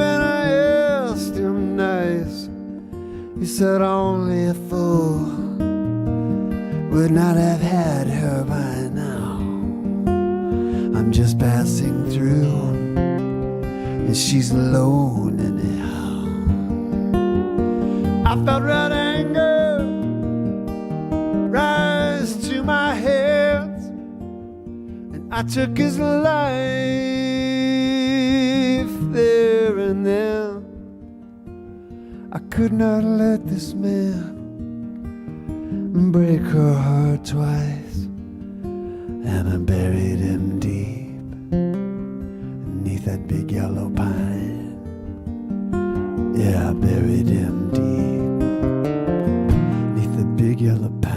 and I asked him nice. He said only a fool would not have had her by now. I'm just passing through, and she's alone anyhow. I felt red anger rise to my head, and I took his life there and then. I could not let this man break her heart twice, and I buried him deep beneath that big yellow pine. Yeah, I buried him deep beneath the big yellow pine.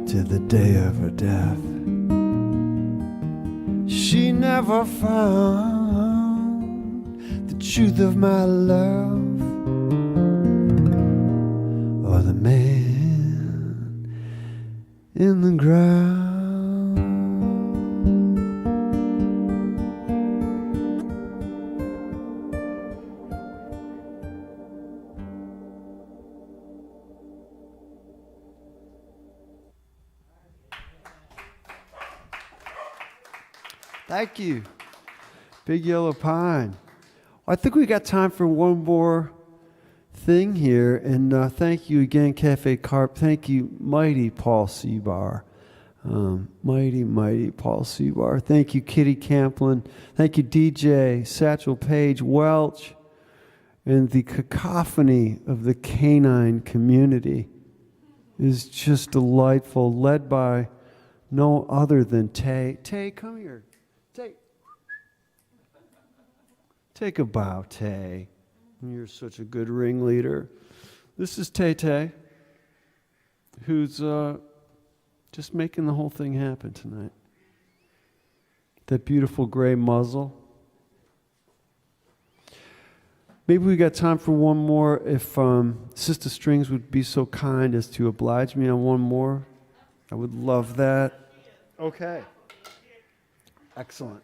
To the day of her death, she never found the truth of my love or the man in the ground. Thank you. Big Yellow Pine. I think we got time for one more thing here. And thank you again, Cafe Carpe. Thank you, mighty Paul CEBAR. Mighty Paul CEBAR. Thank you, Kitty Camplin. Thank you, DJ, Satchel Paige, Welch, and the cacophony of the canine community is just delightful, led by no other than Tay. Tay, come here. Tay. Take a bow, Tay. You're such a good ringleader. This is Tay Tay, who's just making the whole thing happen tonight. That beautiful gray muzzle. Maybe we got time for one more. If SistaStrings would be so kind as to oblige me on one more, I would love that. Okay. Excellent.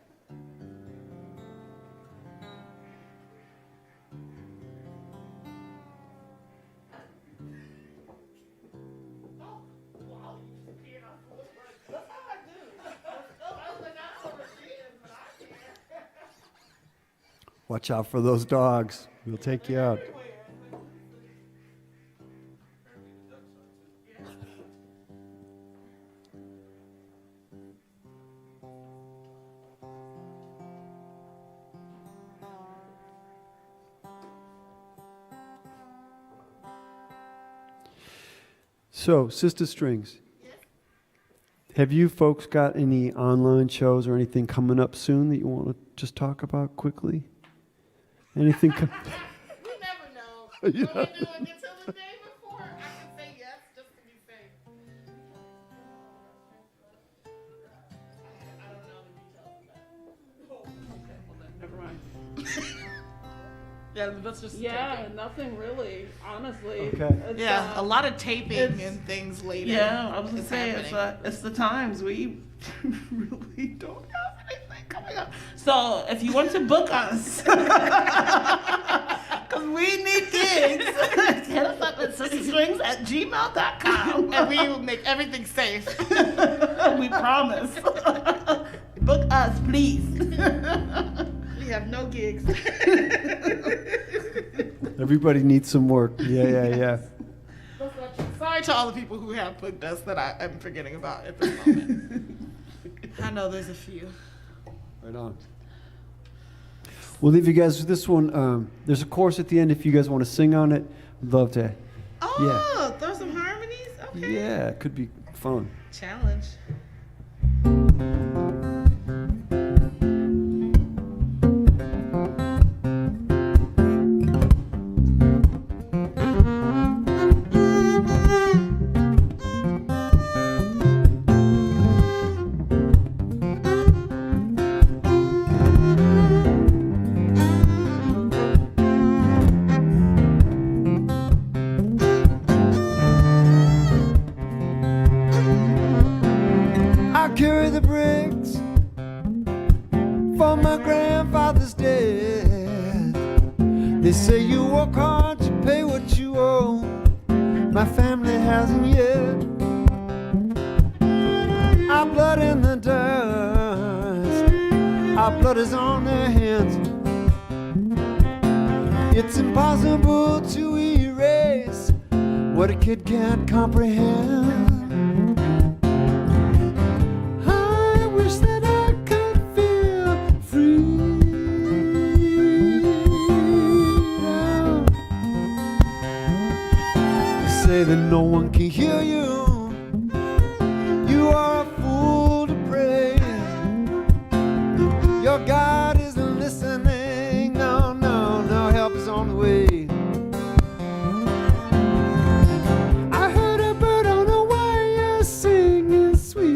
Watch out for those dogs. We'll take you out. So, SistaStrings. Have you folks got any online shows or anything coming up soon that you want to just talk about quickly? Anything? We never know. What we doing until the day before? I can say yes just to be safe. I don't know the details of that. Never mind. Yeah, that's just Yeah, nothing really, honestly. Okay. It's, Yeah, a lot of taping it's- and things later. Yeah, I was gonna is say happening. it's the times we really don't have anything coming up. So if you want to book us, because we need gigs, hit us up at sistastrings@gmail.com. And we will make everything safe. We promise. Book us, please. We have no gigs. Everybody needs some work. Yeah. Sorry to all the people who have booked us that I am forgetting about at this moment. I know there's a few. Right on. We'll leave you guys with this one. There's a chorus at the end if you guys want to sing on it. I'd love to. Oh, throw some harmonies? Okay. Yeah, it could be fun. Challenge. I carry the bricks from my grandfather's death. They say you work hard to pay what you owe. My family hasn't yet. Our blood in the dust, our blood is on their hands. It's impossible to erase what a kid can't comprehend. I wish that I could feel freedom. You say that no one can hear you. You are a fool to pray. Your God isn't listening. No, no, no, help is on the way. I heard a bird on the wire singing sweet.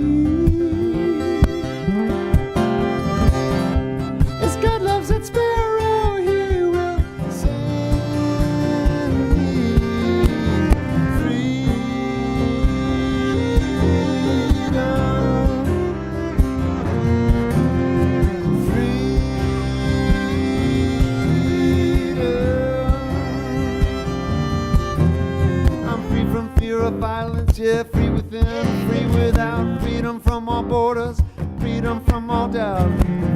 As God loves that sparrow, He will send me freedom. I'm free from fear of violence, yeah, free within, free without, freedom from all borders, freedom from all doubt,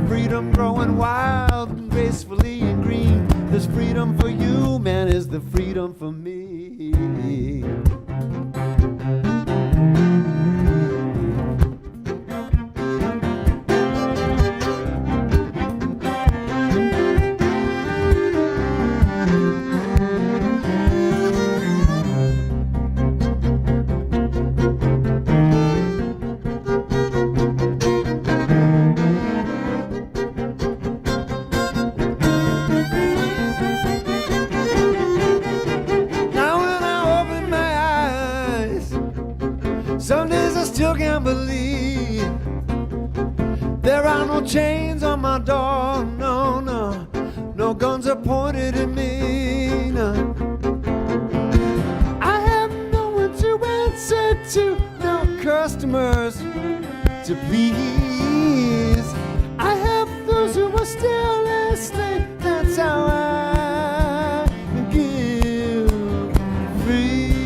freedom growing wild and gracefully and green. There's freedom for you, man, is the freedom for me. Now when I open my eyes, some days I still can't believe there are no chains on my door. No, no, no guns are pointed at me. No. I have no one to answer to, no customers to please. I have those who are still enslaved. That's how I give freedom.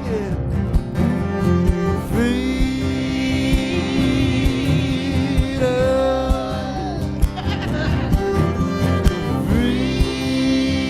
Yeah. Freedom. Freedom.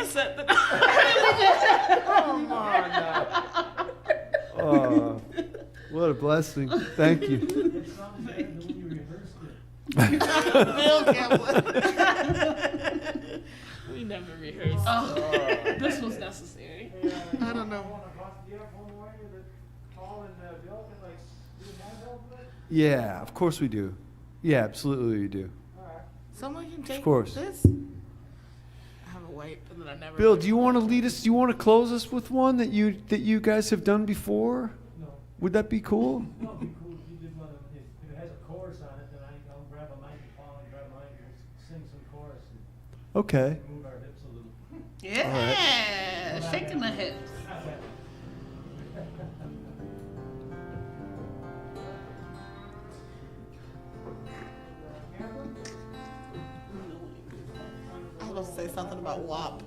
more set than Come on now. Oh, what a blessing. Thank you. Bill Camplin. We never rehearsed. Oh, this was necessary. I don't know. Yeah, of course we do. Yeah, absolutely we do. Someone can take course. this. I have a wipe, and then I never. Bill, do you want to lead us? Do you want to close us with one that you guys have done before? No. Would that be cool? No, it'd be cool if you did one of, if it has a chorus on it, then I'll grab a mic and Paul and grab mine and we'll sing some chorus and Okay. move our hips a little. Yeah, shaking the hips. I was going to say something about WAP.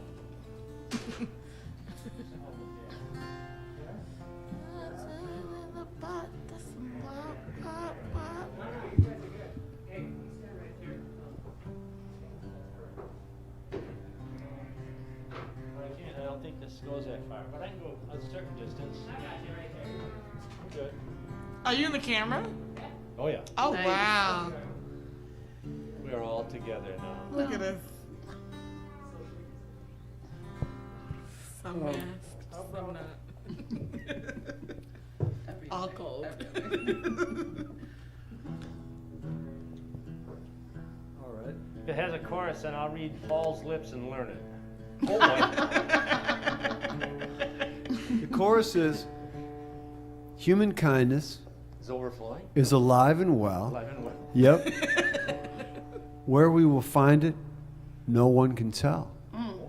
I don't think this goes that far, but I can go a certain distance. I got you right there. I'm good. Are you in the camera? Oh yeah. Oh, Nice. wow. We are all together now. Look at this. Some masked, some not. All cold. All right. If it has a chorus, then I'll read Paul's lips and learn it. Oh The chorus is, human kindness Is overflowing. is alive and well. Alive and well. Yep. Where we will find it, no one can tell.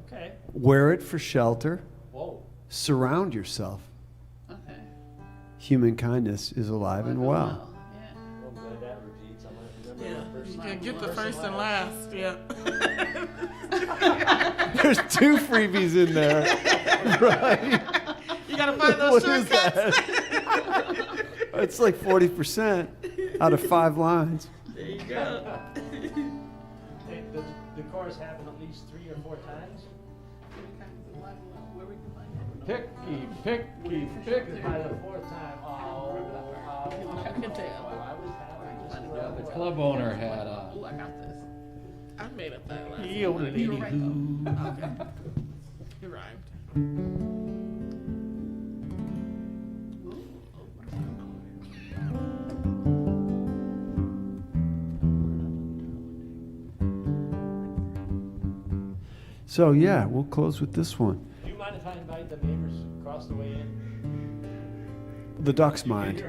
Okay. Wear it for shelter. Whoa. Surround yourself. Okay. Human kindness is alive and well. I'm glad that repeats. I'm gonna remember Yeah, that first you time. can get the first and last. Yeah. There's 2 freebies in there. Right? You gotta find those What is shortcuts. that? It's like 40% out of 5 lines. There you go. Hey, does the chorus happen at least 3 or 4 times? Picky, picky, picky by the 4th time. Oh, I can tell. I was happy just Yeah, the club owner had Oh, I got this. I made up that last. You were right, Okay. It rhymed. So yeah, we'll close with this one. Do you mind if I invite the neighbors across the way in? The ducks mind.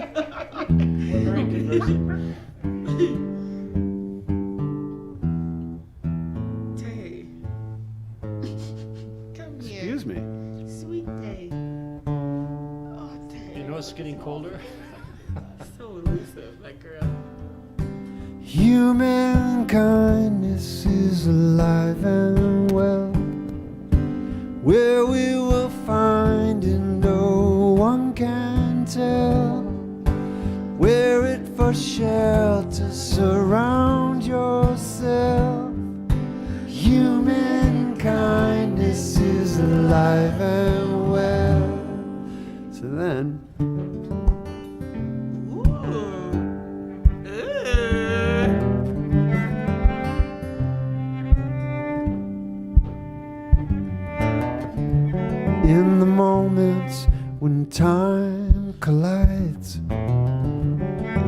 We're very conversant. Tay. Come here. Excuse me. Sweet Tay. Oh, Tay. You know it's getting colder? So elusive, that girl. Human kindness is alive and well. Where we will find it, no one can tell. Wear it for shelter, surround yourself. Human kindness is alive and well. So then, in the moments when time collides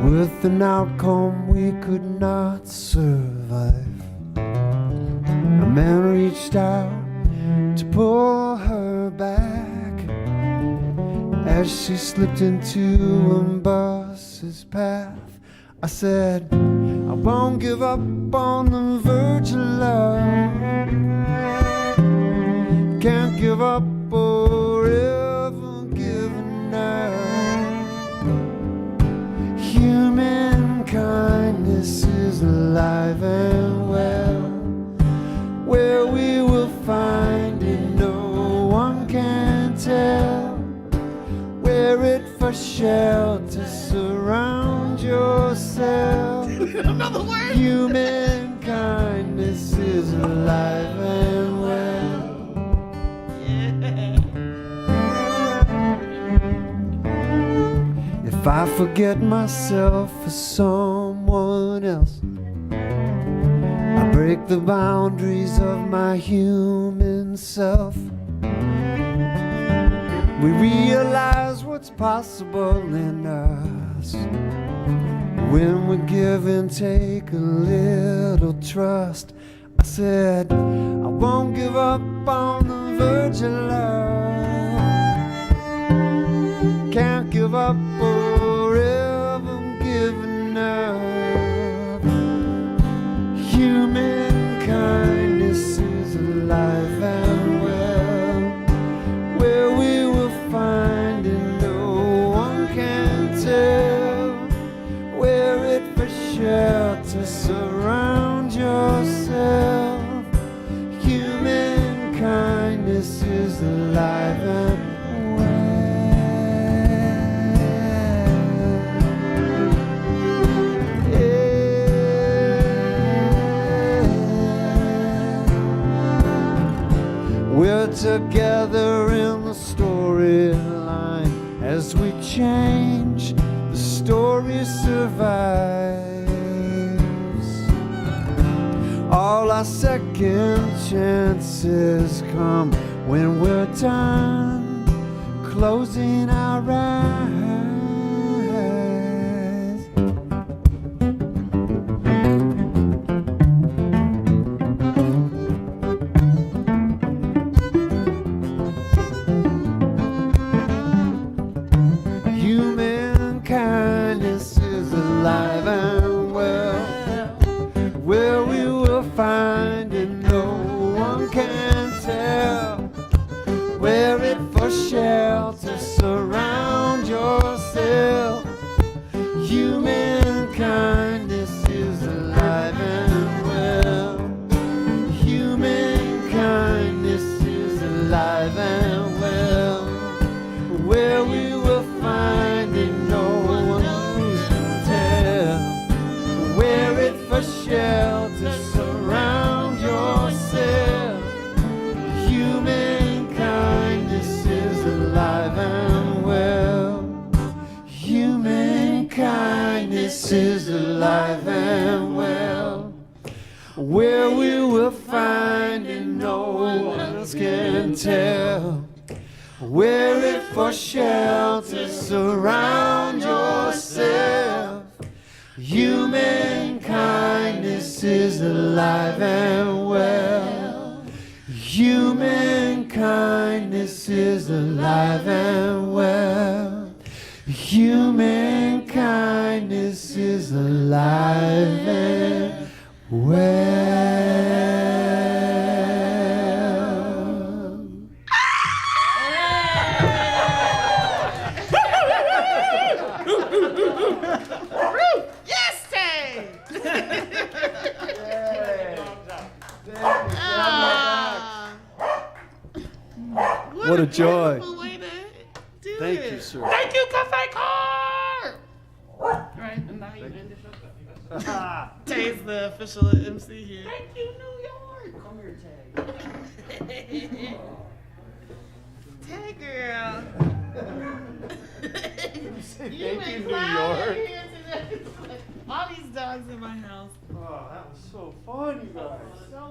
with an outcome we could not survive, a man reached out to pull her back as she slipped into a bus's path. I said, I won't give up on the verge of love. Can't give up or ever give enough. Human kindness is alive and well. Where we will find it, no one can tell. Wear it for shelter, surround yourself. Another word. Human kindness is alive and well. If I forget myself for someone else, I break the boundaries of my human self. We realize what's possible in us when we give and take a little trust. I said, I won't give up on the verge of love. Can't give up forever, I'm giving up. Human kindness is alive and well. Where we will find it, no one can tell. Wear it for shelter, surround yourself. Human kindness is alive and we're together in the storyline. As we change, the story survives. All our second chances come when we're done closing our eyes. Kindness is alive and well. Where we will find it, no one can tell. Wear it for shelter, surround yourself. Human kindness is alive and well. Human kindness is alive and well. Where we will find it, no shelter, surround yourself. Human kindness is alive and well. Human kindness is alive and well. Where we will find it, no one else can tell. Wear it for shelter, surround yourself. Human kindness is alive and well. Human kindness is alive and well. Human kindness is alive and well. Yes, Tay! What a joy. wonderful way to do Thank it. you, sir. Thank you, Cafe Car! Right, and now you end it. Tay's the official MC here. Thank you, New York. Come here, Tay. Tay girl. You been clowning here today. All these dogs in my house. Oh, that was so fun, you guys. So